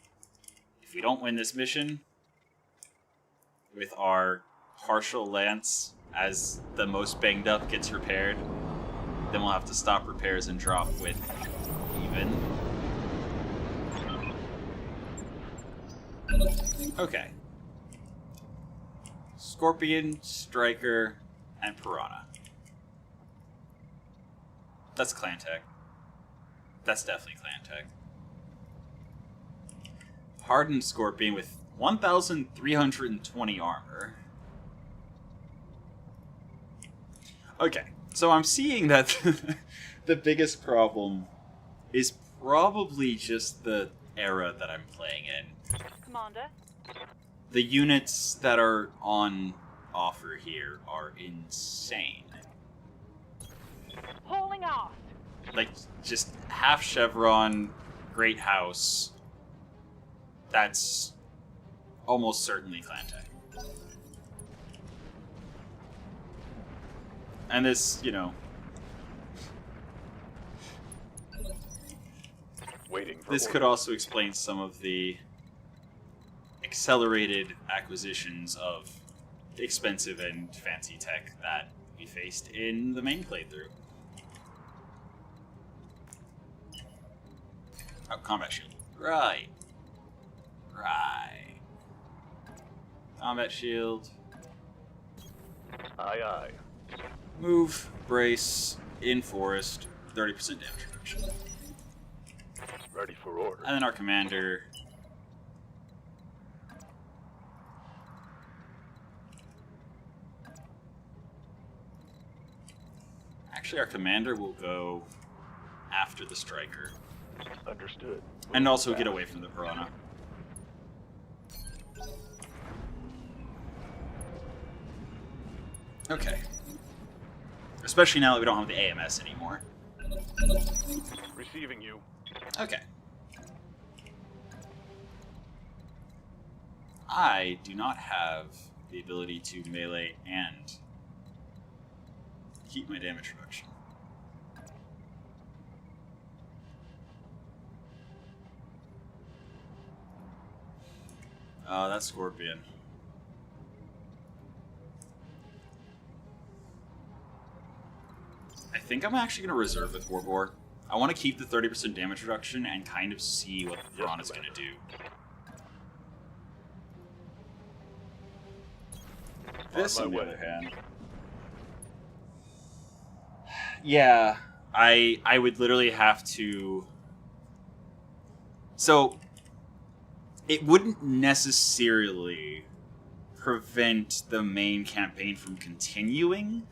If we don't win this mission with our partial lance as the most banged up gets repaired, then we'll have to stop repairs and drop with even. Okay. Scorpion, Striker, and Piranha. That's clan tech. That's definitely clan tech. Hardened Scorpion with 1,320 armor. Okay, so I'm seeing that the biggest problem is probably just the era that I'm playing in. Commander. The units that are on offer here are insane. Hauling aft. Like, just half chevron, great house. That's almost certainly clan tech. And this, you know... Waiting for This could also explain some of the accelerated acquisitions of expensive and fancy tech that we faced in the main playthrough. Oh, combat shield. Right. Right. Combat shield. Aye, aye. Move, brace, in forest, 30% damage reduction. Ready for order. And then our commander... Actually, our commander will go after the striker. Understood. And also get away from the piranha. Okay. Especially now that we don't have the AMS anymore. Receiving you. Okay. I do not have the ability to melee and keep my damage reduction. That's Scorpion. I think I'm actually going to reserve with Warbore. I want to keep the 30% damage reduction and kind of see what the Piranha's going to do. This, on the other hand... Yeah, I would literally have to... So, it wouldn't necessarily prevent the main campaign from continuing.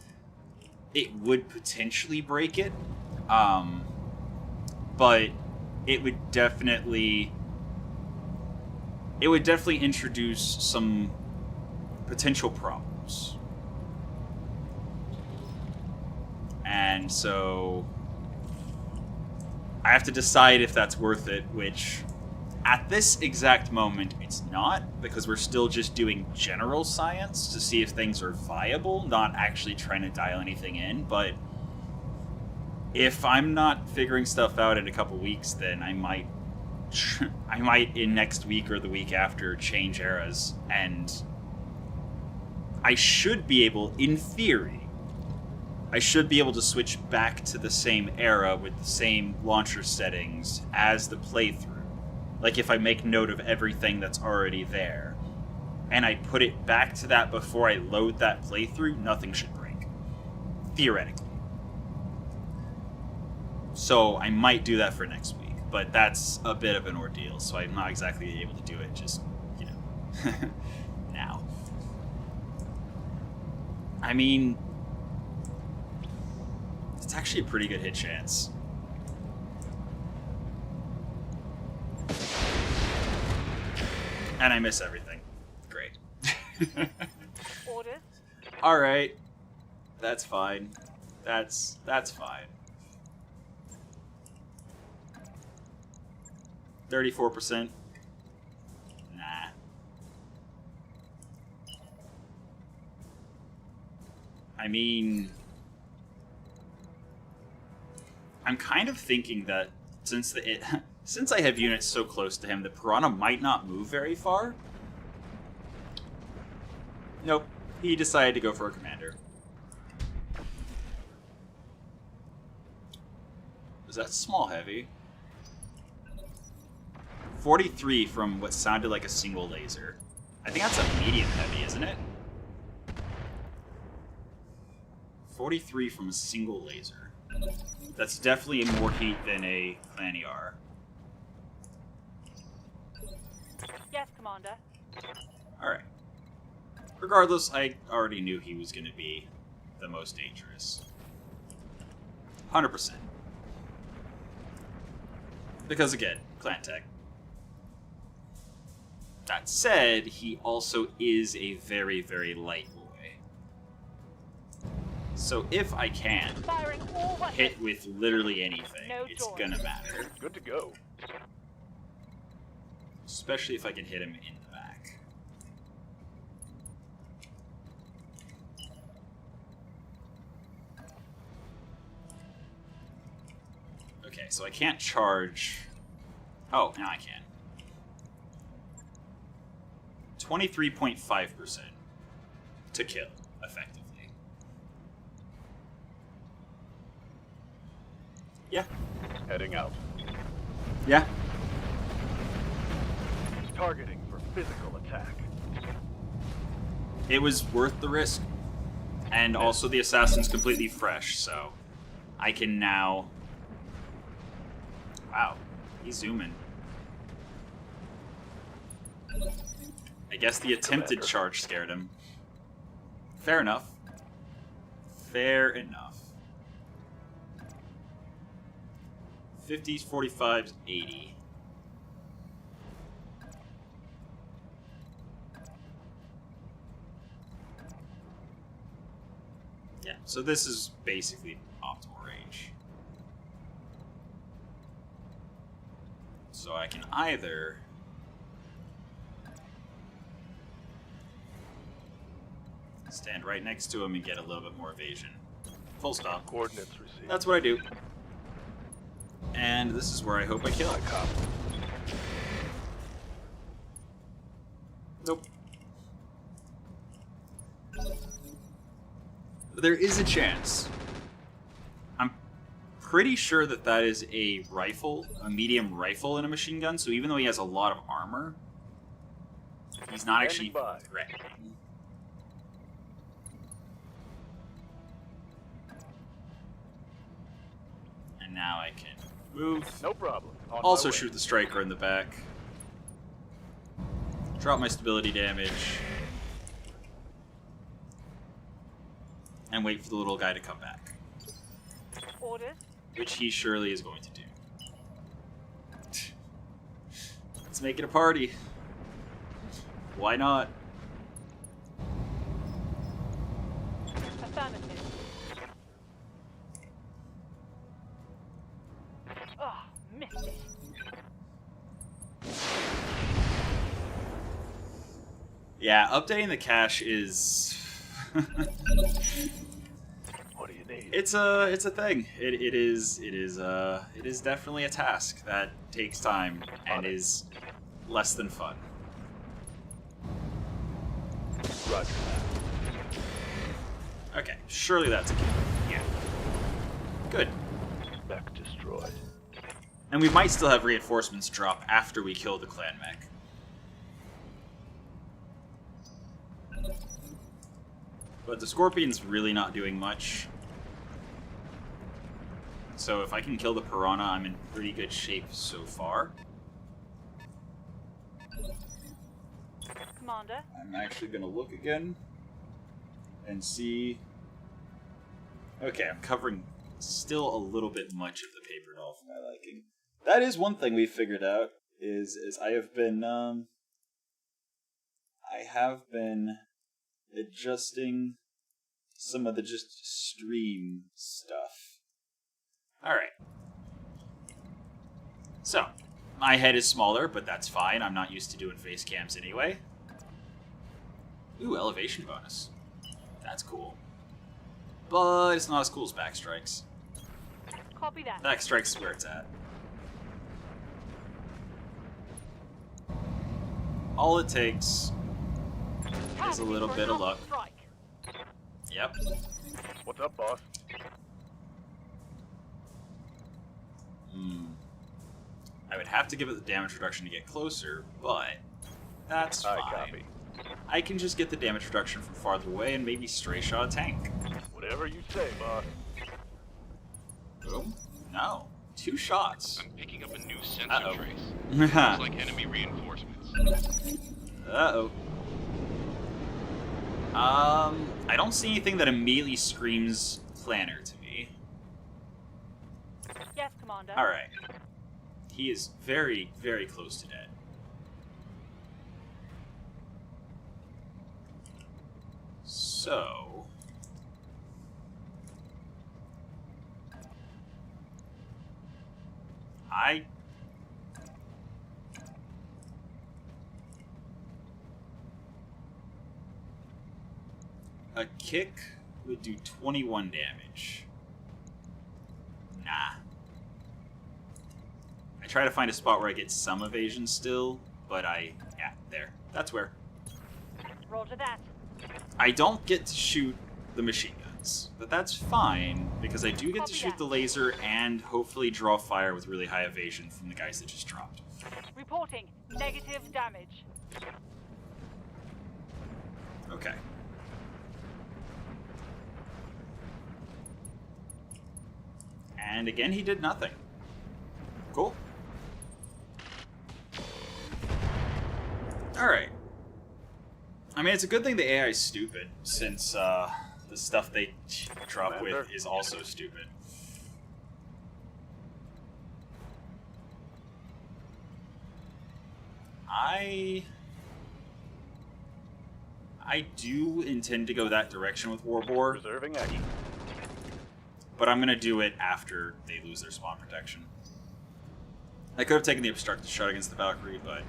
It would potentially break it. But it would definitely introduce some potential problems. And so I have to decide if that's worth it, which at this exact moment it's not, because we're still just doing general science to see if things are viable, not actually trying to dial anything in. But if I'm not figuring stuff out in a couple weeks, then I might in next week or the week after change eras, and I should be able, in theory, I should be able to switch back to the same era with the same launcher settings as the playthrough. Like if I make note of everything that's already there, and I put it back to that before I load that playthrough, nothing should break. Theoretically. So I might do that for next week, but that's a bit of an ordeal, so I'm not exactly able to do it just, you know, now. I mean, it's actually a pretty good hit chance. And I miss everything. Great. Orders. Alright. That's fine. That's fine. 34%. Nah. I mean, I'm kind of thinking that since I have units so close to him, the Piranha might not move very far. Nope. He decided to go for a commander. Was that small heavy? 43 from what sounded like a single laser. I think that's a medium heavy, isn't it? 43 from a single laser. That's definitely more heat than a Clan-ER. Yes, Commander. Alright. Regardless, I already knew he was going to be the most dangerous. 100%. Because again, clan tech. That said, he also is a very, very light boy. So if I can Firing all weapons. hit with literally anything, No it's joy. gonna matter. Good to go. Especially if I can hit him in the back. Okay, so I can't charge... Oh, now I can. 23.5% to kill, effectively. Yeah. Heading out. Yeah. Targeting for physical attack. It was worth the risk. And also the assassin's completely fresh, so I can now... Wow, he's zooming. I guess the attempted Commander. charge scared him. Fair enough. Fair enough. 50s, 45s, 80. Yeah, so this is basically optimal range. So I can either... stand right next to him and get a little bit more evasion. Full stop. Coordinates received. That's what I do. And this is where I hope I kill. My cop. Nope. There is a chance. I'm pretty sure that that is a rifle, a medium rifle in a machine gun, so even though he has a lot of armor, he's not actually Standing by. threatening. And now I can move. No problem. On Also my way. shoot the striker in the back. Drop my stability damage. And wait for the little guy to come back. Orders. Which he surely is going to do. Let's make it a party. Why not? Affirmative. Ugh. Yeah, updating the cache is... What do you need? It's a thing. It is definitely a task that takes time and is less than fun. Roger Okay, surely that's a kill. Yeah. Good. that. Mech destroyed. And we might still have reinforcements drop after we kill the clan mech. But the Scorpion's really not doing much. So if I can kill the Piranha, I'm in pretty good shape so far. Commander. I'm actually going to look again and see... Okay, I'm covering still a little bit much of the paper doll for my liking. That is one thing we've figured out, is I have been adjusting some of the just stream stuff. Alright. So, my head is smaller, but that's fine. I'm not used to doing face cams anyway. Ooh, elevation bonus. That's cool. But it's not as cool as backstrikes. Copy that. Backstrikes is where it's at. All it takes is a little bit of luck. Strike. Yep. What's up, boss? I would have to give it the damage reduction to get closer, but that's fine. I copy. I can just get the damage reduction from farther away and maybe stray shot a tank. Whatever you say, boss. Boom. No. 2 shots. I'm picking up a new sensor Uh-oh. trace. Looks like enemy reinforcements. Uh-oh. I don't see anything that immediately screams planner to me. Yes, Commander. Alright. He is very, very close to dead. So... A kick would do 21 damage. Nah. I try to find a spot where I get some evasion still, but yeah, there. That's where. Roger that. I don't get to shoot the machine guns, but that's fine, because I do get to Copy shoot that. the laser and hopefully draw fire with really high evasion from the guys that just dropped. Reporting negative damage. Okay. And again, he did nothing. Cool. Alright. I mean, it's a good thing the AI is stupid, since the stuff they drop with is also stupid. I do intend to go that direction with Warbore, Reserving action. but I'm going to do it after they lose their spawn protection. I could have taken the obstructed shot against the Valkyrie, but...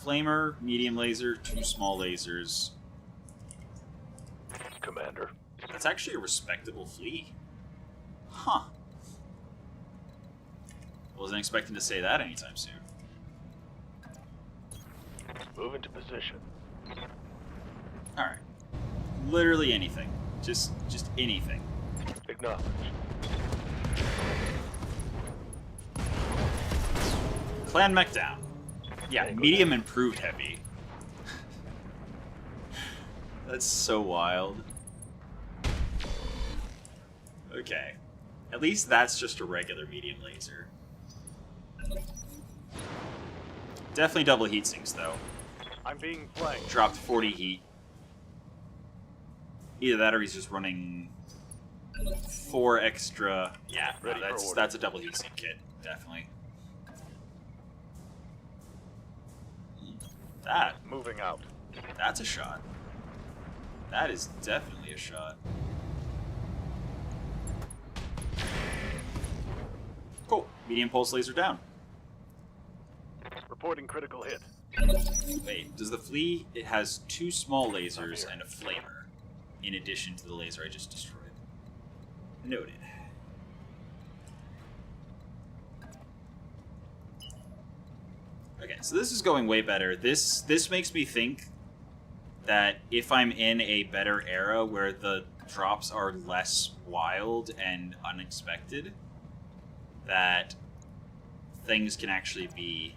Flamer, medium laser, 2 small lasers. Commander. That's actually a respectable fleet. Huh. Wasn't expecting to say that anytime soon. Move into position. Alright. Literally anything. Just anything. Acknowledge. Clan mech down. Yeah, medium improved heavy. That's so wild. Okay. At least that's just a regular medium laser. Definitely double heat sinks, though. I'm being flanked. Dropped 40 heat. Either that or he's just running 4 extra... Yeah, no, Ready for order. that's a double heat sink kit. Definitely. Moving out. That's a shot. That is definitely a shot. Cool. Medium pulse laser down. Reporting critical hit. Wait, does the flea... It has 2 small lasers and a flamer, in addition to the laser I just destroyed. Noted. Okay, so this is going way better. This makes me think that if I'm in a better era where the drops are less wild and unexpected, that things can actually be...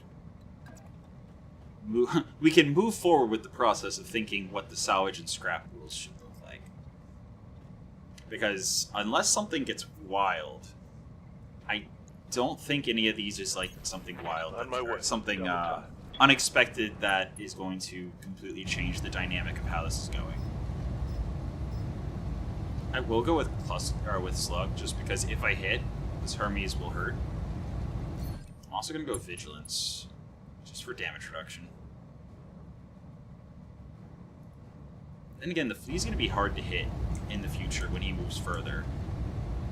we can move forward with the process of thinking what the salvage and scrap rules should look like. Because unless something gets wild, I don't think any of these is like something wild. On my way. Something unexpected that is going to completely change the dynamic of how this is going. I will go with with slug, just because if I hit, this Hermes will hurt. I'm also going to go vigilance, just for damage reduction. Then again, the flea's going to be hard to hit in the future when he moves further.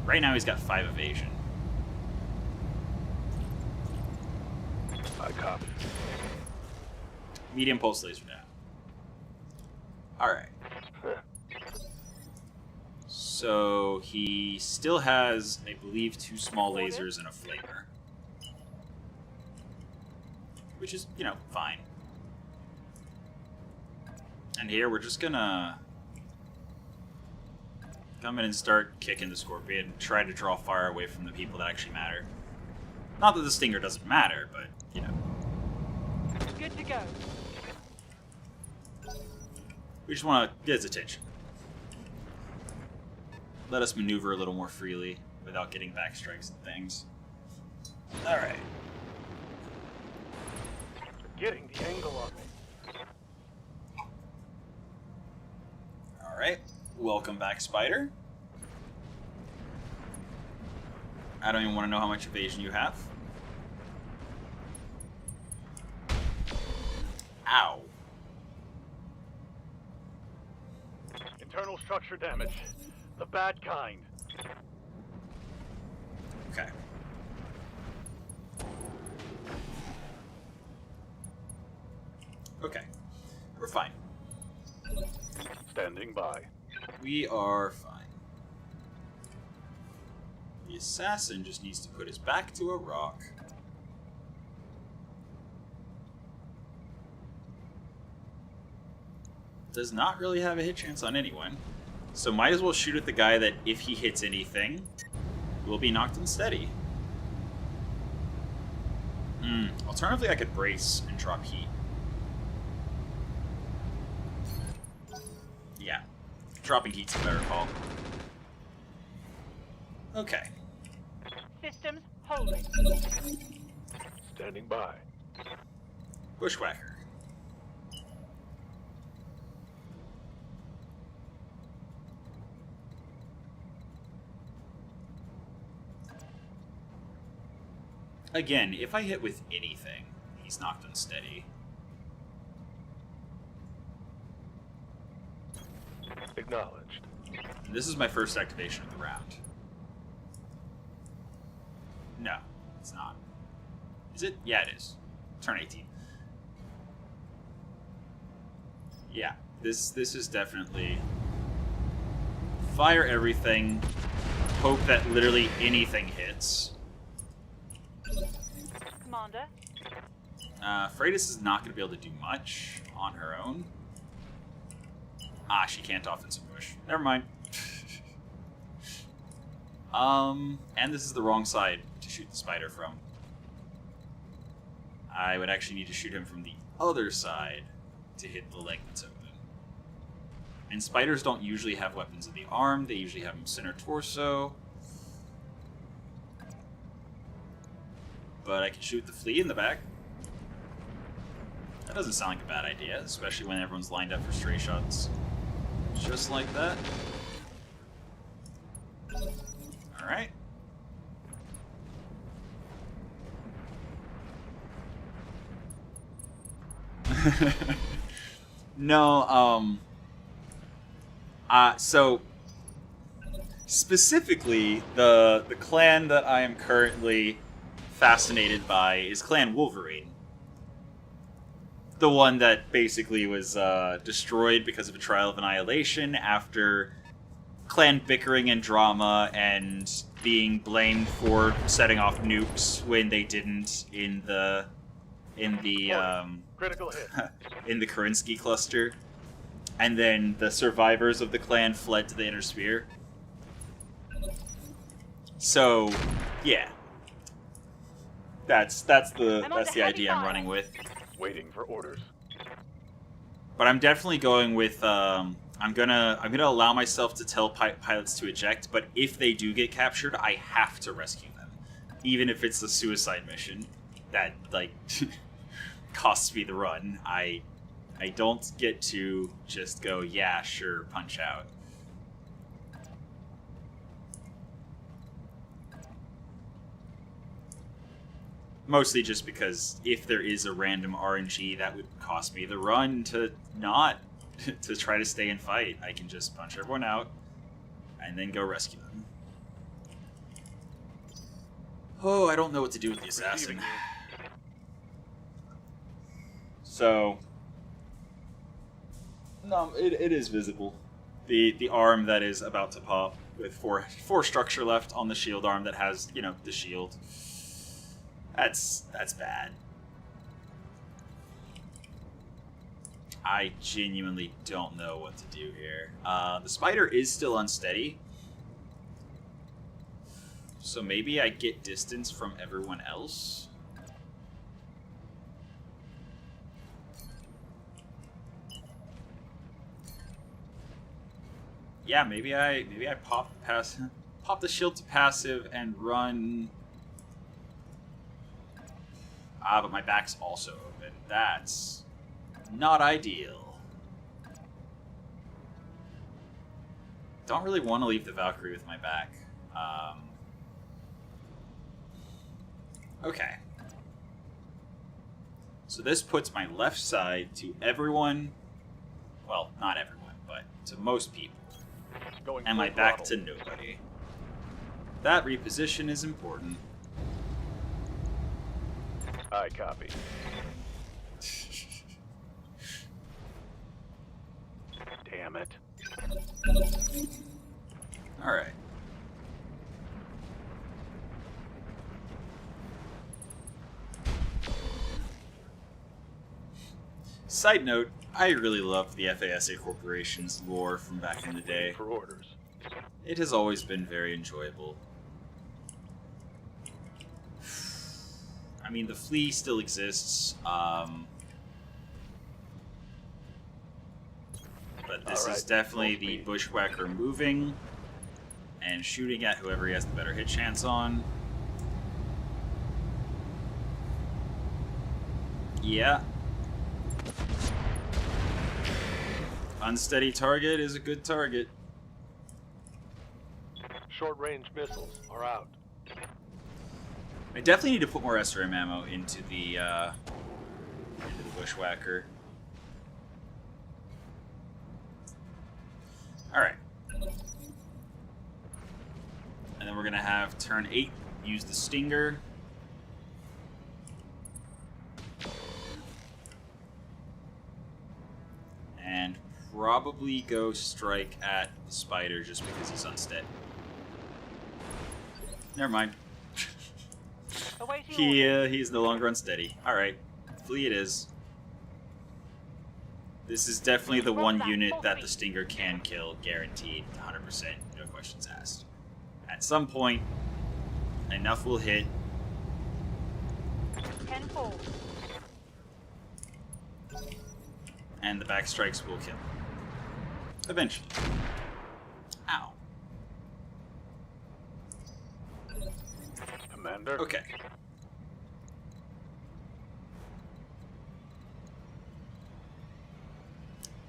Right now he's got 5 evasion. I copy. Medium pulse laser down. Alright. So he still has, I believe, 2 small lasers and a flamer. Which is, you know, fine. And here we're just gonna come in and start kicking the Scorpion and try to draw fire away from the people that actually matter. Not that the Stinger doesn't matter, but, you know. Good to go. We just want to get his attention. Let us maneuver a little more freely without getting back strikes and things. Alright. Getting the angle on me. Alright. Welcome back, Spider. I don't even want to know how much evasion you have. Ow. Internal structure damage. The bad kind. Okay. Okay. We're fine. Standing by. We are fine. The assassin just needs to put his back to a rock. Does not really have a hit chance on anyone. So might as well shoot at the guy that, if he hits anything, will be knocked unsteady. Alternatively, I could brace and drop heat. Yeah. Dropping heat's a better call. Okay. Systems holding. Standing by. Bushwhacker. Again, if I hit with anything, he's knocked unsteady. Acknowledged. And this is my first activation of the round. No, it's not. Is it? Yeah, it is. Turn 18. Yeah, this is definitely fire everything, hope that literally anything hits. Commander. Freitas is not going to be able to do much on her own. Ah, she can't offensive push. Never mind. And this is the wrong side to shoot the spider from. I would actually need to shoot him from the other side to hit the leg that's open. And spiders don't usually have weapons in the arm, they usually have them center torso. But I can shoot the flea in the back. That doesn't sound like a bad idea, especially when everyone's lined up for stray shots. Just like that. Alright. No, so specifically the clan that I am currently fascinated by is Clan Wolverine. The one that basically was destroyed because of a trial of annihilation after clan bickering and drama and being blamed for setting off nukes when they didn't in the Critical hit. in the Karinsky cluster, and then the survivors of the clan fled to the Inner Sphere. So, yeah, that's the idea I'm running with. Waiting for orders. But I'm definitely going with I'm gonna allow myself to tell pilots to eject. But if they do get captured, I have to rescue them, even if it's a suicide mission that like costs me the run. I don't get to just go, yeah, sure, punch out. Mostly just because if there is a random RNG, that would cost me the run to not to try to stay and fight. I can just punch everyone out and then go rescue them. Oh, I don't know what to do with the assassin. So, no, it is visible. The arm that is about to pop with four structure left on the shield arm that has, you know, the shield. That's bad. I genuinely don't know what to do here. The spider is still unsteady. So maybe I get distance from everyone else? Yeah, maybe I pop the shield to passive and run. Ah, but my back's also open. That's not ideal. Don't really want to leave the Valkyrie with my back. Okay. So this puts my left side to everyone. Well, not everyone, but to most people. And my back to nobody. That reposition is important. I copy. Damn it. Alright. Side note, I really love the FASA Corporation's lore from back in the day. For orders. It has always been very enjoyable. I mean, the flea still exists, but this is definitely the bushwhacker moving and shooting at whoever he has the better hit chance on. Yeah. Unsteady target is a good target. Short-range missiles are out. I definitely need to put more SRM ammo into the bushwhacker. Alright. And then we're gonna have turn 8 use the Stinger. And probably go strike at the spider just because he's unsteady. Never mind. He's no longer unsteady. Alright. Flee it is. This is definitely the one unit that the Stinger can kill, guaranteed, 100%, no questions asked. At some point, enough will hit. 10-4. And the back strikes will kill. Eventually. Ow. Commander. Okay.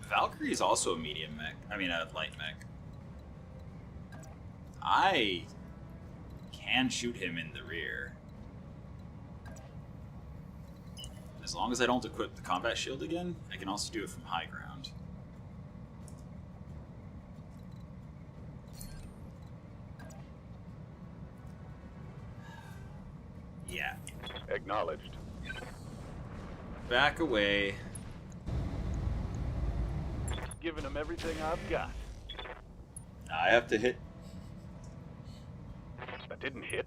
Valkyrie is also a medium mech. I mean, a light mech. I can shoot him in the rear. As long as I don't equip the combat shield again, I can also do it from high ground. Yeah. Acknowledged. Back away. Giving them everything I've got. I have to hit. That didn't hit.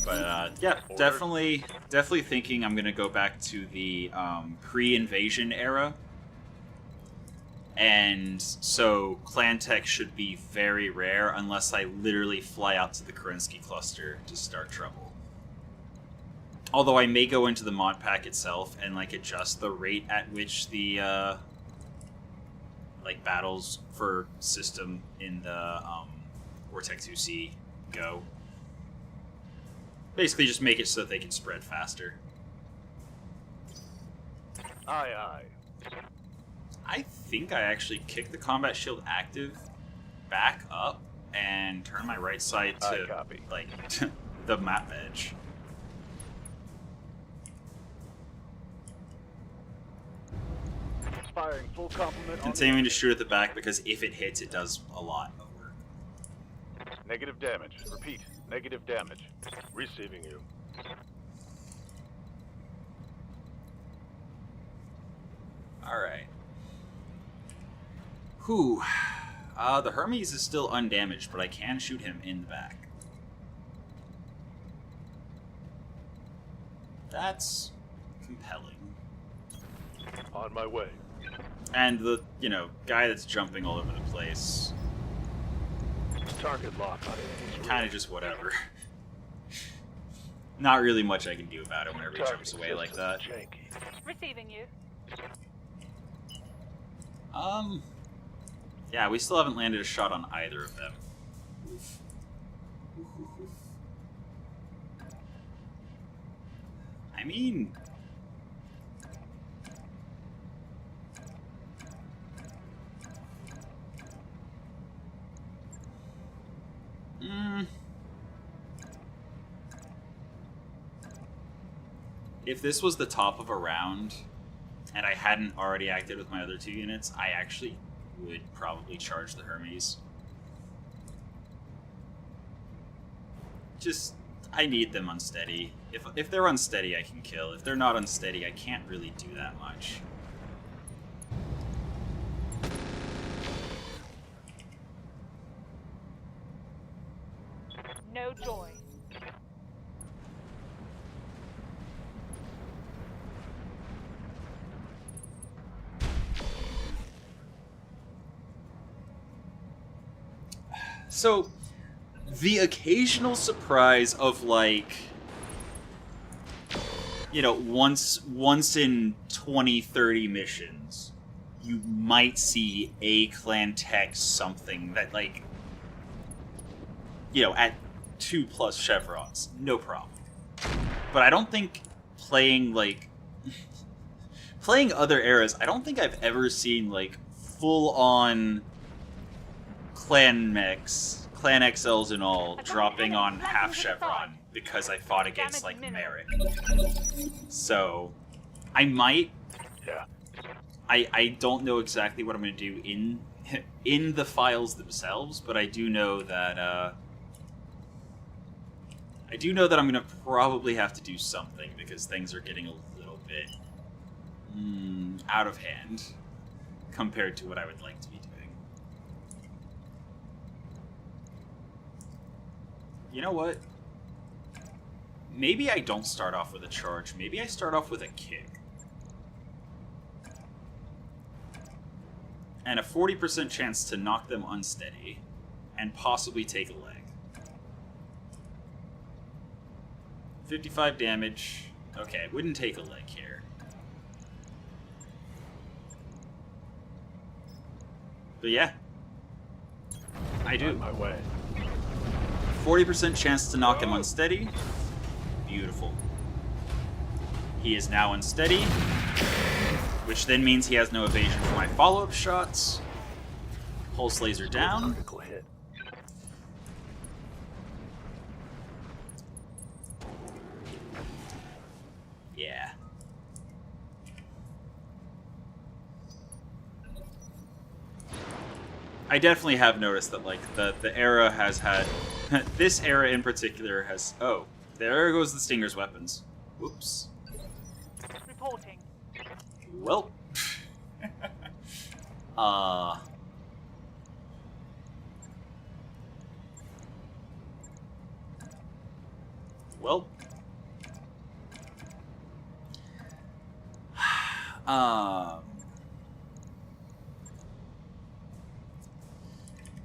But yeah, definitely thinking I'm gonna go back to the pre-invasion era. And so clan tech should be very rare unless I literally fly out to the Kerensky cluster to start trouble. Although I may go into the mod pack itself and like adjust the rate at which the like battles for system in the Roguetech 2C go. Basically just make it so that they can spread faster. Aye, aye. I think I actually kicked the combat shield active back up and turn my right side to copy. like the map edge. Firing full complement. Continuing to shoot at the back because if it hits, it does a lot of work. Negative damage. Repeat. Negative damage. Receiving you. Alright. Whew. The Hermes is still undamaged, but I can shoot him in the back. That's compelling. On my way. And the, guy that's jumping all over the place, Target lock on it. kind of just whatever. Not really much I can do about it whenever he jumps away like that. Receiving you. Yeah, we still haven't landed a shot on either of them. Oof. Oof, oof, oof. I mean... If this was the top of a round, and I hadn't already acted with my other two units, I actually would probably charge the Hermes. Just, I need them unsteady. If they're unsteady, I can kill. If they're not unsteady, I can't really do that much. No joy. So, the occasional surprise of, like, once in 20, 30 missions, you might see a clan tech something that, like, at 2+ chevrons, no problem. But I don't think playing other eras, I don't think I've ever seen, like, full-on clan mechs, clan XLs and all, dropping on half chevron because I fought against, like, Merrick. So, I might... Yeah. I don't know exactly what I'm going to do in the files themselves, but I do know that, I'm going to probably have to do something because things are getting a little bit out of hand compared to what I would like to be doing. You know what? Maybe I don't start off with a charge. Maybe I start off with a kick. And a 40% chance to knock them unsteady and possibly take a leg. 55 damage. Okay, it wouldn't take a leg here. But yeah. I do. On my way. 40% chance to knock him unsteady. Beautiful. He is now unsteady, which then means he has no evasion for my follow-up shots. Pulse laser down. Critical hit. Yeah. I definitely have noticed that, like, the era has had... this era in particular has... Oh, there goes the Stinger's weapons. Whoops. Reporting. Well. Well.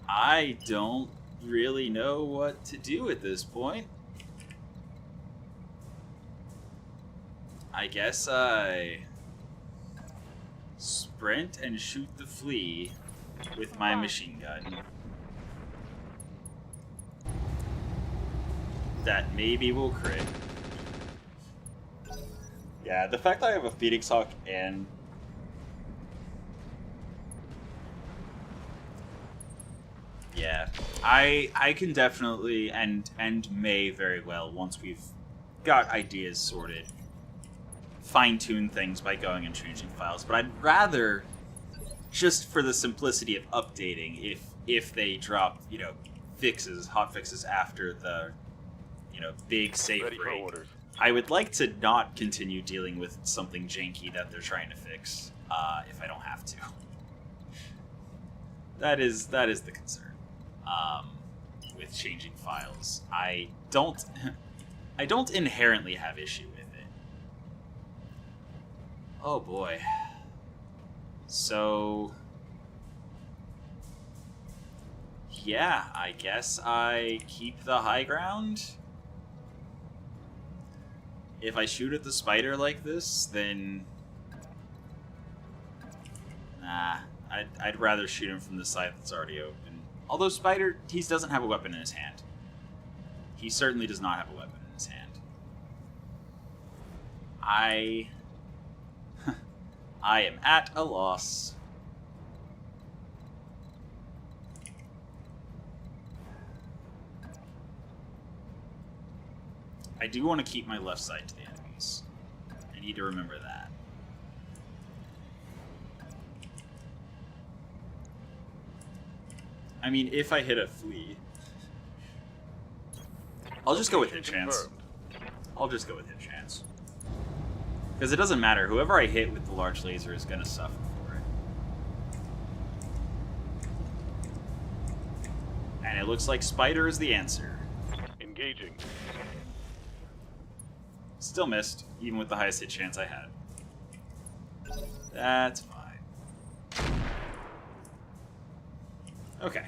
I don't really know what to do at this point. I guess I sprint and shoot the flea with my machine gun. That maybe will crit. Yeah, the fact that I have a Phoenix Hawk and yeah, I can definitely and may very well, once we've got ideas sorted, fine-tune things by going and changing files. But I'd rather, just for the simplicity of updating, if they drop, you know, fixes, hot fixes after the, you know, big save Ready for break, orders. I would like to not continue dealing with something janky that they're trying to fix, if I don't have to. That is the concern. With changing files, I don't inherently have issue with it. Oh boy. So yeah, I guess I keep the high ground. If I shoot at the spider like this, then nah, I'd rather shoot him from the side that's already open. Although Spider, he doesn't have a weapon in his hand. He certainly does not have a weapon in his hand. I am at a loss. I do want to keep my left side to the enemies. I need to remember that. I mean, if I hit a flea, I'll just go with hit chance. I'll just go with hit chance. Because it doesn't matter. Whoever I hit with the large laser is going to suffer for it. And it looks like Spider is the answer. Engaging. Still missed, even with the highest hit chance I had. That's fine. Okay.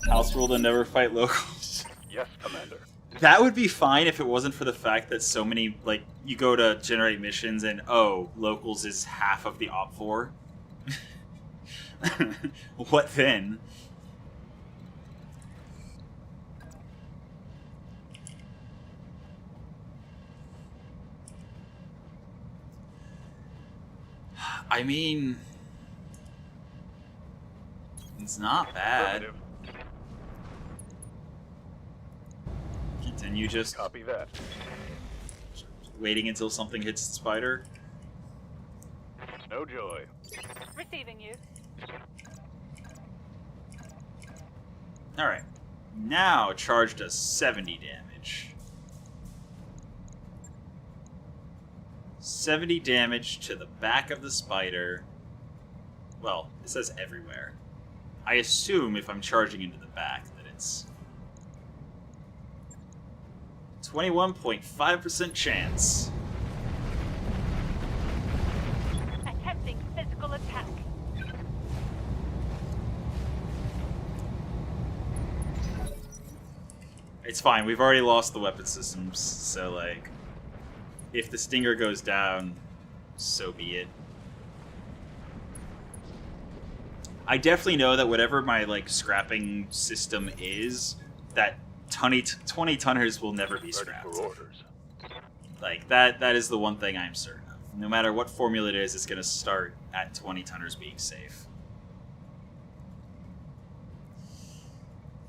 House rule to never fight locals. Yes, Commander. That would be fine if it wasn't for the fact that so many, like, you go to generate missions and, oh, locals is half of the OP4. What then? I mean, it's not bad. Affirmative. Continue just Copy that. waiting until something hits the spider. No joy. Receiving you. Alright. Now charge does 70 damage. 70 damage to the back of the spider. Well, it says everywhere. I assume if I'm charging into the back that it's 21.5% chance. Attempting physical attack. It's fine, we've already lost the weapon systems, so like, if the stinger goes down, so be it. I definitely know that whatever my like scrapping system is, that 20 tonners will never be Ready scrapped. for orders. Like that is the one thing I'm certain of. No matter what formula it is, it's gonna start at 20 tonners being safe.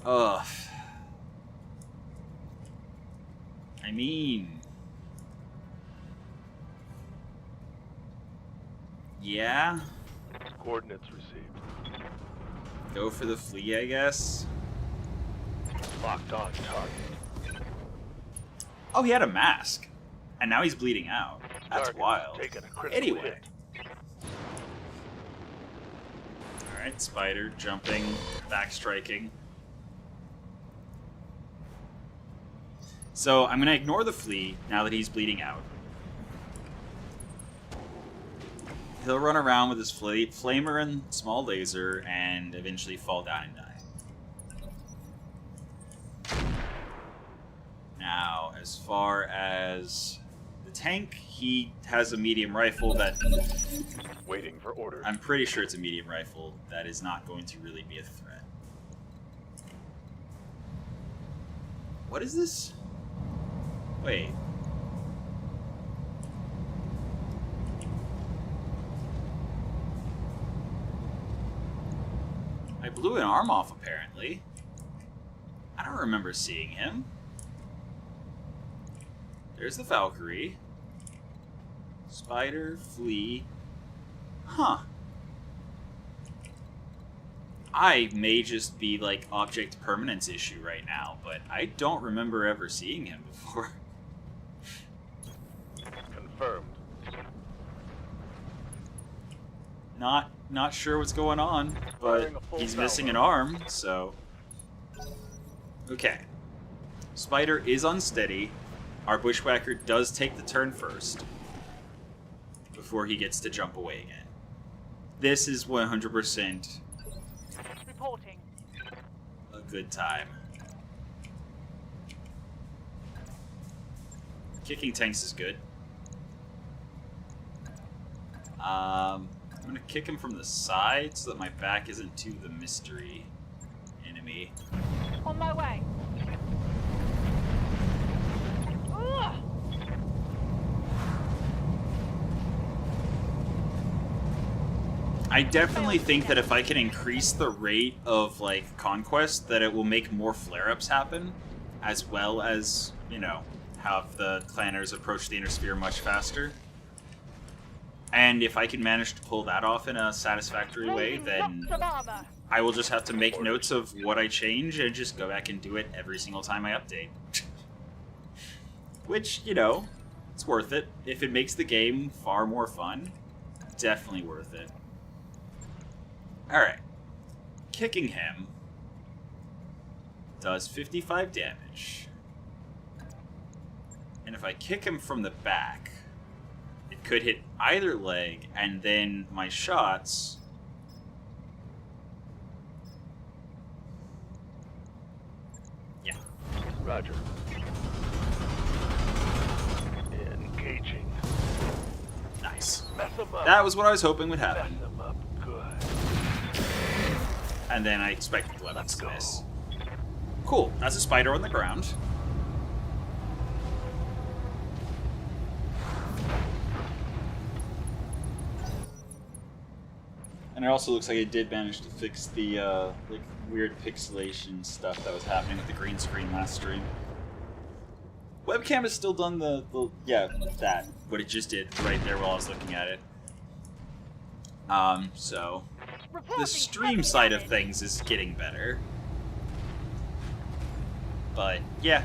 Ugh. I mean, yeah. Coordinates received. Go for the flea, I guess. Locked on target. Oh, he had a mask. And now he's bleeding out. That's Target wild. taking a critical Anyway. hit. Alright, Spider jumping, back striking. So I'm going to ignore the flea now that he's bleeding out. He'll run around with his flamer and small laser and eventually fall down and die. Now, as far as the tank, he has a medium rifle that... Waiting for orders. I'm pretty sure it's a medium rifle that is not going to really be a threat. What is this? Wait. I blew an arm off, apparently. I don't remember seeing him. There's the Valkyrie. Spider, flea. Huh. I may just be, like, object permanence issue right now, but I don't remember ever seeing him before. Confirmed. Not sure what's going on, but Firing a full he's missing an salvo. arm, so... Okay. Spider is unsteady. Our Bushwhacker does take the turn first, before he gets to jump away again. This is 100% Reporting. a good time. Kicking tanks is good. I'm gonna kick him from the side so that my back isn't to the mystery enemy. On my way. Ugh! I definitely think that if I can increase the rate of, like, conquest, that it will make more flare-ups happen, as well as, you know, have the clanners approach the inner sphere much faster. And if I can manage to pull that off in a satisfactory way, Raising then blocks of armor. I will just have to make notes of what I change and just go back and do it every single time I update. Which, you know, it's worth it. If it makes the game far more fun, definitely worth it. Alright. Kicking him does 55 damage. And if I kick him from the back, it could hit either leg, and then my shots... Yeah. Roger. Engaging. Nice. Mess them up. That was what I was hoping would Mess happen. them up good. And then I expected the weapons Let's to go. miss. Cool. That's a spider on the ground. And it also looks like it did manage to fix the like weird pixelation stuff that was happening with the green screen last stream. Webcam has still done the yeah, that, what it just did right there while I was looking at it. So Reporting the stream heavy side of damage. things is getting better. But yeah.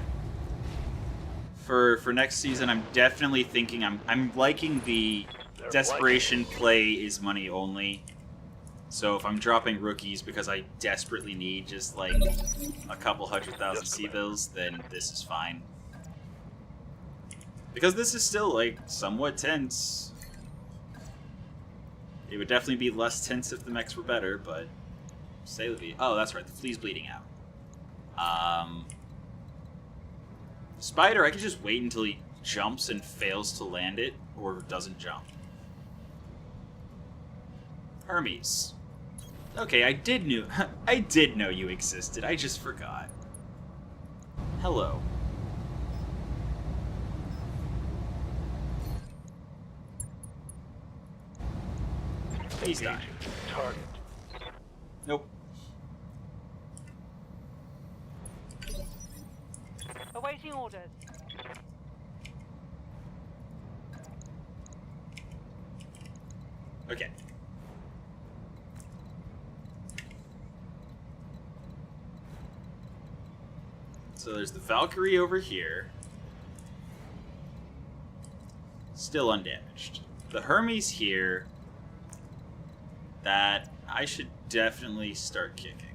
For next season, I'm definitely thinking I'm liking the They're desperation play is money only. So if I'm dropping rookies because I desperately need just like a couple 100,000 Yes, CBills, then this is fine. Because this is still like somewhat tense. It would definitely be less tense if the mechs were better, but say the V. Oh, that's right, the flea's bleeding out. Spider, I could just wait until he jumps and fails to land it, or doesn't jump. Hermes. Okay, I did know you existed. I just forgot. Hello. Please die. Engaging. Target. Nope. Awaiting orders. Okay. So there's the Valkyrie over here. still undamaged. The Hermes here, that I should definitely start kicking.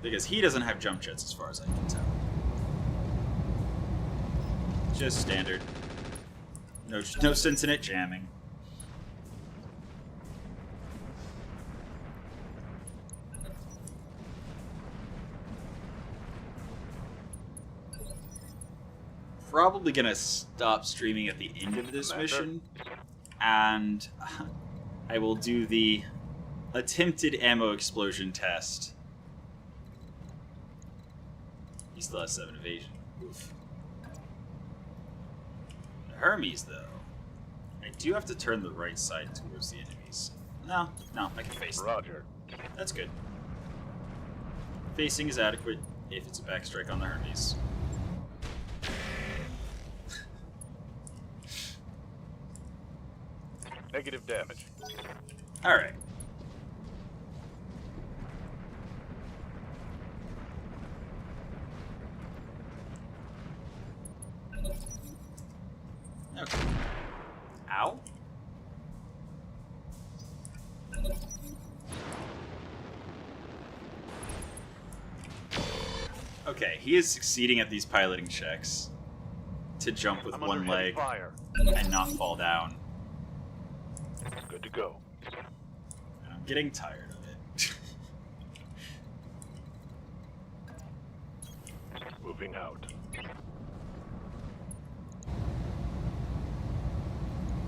Because he doesn't have jump jets as far as I can tell. Just standard. No sense in it jamming. Probably gonna stop streaming at the end of this mission, and I will do the attempted ammo explosion test. He still has 7 evasion. Oof. The Hermes, though, I do have to turn the right side towards the enemies. No, I can face them. Roger. That's good. Facing is adequate if it's a backstrike on the Hermes. Negative damage. Alright. Okay. Ow. Okay, he is succeeding at these piloting checks to jump with I'm one under heavy leg fire. and not fall down. Good to go. And I'm getting tired of it. Moving out.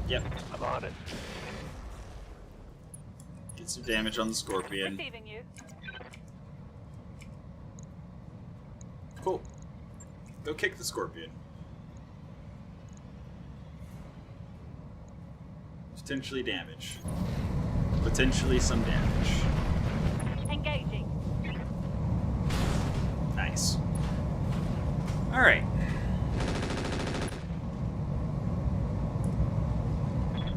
Yep. I'm on it. Get some damage on the Scorpion. Receiving you. Cool. Go kick the Scorpion. Potentially damage. Potentially some damage. Engaging. Nice. Alright.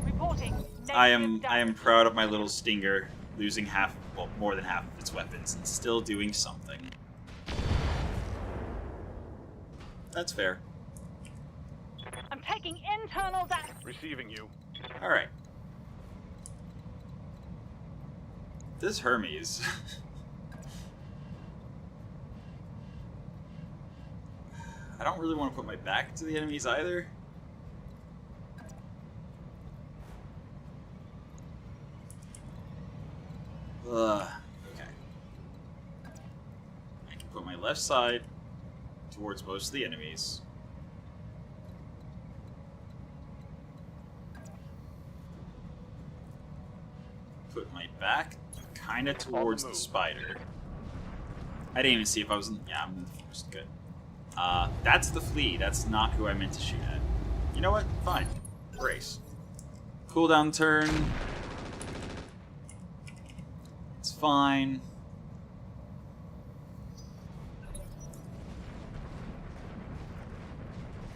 Reporting. I Negative am damage. proud of my little Stinger losing more than half of its weapons and still doing something. That's fair. I'm taking internal damage. Receiving you. Alright. This Hermes. I don't really want to put my back to the enemies either. Okay. I can put my left side towards most of the enemies. Put my back kind of towards the spider. I didn't even see if I was in... Yeah, I'm in the forest. Good. That's the flea. That's not who I meant to shoot at. You know what? Fine. Brace. Cooldown turn. It's fine.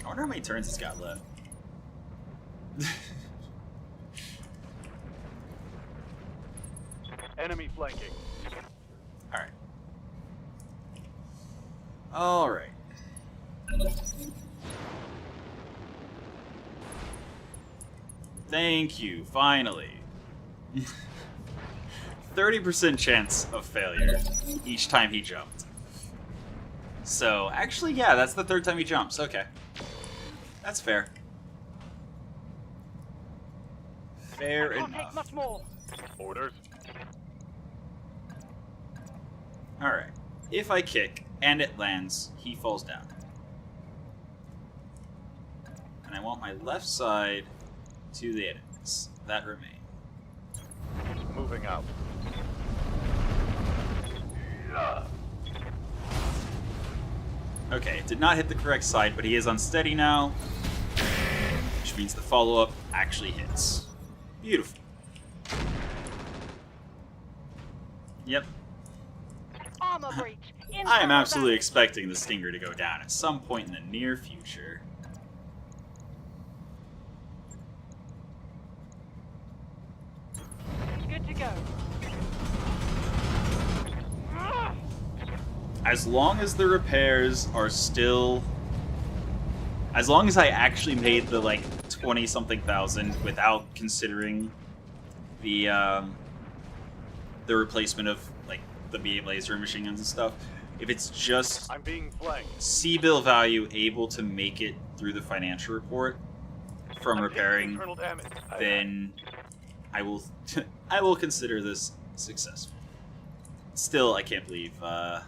I wonder how many turns it's got left. Enemy flanking. Alright. Alright. Thank you, finally. 30% chance of failure each time he jumped. So, actually, yeah, that's the third time he jumps. Okay. That's fair. Fair Can't take enough. much more. Orders. Alright. If I kick and it lands, he falls down. And I want my left side to the enemies that remain. Moving out. Okay, did not hit the correct side, but he is unsteady now, which means the follow-up actually hits. Beautiful. Yep. Armor breach. I am Internal absolutely damage. expecting the Stinger to go down at some point in the near future. Good to go. as long as the repairs are still... As long as I actually made the, like, 20-something thousand without considering the replacement of, like, the BA laser machine guns and stuff, if it's just I'm being flanked. CBill value able to make it through the financial report from I'm taking repairing, internal damage. then I will I will consider this successful. Still, I can't believe how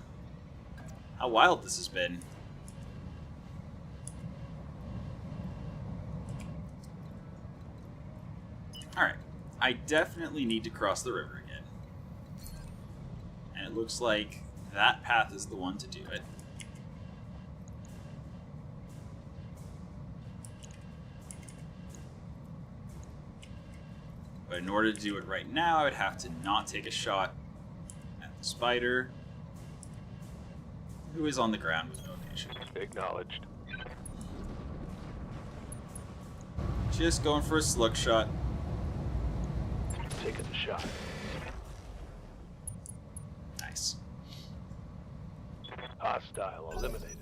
wild this has been. Alright, I definitely need to cross the river again. And it looks like that path is the one to do it. But in order to do it right now, I would have to not take a shot at the spider, who is on the ground with no nation. Acknowledged. Just going for a slug shot. Taking the shot. Nice. Hostile eliminated.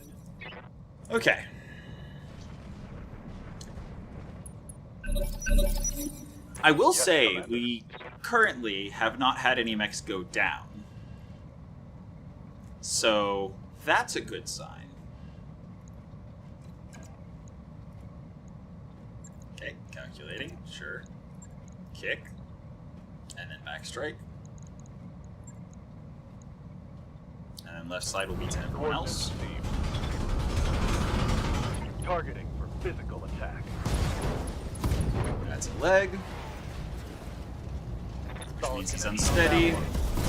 Okay. I will Yes, say, Commander. we currently have not had any mechs go down. So, that's a good sign. Okay, calculating, sure. Kick. And then back strike. And then left side will be to everyone Coordinates else. received. Targeting for physical attack. That's a leg. Which means he's unsteady.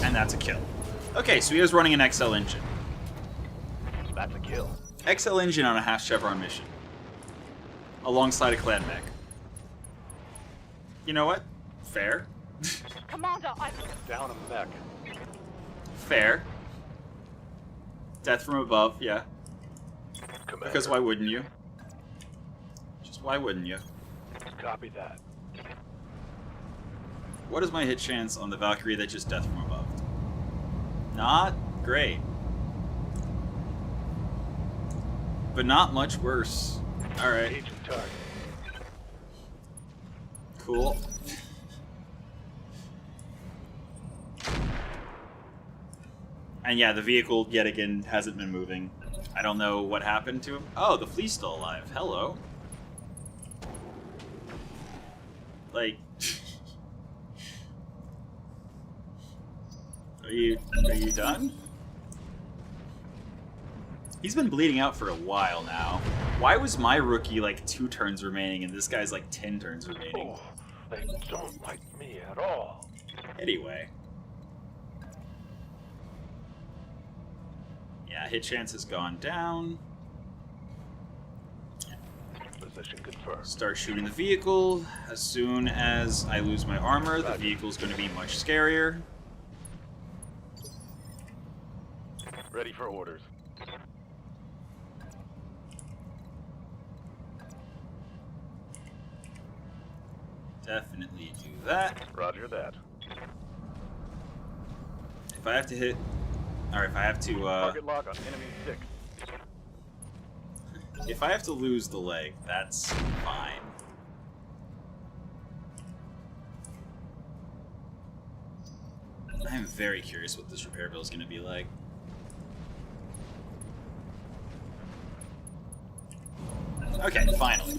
And that's a kill. Okay, so he was running an XL engine. That's a kill. XL engine on a half chevron mission. Alongside a clan mech. You know what? Fair. Commander, I've... Down a mech. Fair. Death from above, yeah. Commander. Because why wouldn't you? Just why wouldn't you? Copy that. What is my hit chance on the Valkyrie that just death from above? Not great. But not much worse. Alright, Agent target. cool. And yeah, the vehicle, yet again, hasn't been moving. I don't know what happened to him. Oh, the flea's still alive. Hello. Like... Are you done? He's been bleeding out for a while now. Why was my rookie like 2 turns remaining and this guy's like 10 turns remaining? Oh, they don't like me at all. Anyway. Yeah, hit chance has gone down. Position confirmed. Start shooting the vehicle. As soon as I lose my armor, the vehicle's going to be much scarier. Ready for orders. Definitely do that. Roger that. If I have to hit... Or if I have to, Target lock on enemy 6. if I have to lose the leg, that's fine. I'm very curious what this repair bill is going to be like. Okay, finally.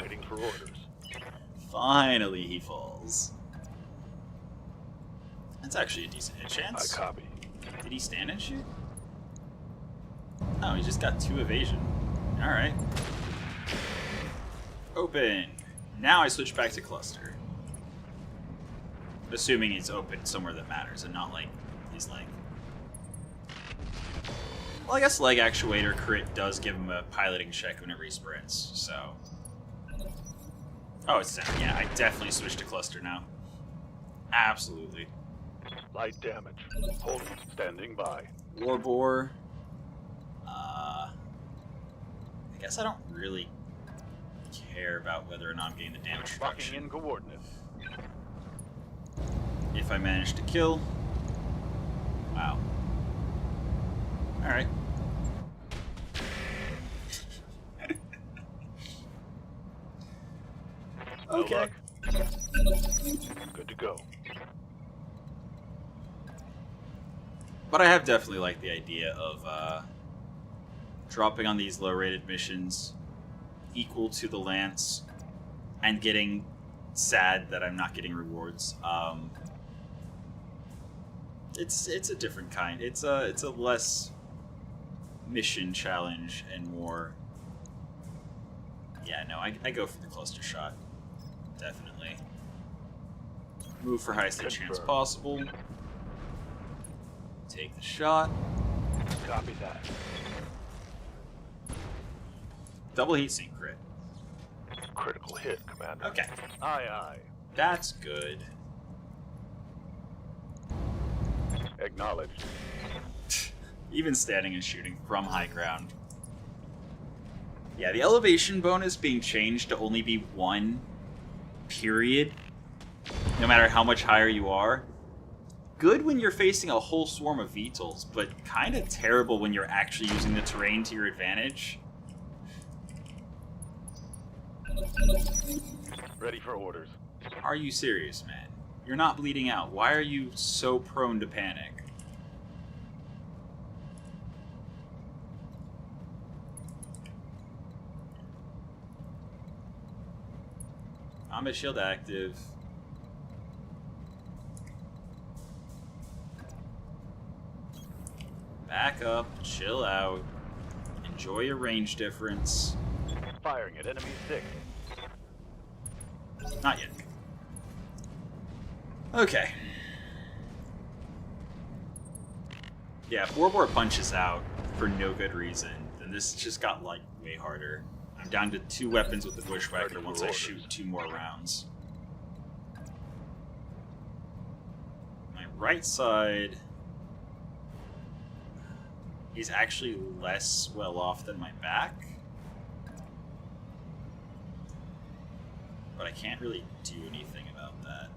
Waiting for orders. Finally he falls. That's actually a decent hit I chance. copy. Did he stand and shoot? Oh, he just got 2 evasion. Alright. Open. Now I switch back to cluster. Assuming it's open somewhere that matters and not like his leg. Well, I guess leg actuator crit does give him a piloting check whenever he sprints, so... Oh, it's down. Yeah, I definitely switched to cluster now. Absolutely. Light damage. Hold. Standing by. Warbore. I guess I don't really care about whether or not I'm getting the damage Locking reduction. in coordinates. If I manage to kill. Wow. Alright. Okay. No luck. Good to go. But I have definitely liked the idea of dropping on these low-rated missions equal to the Lance and getting sad that I'm not getting rewards. It's a different kind. It's a less mission challenge and more. Yeah, no, I go for the cluster shot. Definitely. Move for highest hit chance possible. Take the shot. Copy that. Double heatsink crit. Critical hit, Commander. Okay. Aye, aye. That's good. Acknowledged. Even standing and shooting from high ground. Yeah, the elevation bonus being changed to only be 1 period, no matter how much higher you are. Good when you're facing a whole swarm of VTOLs, but kind of terrible when you're actually using the terrain to your advantage. Ready for orders. Are you serious, man? You're not bleeding out. Why are you so prone to panic? Combat shield active. Back up, chill out, enjoy your range difference. Firing at enemy 6. Not yet. Okay. Yeah, if Warbore punches out for no good reason, then this just got, like, way harder. I'm down to 2 weapons with the Bushwhacker once I shoot 2 more rounds. My right side is actually less well off than my back. But I can't really do anything about that.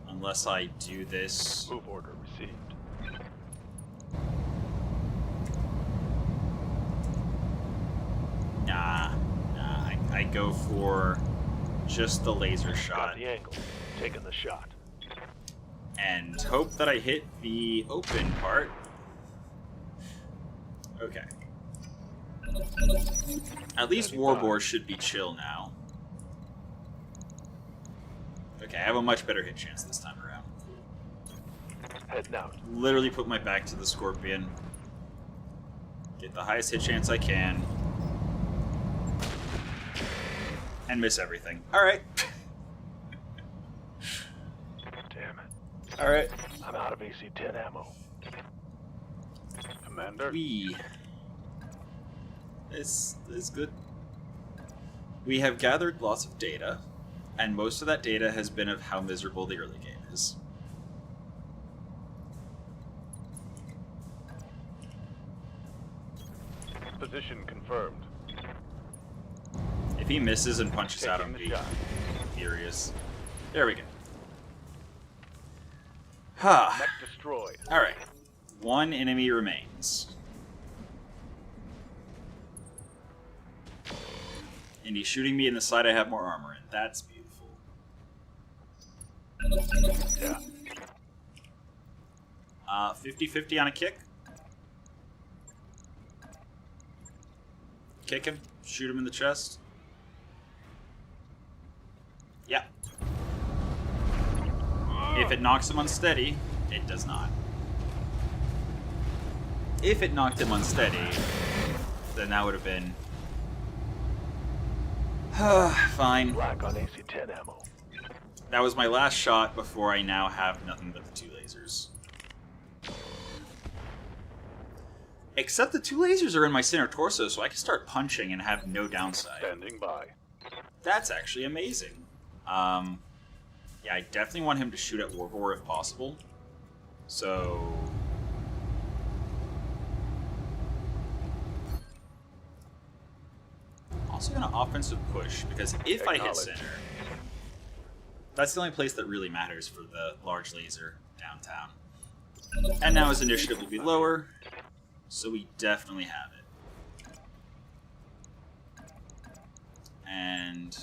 Unless I do this. Move order received. Nah, I go for just the laser shot Got the angle. Taking the shot. and hope that I hit the open part. Okay. At least Warbore should be chill now. Okay, I have a much better hit chance this time around. Heading out. Literally put my back to the Scorpion. Get the highest hit chance I can. And miss everything. Alright. Damn it. Alright. I'm out of AC-10 ammo. Commander. This is good. We have gathered lots of data, and most of that data has been of how miserable the early game is. Position confirmed. If he misses and punches out, I'm Taking the shot. furious. There we go. Ha. Mech destroyed. Alright. 1 enemy remains. And he's shooting me in the side I have more armor in. That's beautiful. Yeah. 50-50 on a kick. Kick him. Shoot him in the chest. Yeah. If it knocks him unsteady, it does not. If it knocked him unsteady, then that would have been... fine. Black on AC-10 ammo. That was my last shot before I now have nothing but the 2 lasers. Except the 2 lasers are in my center torso, so I can start punching and have no downside. Standing by. That's actually amazing. Yeah, I definitely want him to shoot at Warbore if possible. So... also gonna offensive push, because if I hit center, that's the only place that really matters for the large laser downtown. And now his initiative will be lower, so we definitely have it. And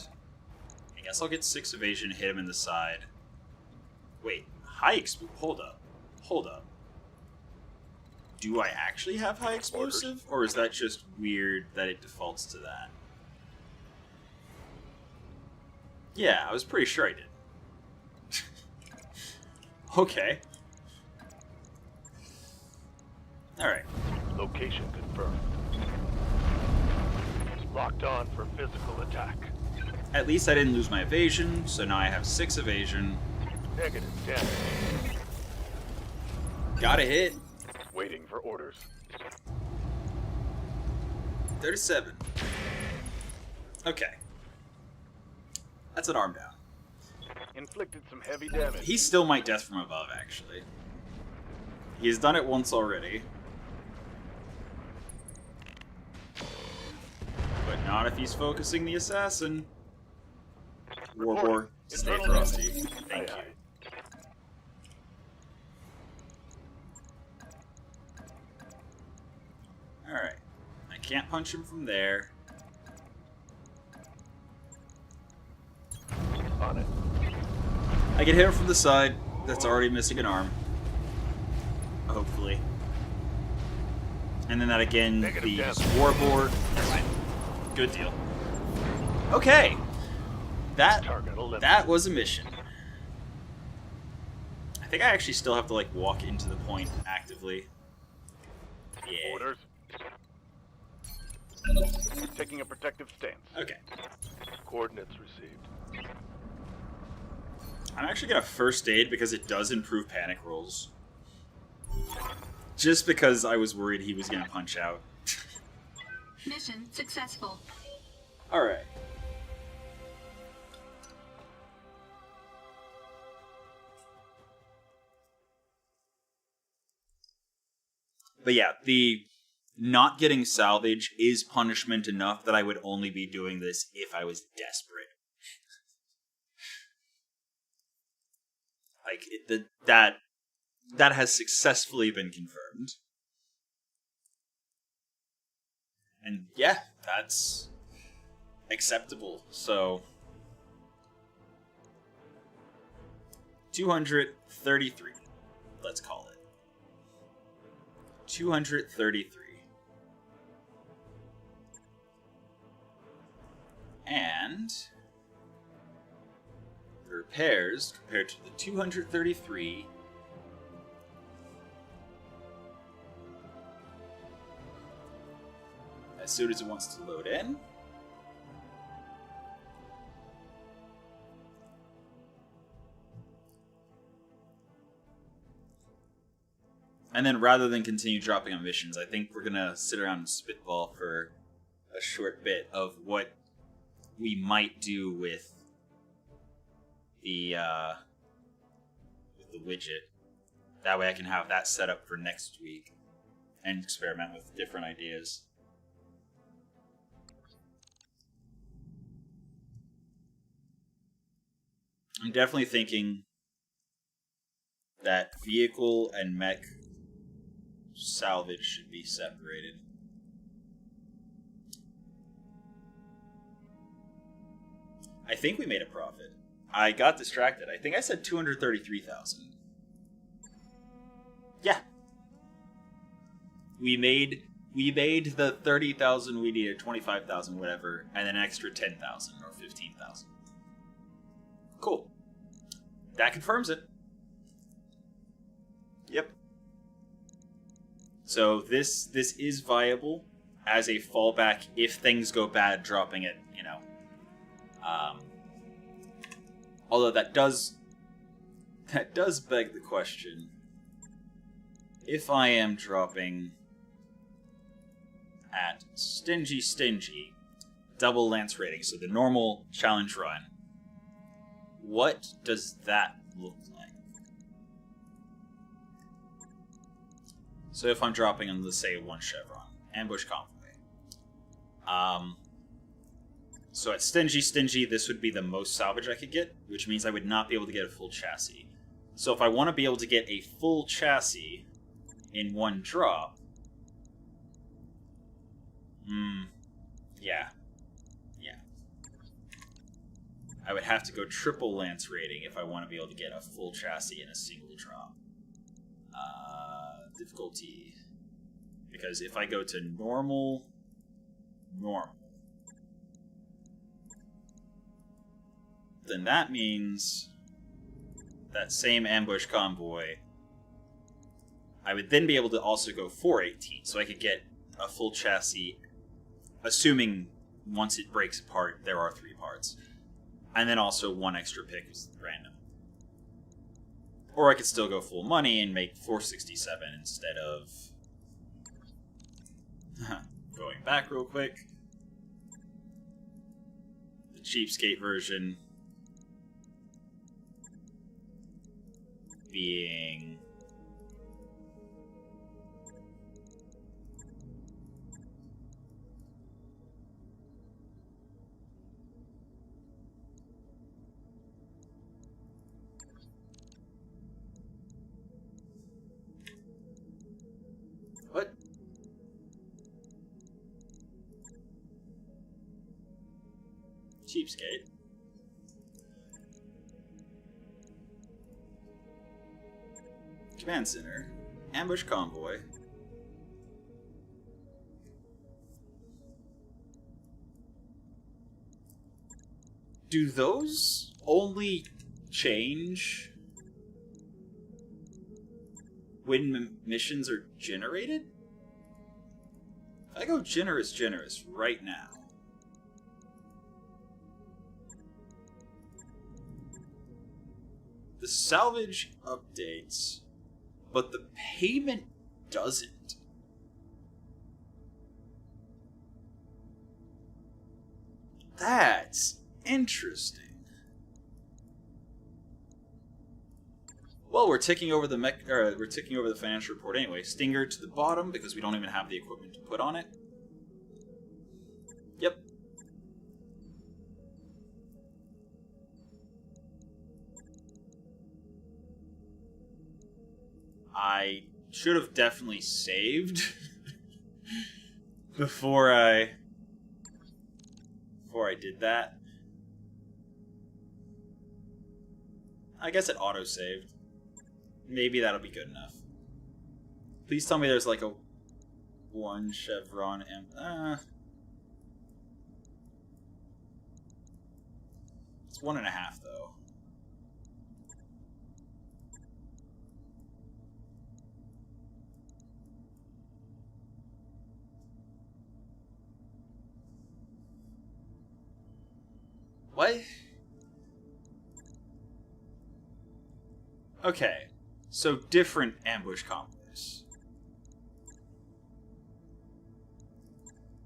I guess I'll get 6 evasion, hit him in the side. Wait, high explosive? Hold up. Hold up. Do I actually have high explosive? Or is that just weird that it defaults to that? Yeah, I was pretty sure I did. Okay. Alright. Location confirmed. Locked on for physical attack. At least I didn't lose my evasion, so now I have 6 evasion. Negative damage. Got a hit. Waiting for orders. 37. Okay. That's an arm down. Inflicted some heavy damage. He still might death from above, actually. He's done it once already. But not if he's focusing the assassin. Warbor, stay frosty. Thank you. Alright. I can't punch him from there. On it. I can hit him from the side. That's already missing an arm. Hopefully. And then that again, Negative the damage. Warbor. Good deal. Okay. Target eliminated. That was a mission. I think I actually still have to, like, walk into the point actively. Yeah. Orders. Taking a protective stance. Okay. Coordinates received. I'm actually gonna first aid because it does improve panic rolls. Just because I was worried he was gonna punch out. Mission successful. Alright. But yeah, the not getting salvage is punishment enough that I would only be doing this if I was desperate. Like, that has successfully been confirmed. And yeah, that's acceptable. So 233, let's call it. 233. And the repairs compared to the 233 as soon as it wants to load in. And then rather than continue dropping on missions, I think we're gonna sit around and spitball for a short bit of what we might do with the widget. That way I can have that set up for next week and experiment with different ideas. I'm definitely thinking that vehicle and mech salvage should be separated. I think we made a profit. I got distracted. I think I said 233,000. Yeah. We made the 30,000 we needed, 25,000, whatever, and then an extra 10,000 or 15,000. Cool. That confirms it. Yep. So this is viable as a fallback if things go bad, dropping it, you know. Although that does beg the question, if I am dropping at stingy, double lance rating, so the normal challenge run, what does that look like? So if I'm dropping on, let's say, 1 chevron, ambush convoy. So at stingy, this would be the most salvage I could get, which means I would not be able to get a full chassis. So if I want to be able to get a full chassis in one drop... yeah. I would have to go triple lance rating if I want to be able to get a full chassis in a single drop. Difficulty. Because if I go to normal, then that means that same ambush convoy, I would then be able to also go 418, so I could get a full chassis, assuming once it breaks apart, there are 3 parts. And then also 1 extra pick is random. Or I could still go full money and make 467 instead of... going back real quick. The Cheapskate version being... What? Cheapskate. Command Center. Ambush Convoy. Do those only change when missions are generated? I go generous right now. The salvage updates, but the payment doesn't. That's interesting. Well, we're ticking over the we're ticking over the financial report anyway. Stinger to the bottom because we don't even have the equipment to put on it. Yep. I should have definitely saved before I did that. I guess it auto-saved. Maybe that'll be good enough. Please tell me there's like a 1 chevron and it's 1.5 though. What? Okay. So different ambush convoys.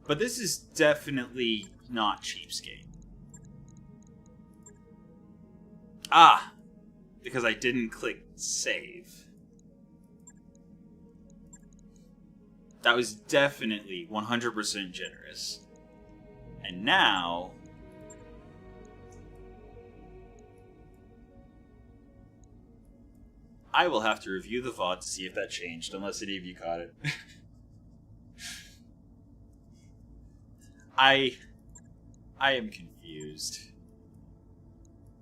But this is definitely not Cheapskate. Ah! Because I didn't click save. That was definitely 100% generous. And now... I will have to review the VOD to see if that changed, unless any of you caught it. I am confused.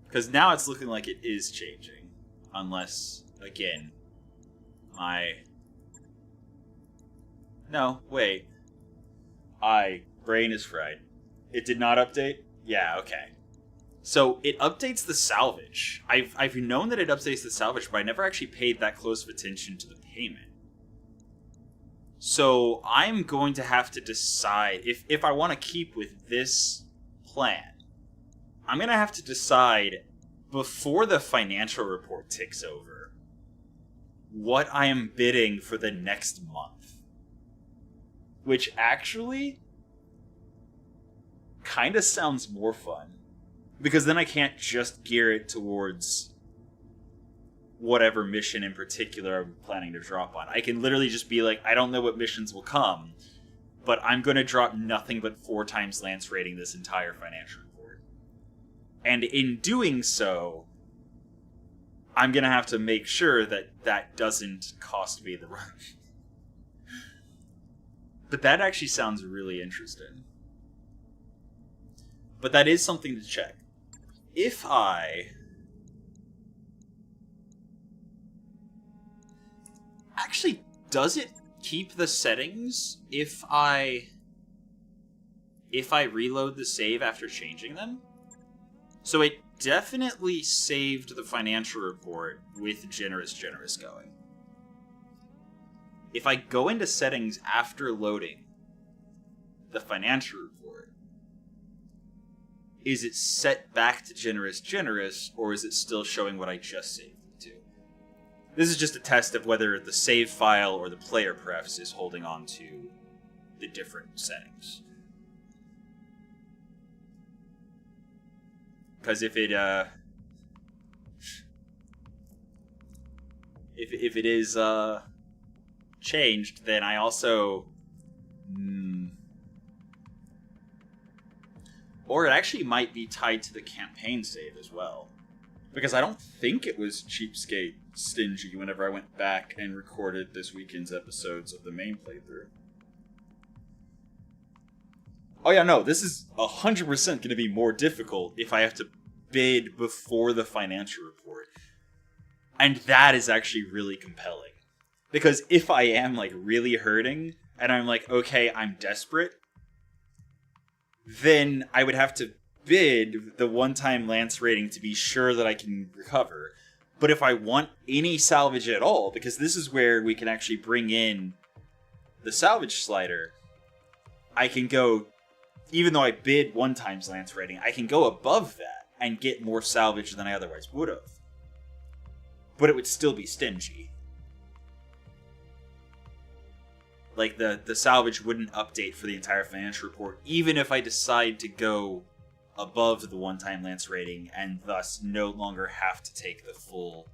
Because now it's looking like it is changing. Unless, again, No, wait. Brain is fried. It did not update? Yeah, okay. So, it updates the salvage. I've known that it updates the salvage, but I never actually paid that close of attention to the payment. So, I'm going to have to decide, if I want to keep with this plan, I'm going to have to decide, before the financial report ticks over, what I am bidding for the next month. Which actually kind of sounds more fun. Because then I can't just gear it towards whatever mission in particular I'm planning to drop on. I can literally just be like, I don't know what missions will come, but I'm going to drop nothing but 4 times Lance rating this entire financial report. And in doing so, I'm going to have to make sure that that doesn't cost me the run. But that actually sounds really interesting. But that is something to check. If I... Actually, does it keep the settings if I reload the save after changing them? So it definitely saved the financial report with generous going. If I go into settings after loading the financial report, is it set back to generous, or is it still showing what I just saved it to? This is just a test of whether the save file or the player prefs is holding on to the different settings. Because if it if it is changed, then I also or it actually might be tied to the campaign save as well, because I don't think it was Cheapskate stingy whenever I went back and recorded this weekend's episodes of the main playthrough. Oh yeah, no, this is 100% going to be more difficult if I have to bid before the financial report. And that is actually really compelling. Because if I am, like, really hurting, and I'm like, okay, I'm desperate, then I would have to bid the one-time lance rating to be sure that I can recover. But if I want any salvage at all, because this is where we can actually bring in the salvage slider, I can go... Even though I bid one times lance rating, I can go above that and get more salvage than I otherwise would have. But it would still be stingy. Like, the salvage wouldn't update for the entire financial report, even if I decide to go above the one-time lance rating and thus no longer have to take the full...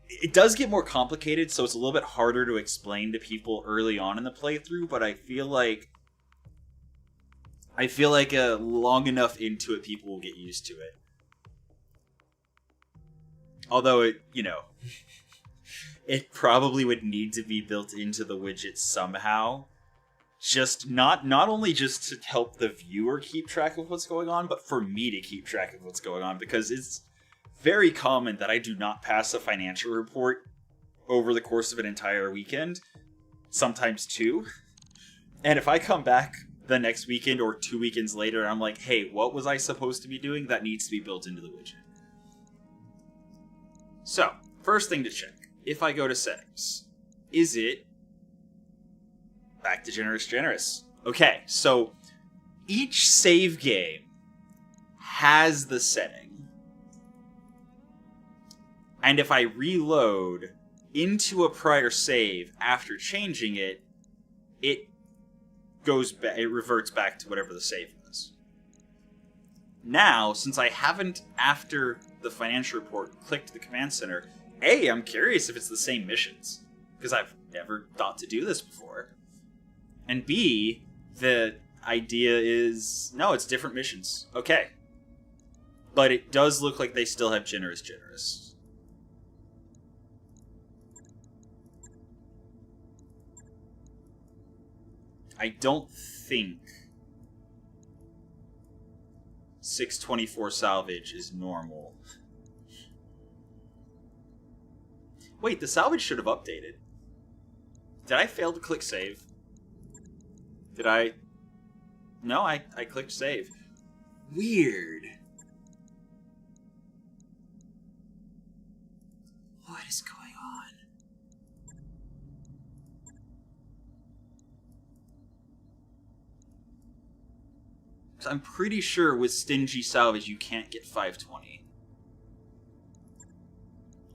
It does get more complicated, so it's a little bit harder to explain to people early on in the playthrough, but I feel like long enough into it, people will get used to it. Although, it probably would need to be built into the widget somehow. Just not only just to help the viewer keep track of what's going on, but for me to keep track of what's going on, because it's very common that I do not pass a financial report over the course of an entire weekend. Sometimes two. And if I come back the next weekend or 2 weekends later, I'm like, hey, what was I supposed to be doing? That needs to be built into the widget. So, first thing to check. If I go to settings, is it back to generous? Okay, so each save game has the setting. And if I reload into a prior save after changing it, it reverts back to whatever the save was. Now, since I haven't, after the financial report, clicked the command center, A, I'm curious if it's the same missions, because I've never thought to do this before. And B, the idea is, no, it's different missions. Okay. But it does look like they still have generous. I don't think 624 salvage is normal. Wait, the salvage should have updated. Did I fail to click save? Did I? No, I clicked save. Weird. What is going on? I'm pretty sure with stingy salvage you can't get 520.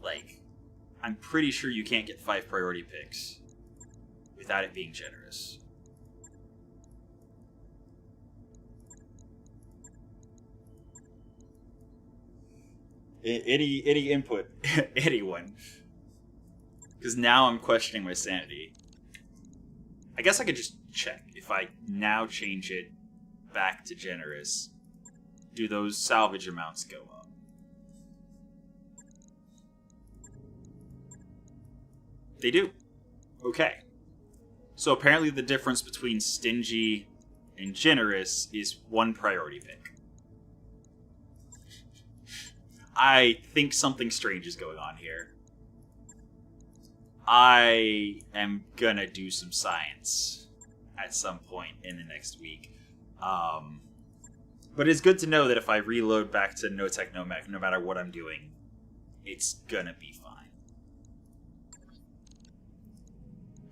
Like, I'm pretty sure you can't get 5 priority picks without it being generous. Any input, anyone. Because now I'm questioning my sanity. I guess I could just check. If I now change it back to generous, do those salvage amounts go up? They do. Okay. So apparently the difference between stingy and generous is one priority pick. I think something strange is going on here. I am gonna do some science at some point in the next week. But it's good to know that if I reload back to no tech, no mech, no matter what I'm doing, it's gonna be fine.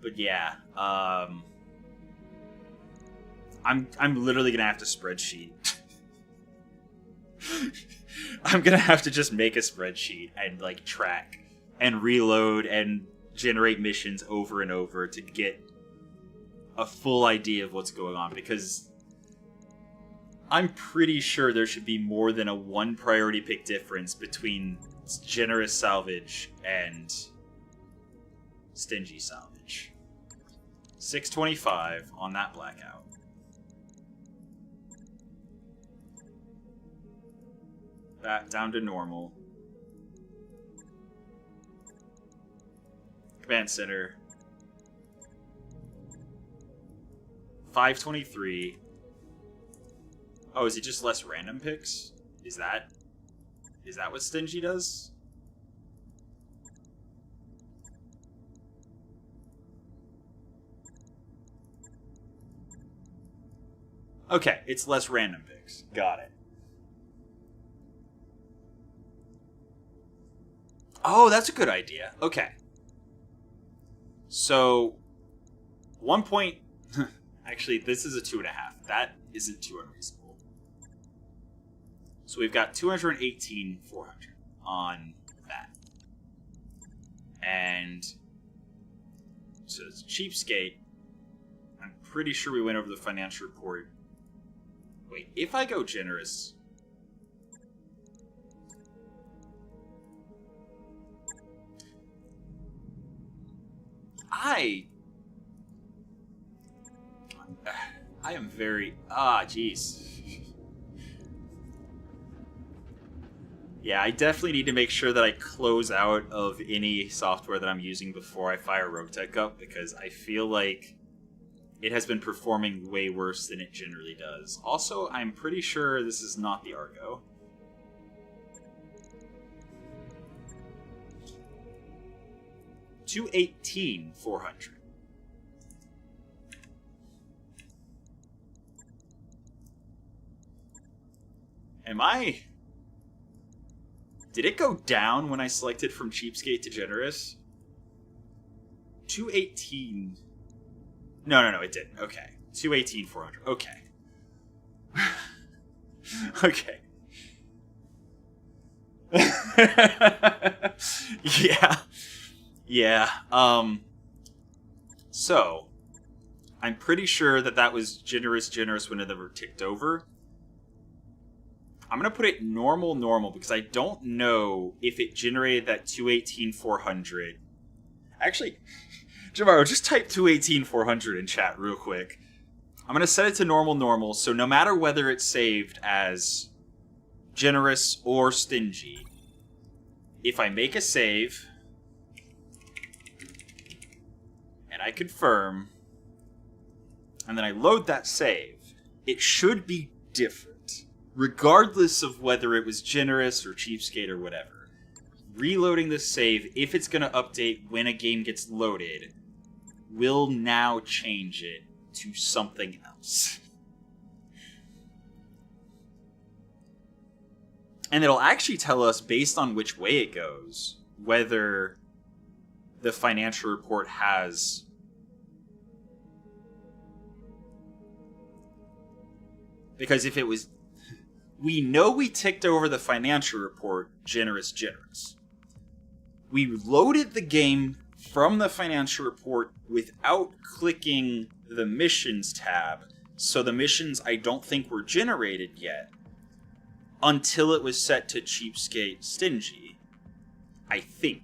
But yeah, I'm literally gonna have to spreadsheet. I'm gonna have to just make a spreadsheet and like track and reload and generate missions over and over to get a full idea of what's going on, because I'm pretty sure there should be more than a one priority pick difference between generous salvage and stingy salvage. 625 on that blackout. Back down to normal. Command center. 523. Oh, is it just less random picks? Is that what stingy does? Okay, it's less random picks. Got it. Oh, that's a good idea. Okay. So, 1 point... Actually, this is a 2.5. That isn't too unreasonable. So we've got 218,400 on that. And... so it's Cheapskate. I'm pretty sure we went over the financial report. Wait, if I go generous... I am very... jeez. Yeah, I definitely need to make sure that I close out of any software that I'm using before I fire Roguetech up, because I feel like it has been performing way worse than it generally does. Also, I'm pretty sure this is not the Argo. $218,400. Am I... did it go down when I selected from Cheapskate to Generous? 218... No, it didn't. Okay. 218,400. Okay. Okay. Yeah. So, I'm pretty sure that was generous when it ever ticked over. I'm going to put it normal because I don't know if it generated that 218,400. Actually, Jamaro, just type 218,400 in chat real quick. I'm going to set it to normal, so no matter whether it's saved as generous or stingy, if I make a save... and I confirm, and then I load that save, it should be different, regardless of whether it was generous or cheapskate or whatever. Reloading this save, if it's going to update when a game gets loaded, will now change it to something else. And it'll actually tell us, based on which way it goes, whether the financial report has... because if it was... we know we ticked over the financial report generous. We loaded the game from the financial report without clicking the missions tab, so the missions I don't think were generated yet, until it was set to Cheapskate Stingy. I think.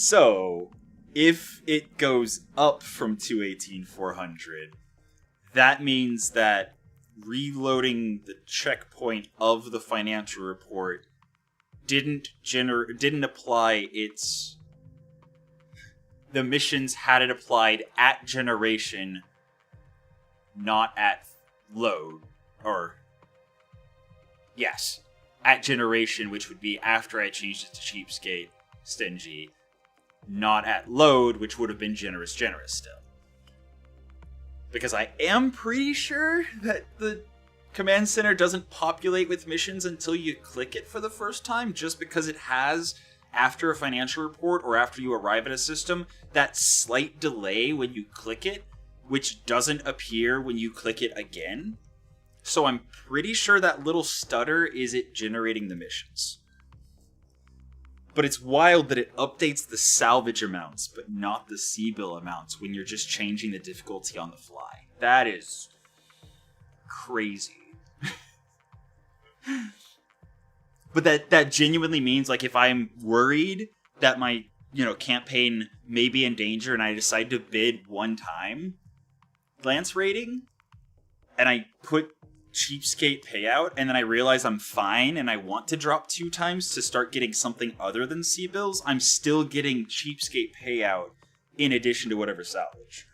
So, if it goes up from 218,400, that means that reloading the checkpoint of the financial report didn't apply its... The missions had it applied at generation, not at load, or... Yes, at generation, which would be after I changed it to Cheapskate, Stingy, not at load, which would have been generous still. Because I am pretty sure that the command center doesn't populate with missions until you click it for the first time, just because it has, after a financial report or after you arrive at a system, that slight delay when you click it, which doesn't appear when you click it again. So I'm pretty sure that little stutter is it generating the missions. But it's wild that it updates the salvage amounts, but not the CBill amounts when you're just changing the difficulty on the fly. That is crazy. But that genuinely means, like, if I'm worried that my, campaign may be in danger and I decide to bid one time glance rating, and I put Cheapskate payout, and then I realize I'm fine and I want to drop 2 times to start getting something other than CBills, I'm still getting Cheapskate payout in addition to whatever salvage.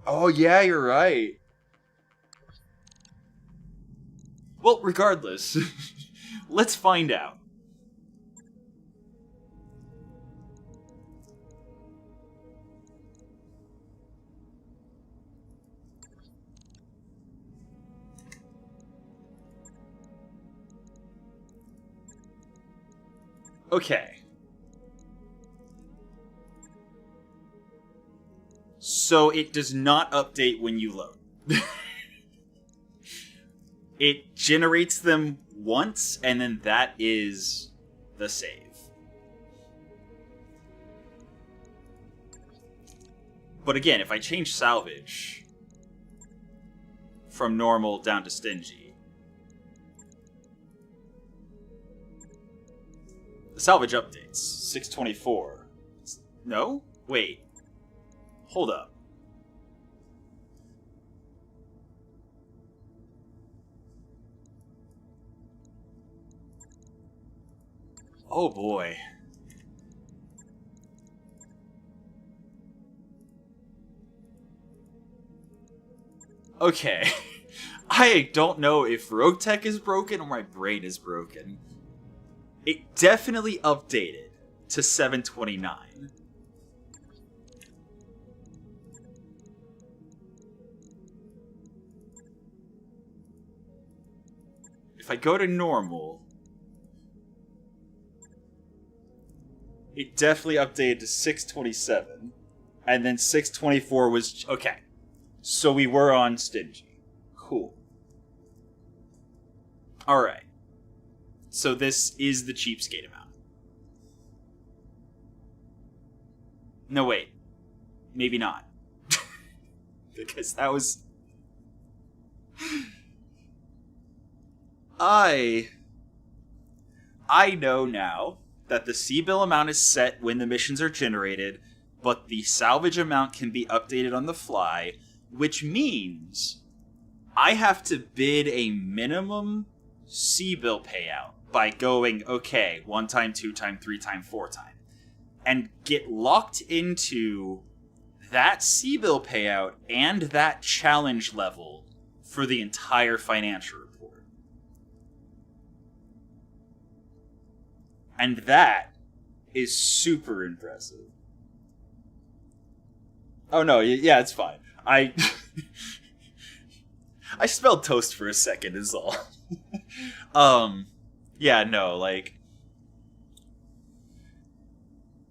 Oh yeah, you're right. Well, regardless, let's find out. Okay. So it does not update when you load. It generates them once, and then that is the save. But again, if I change salvage from normal down to stingy, the salvage updates. 624. No? Wait. Hold up. Oh boy. Okay. I don't know if Roguetech is broken or my brain is broken. It definitely updated to 729. If I go to normal, it definitely updated to 627. And then 624 was... Okay. So we were on stingy. Cool. Alright. So this is the Cheapskate amount. No, wait. Maybe not. Because that was... I know now that the CBill amount is set when the missions are generated, but the salvage amount can be updated on the fly, which means I have to bid a minimum CBill payout by going, okay, 1 time, 2 time, 3 time, 4 time, and get locked into that CBill payout and that challenge level for the entire financial report. And that is super impressive. Oh no, yeah, it's fine. I spelled toast for a second is all. Yeah, no, like,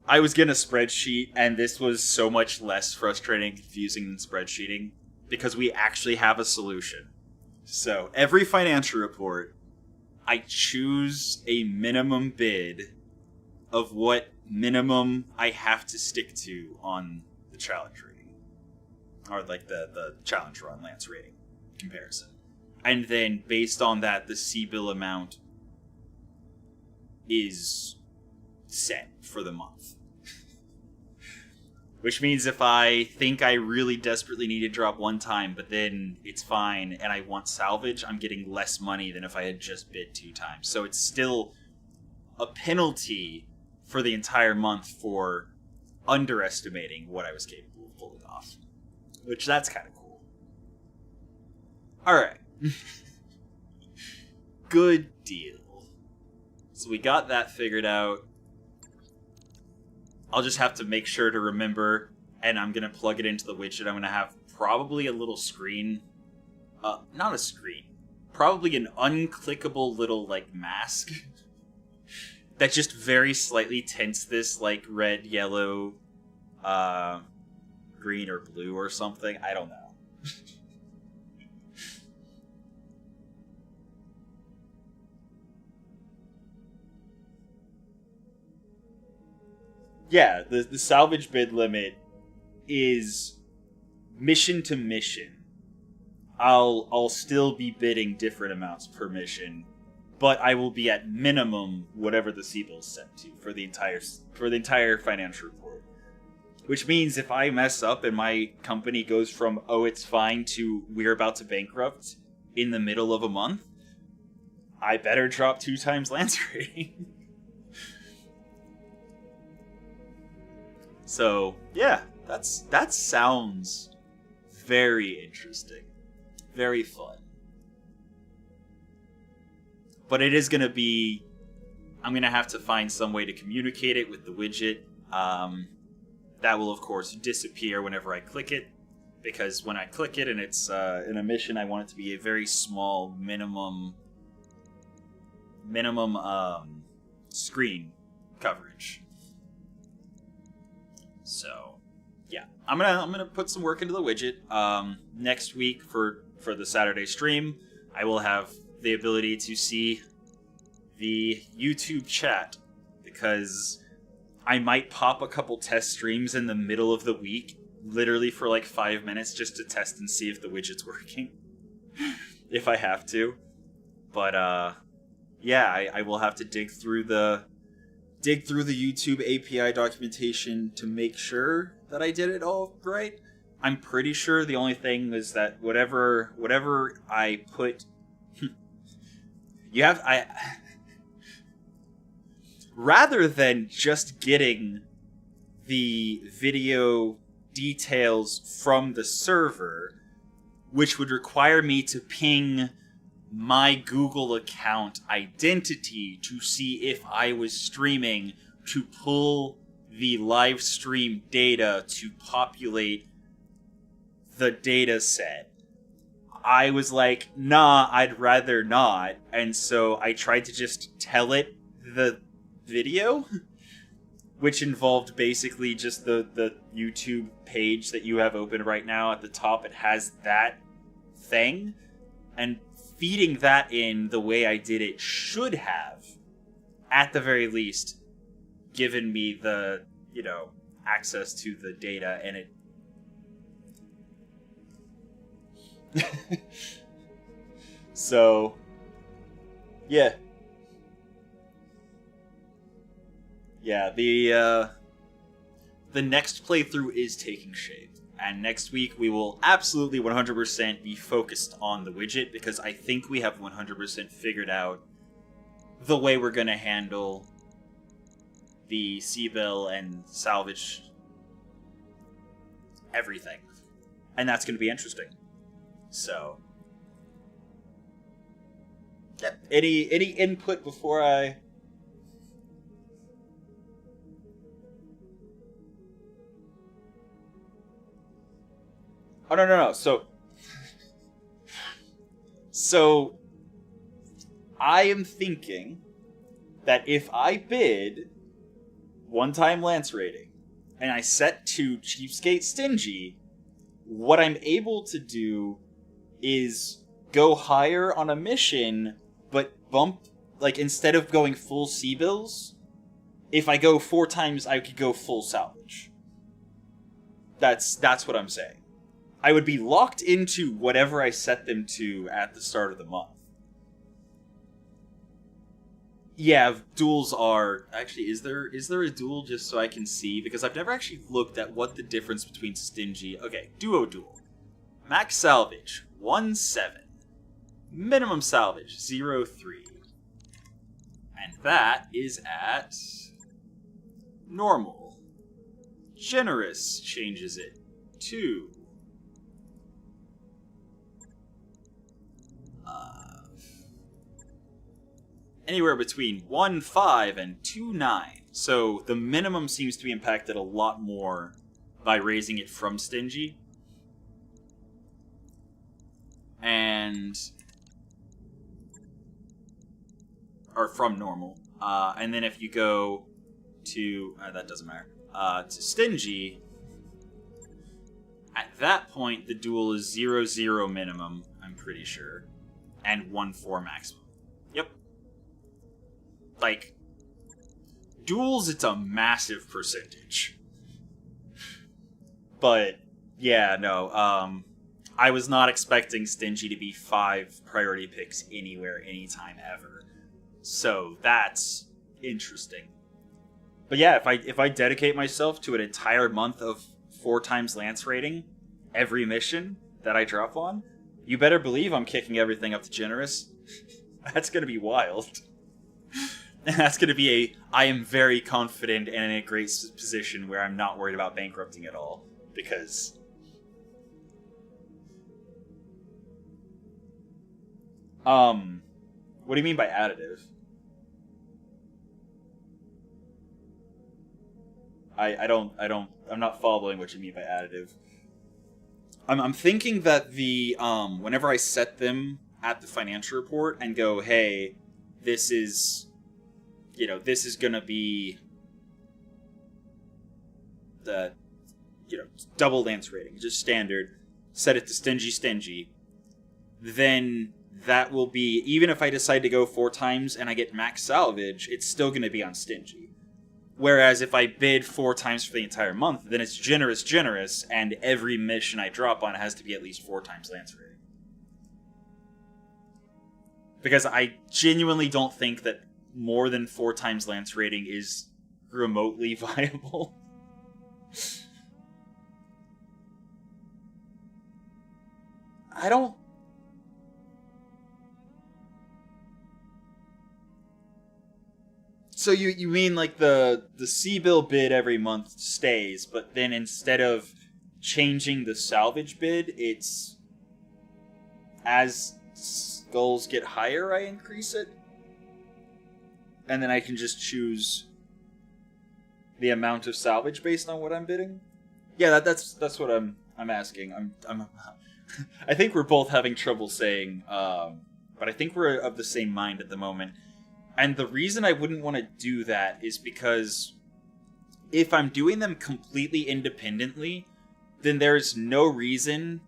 I was getting a spreadsheet, and this was so much less frustrating and confusing than spreadsheeting, because we actually have a solution. So, every financial report, I choose a minimum bid of what minimum I have to stick to on the challenge rating. Or, like, the challenge run lance rating comparison. And then, based on that, the CBill amount is set for the month. Which means if I think I really desperately need to drop one time, but then it's fine, and I want salvage, I'm getting less money than if I had just bid 2 times. So it's still a penalty for the entire month for underestimating what I was capable of pulling off. Which, that's kind of cool. Alright. Good deal. So we got that figured out. I'll just have to make sure to remember, and I'm going to plug it into the widget. I'm going to have probably a little screen. Not a screen. Probably an unclickable little, like, mask. That just very slightly tints this, like, red, yellow, green, or blue or something. I don't know. Yeah, the salvage bid limit is mission to mission. I'll still be bidding different amounts per mission, but I will be at minimum whatever the CBills set to for the entire financial report. Which means if I mess up and my company goes from oh it's fine to we're about to bankrupt in the middle of a month, I better drop 2 times lance rating. So, yeah, that sounds very interesting. Very fun. But it is going to be... I'm going to have to find some way to communicate it with the widget. That will, of course, disappear whenever I click it. Because when I click it and it's in a mission, I want it to be a very small minimum screen coverage. So, yeah, I'm gonna put some work into the widget. Next week for the Saturday stream, I will have the ability to see the YouTube chat because I might pop a couple test streams in the middle of the week, literally for like 5 minutes, just to test and see if the widget's working, if I have to. But yeah, I will have to dig through the YouTube API documentation to make sure that I did it all right. I'm pretty sure the only thing is that whatever I put, rather than just getting the video details from the server, which would require me to ping my Google account identity to see if I was streaming, to pull the live stream data to populate the data set. I was like, nah, I'd rather not. And so I tried to just tell it the video, which involved basically just the YouTube page that you have open right now. At the top, it has that thing. And feeding that in the way I did it should have, at the very least, given me the, access to the data, and it... So, yeah. Yeah, the next playthrough is taking shape. And next week, we will absolutely 100% be focused on the widget, because I think we have 100% figured out the way we're going to handle the CBill and salvage everything. And that's going to be interesting. So, yep. Any input before I... Oh, no. So, I am thinking that if I bid one-time lance rating, and I set to Cheapskate Stingy, what I'm able to do is go higher on a mission, but bump, like, instead of going full CBills, if I go 4 times, I could go full salvage. That's what I'm saying. I would be locked into whatever I set them to at the start of the month. Yeah, duels are... Actually, is there a duel just so I can see? Because I've never actually looked at what the difference between stingy... Okay, duo duel. Max salvage, 1-7. Minimum salvage, 0-3. And that is at... normal. Generous changes it, 2. Anywhere between 1-5 and 2-9. So the minimum seems to be impacted a lot more by raising it from stingy. And... or from normal. And then if you go to... that doesn't matter. To stingy, at that point the duel is 0-0 minimum, I'm pretty sure. And 1-4 maximum. Yep. Like, duels, it's a massive percentage. But, yeah, no, I was not expecting stingy to be 5 priority picks anywhere, anytime, ever. So, that's interesting. But yeah, if I dedicate myself to an entire month of 4 times Lance rating, every mission that I drop on, you better believe I'm kicking everything up to generous. That's gonna be wild. That's going to be I am very confident and in a great position where I'm not worried about bankrupting at all. Because... what do you mean by additive? I'm not following what you mean by additive. I'm thinking that the, whenever I set them at the financial report and go, hey, this is... this is gonna be the, double Lance rating, just standard, set it to stingy, then that will be, even if I decide to go 4 times and I get max salvage, it's still gonna be on stingy. Whereas if I bid 4 times for the entire month, then it's generous, and every mission I drop on has to be at least 4 times Lance rating. Because I genuinely don't think that more than 4 times Lance rating is remotely viable. I don't... So you mean like the CBill bid every month stays, but then instead of changing the salvage bid, it's... as skulls get higher, I increase it? And then I can just choose the amount of salvage based on what I'm bidding? Yeah, that's what I'm asking. I think we're both having trouble saying, but I think we're of the same mind at the moment. And the reason I wouldn't want to do that is because if I'm doing them completely independently, then there's no reason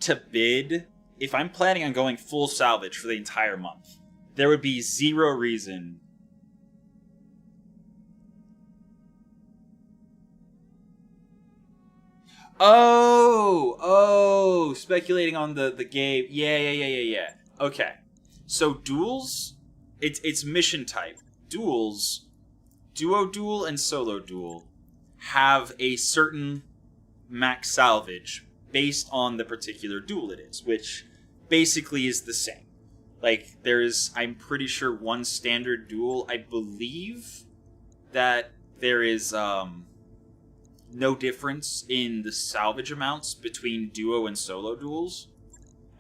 to bid. If I'm planning on going full salvage for the entire month, there would be 0 reason. Oh, speculating on the game. Yeah. Okay. So duels, it's mission type. Duels, duo duel and solo duel, have a certain max salvage based on the particular duel it is, which basically is the same. Like, there's, I'm pretty sure, one standard duel. I believe that there is no difference in the salvage amounts between duo and solo duels.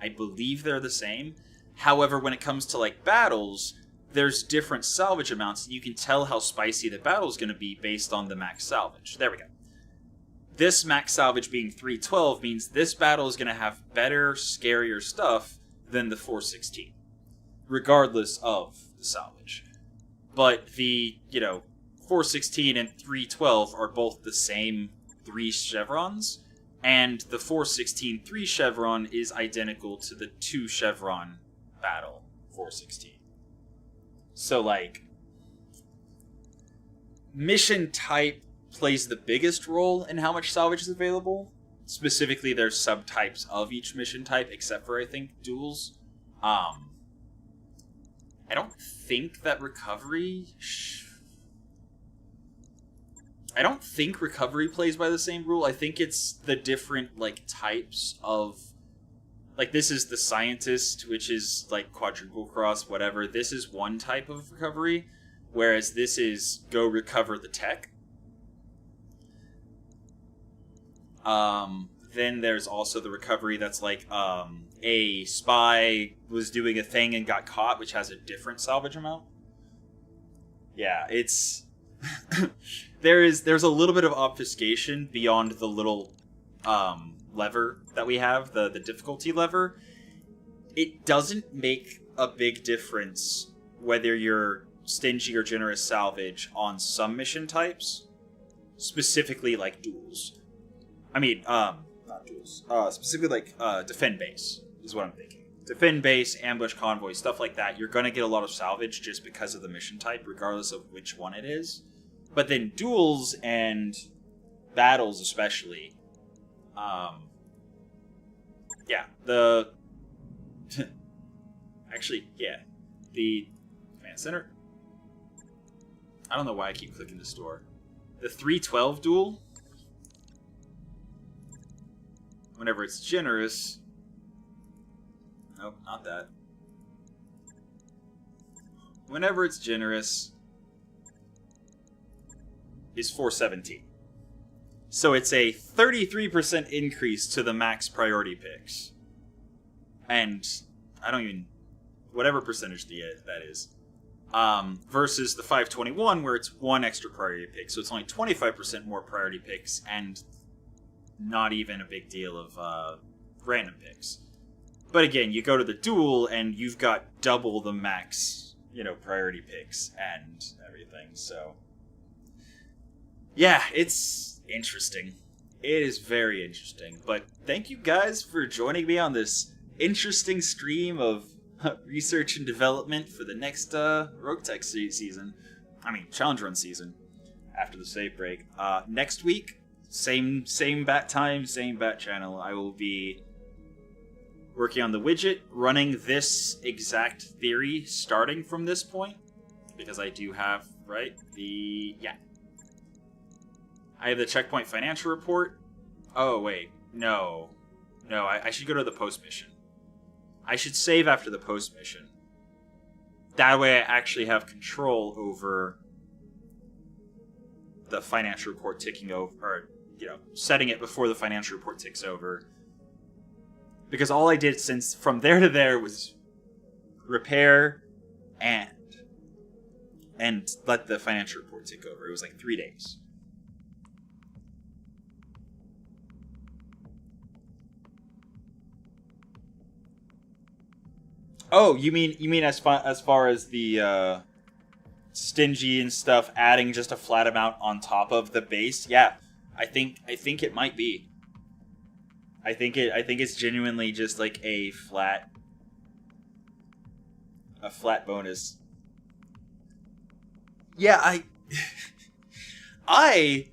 I believe they're the same. However, when it comes to, like, battles, there's different salvage amounts, and you can tell how spicy the battle's going to be based on the max salvage. There we go. This max salvage being 312 means this battle is going to have better, scarier stuff than the 416, regardless of the salvage. But the, 416 and 312 are both the same 3 chevrons, and the 416 3 chevron is identical to the 2 chevron battle 416. So, like, mission type plays the biggest role in how much salvage is available. Specifically, there's subtypes of each mission type, except for, I think, duels. And I don't think that recovery... I don't think recovery plays by the same rule. I think it's the different, like, types of... Like, this is the scientist, which is, like, quadruple cross, whatever. This is one type of recovery, whereas this is go recover the tech. Then there's also the recovery that's like, a spy was doing a thing and got caught, which has a different salvage amount. Yeah, it's... there's a little bit of obfuscation beyond the little, lever that we have, the difficulty lever. It doesn't make a big difference whether you're stingy or generous salvage on some mission types, specifically like duels. I mean, not duels. Specifically like defend base is what I'm thinking. Defend base, ambush convoy, stuff like that. You're going to get a lot of salvage just because of the mission type, regardless of which one it is. But then duels and battles especially, yeah, the... Actually, yeah, the command center. I don't know why I keep clicking the store. The 312 duel, whenever it's generous... Nope, not that. Whenever it's generous, is 417. So it's a 33% increase to the max priority picks. And I don't even... Whatever percentage that is. Versus the 521, where it's one extra priority pick. So it's only 25% more priority picks, and not even a big deal of random picks. But again, you go to the duel, and you've got double the max, priority picks and everything, so... Yeah, it's interesting. It is very interesting. But thank you guys for joining me on this interesting stream of research and development for the next Roguetech season. I mean, Challenge Run season. After the save break. Next week, same bat time, same bat channel. I will be working on the widget, running this exact theory starting from this point. Because I do have, right, I have the checkpoint financial report. Oh, wait. No. No, I should go to the post mission. I should save after the post mission. That way I actually have control over the financial report ticking over, or, setting it before the financial report ticks over. Because all I did since from there to there was repair and let the financial report tick over. It was like 3 days. Oh, you mean as far as the stingy and stuff, adding just a flat amount on top of the base? Yeah, I think it might be. I think it's genuinely just like a flat bonus. Yeah, I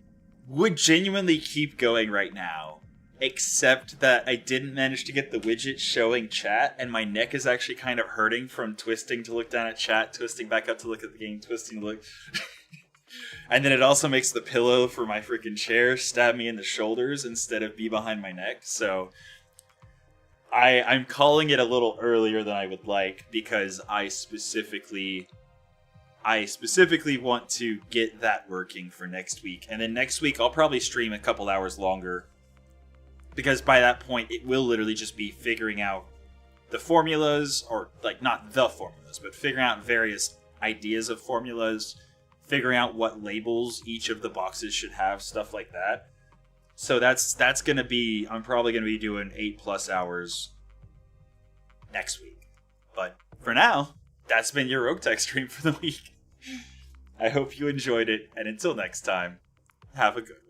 would genuinely keep going right now. Except that I didn't manage to get the widget showing chat, and my neck is actually kind of hurting from twisting to look down at chat, twisting back up to look at the game, twisting to look... And then it also makes the pillow for my freaking chair stab me in the shoulders instead of be behind my neck, so... I'm calling it a little earlier than I would like, because I specifically want to get that working for next week. And then next week I'll probably stream a couple hours longer, because by that point, it will literally just be figuring out the formulas, or, like, not the formulas, but figuring out various ideas of formulas, figuring out what labels each of the boxes should have, stuff like that. So that's going to be, I'm probably going to be doing 8+ hours next week. But for now, that's been your Roguetech stream for the week. I hope you enjoyed it, and until next time, have a good one.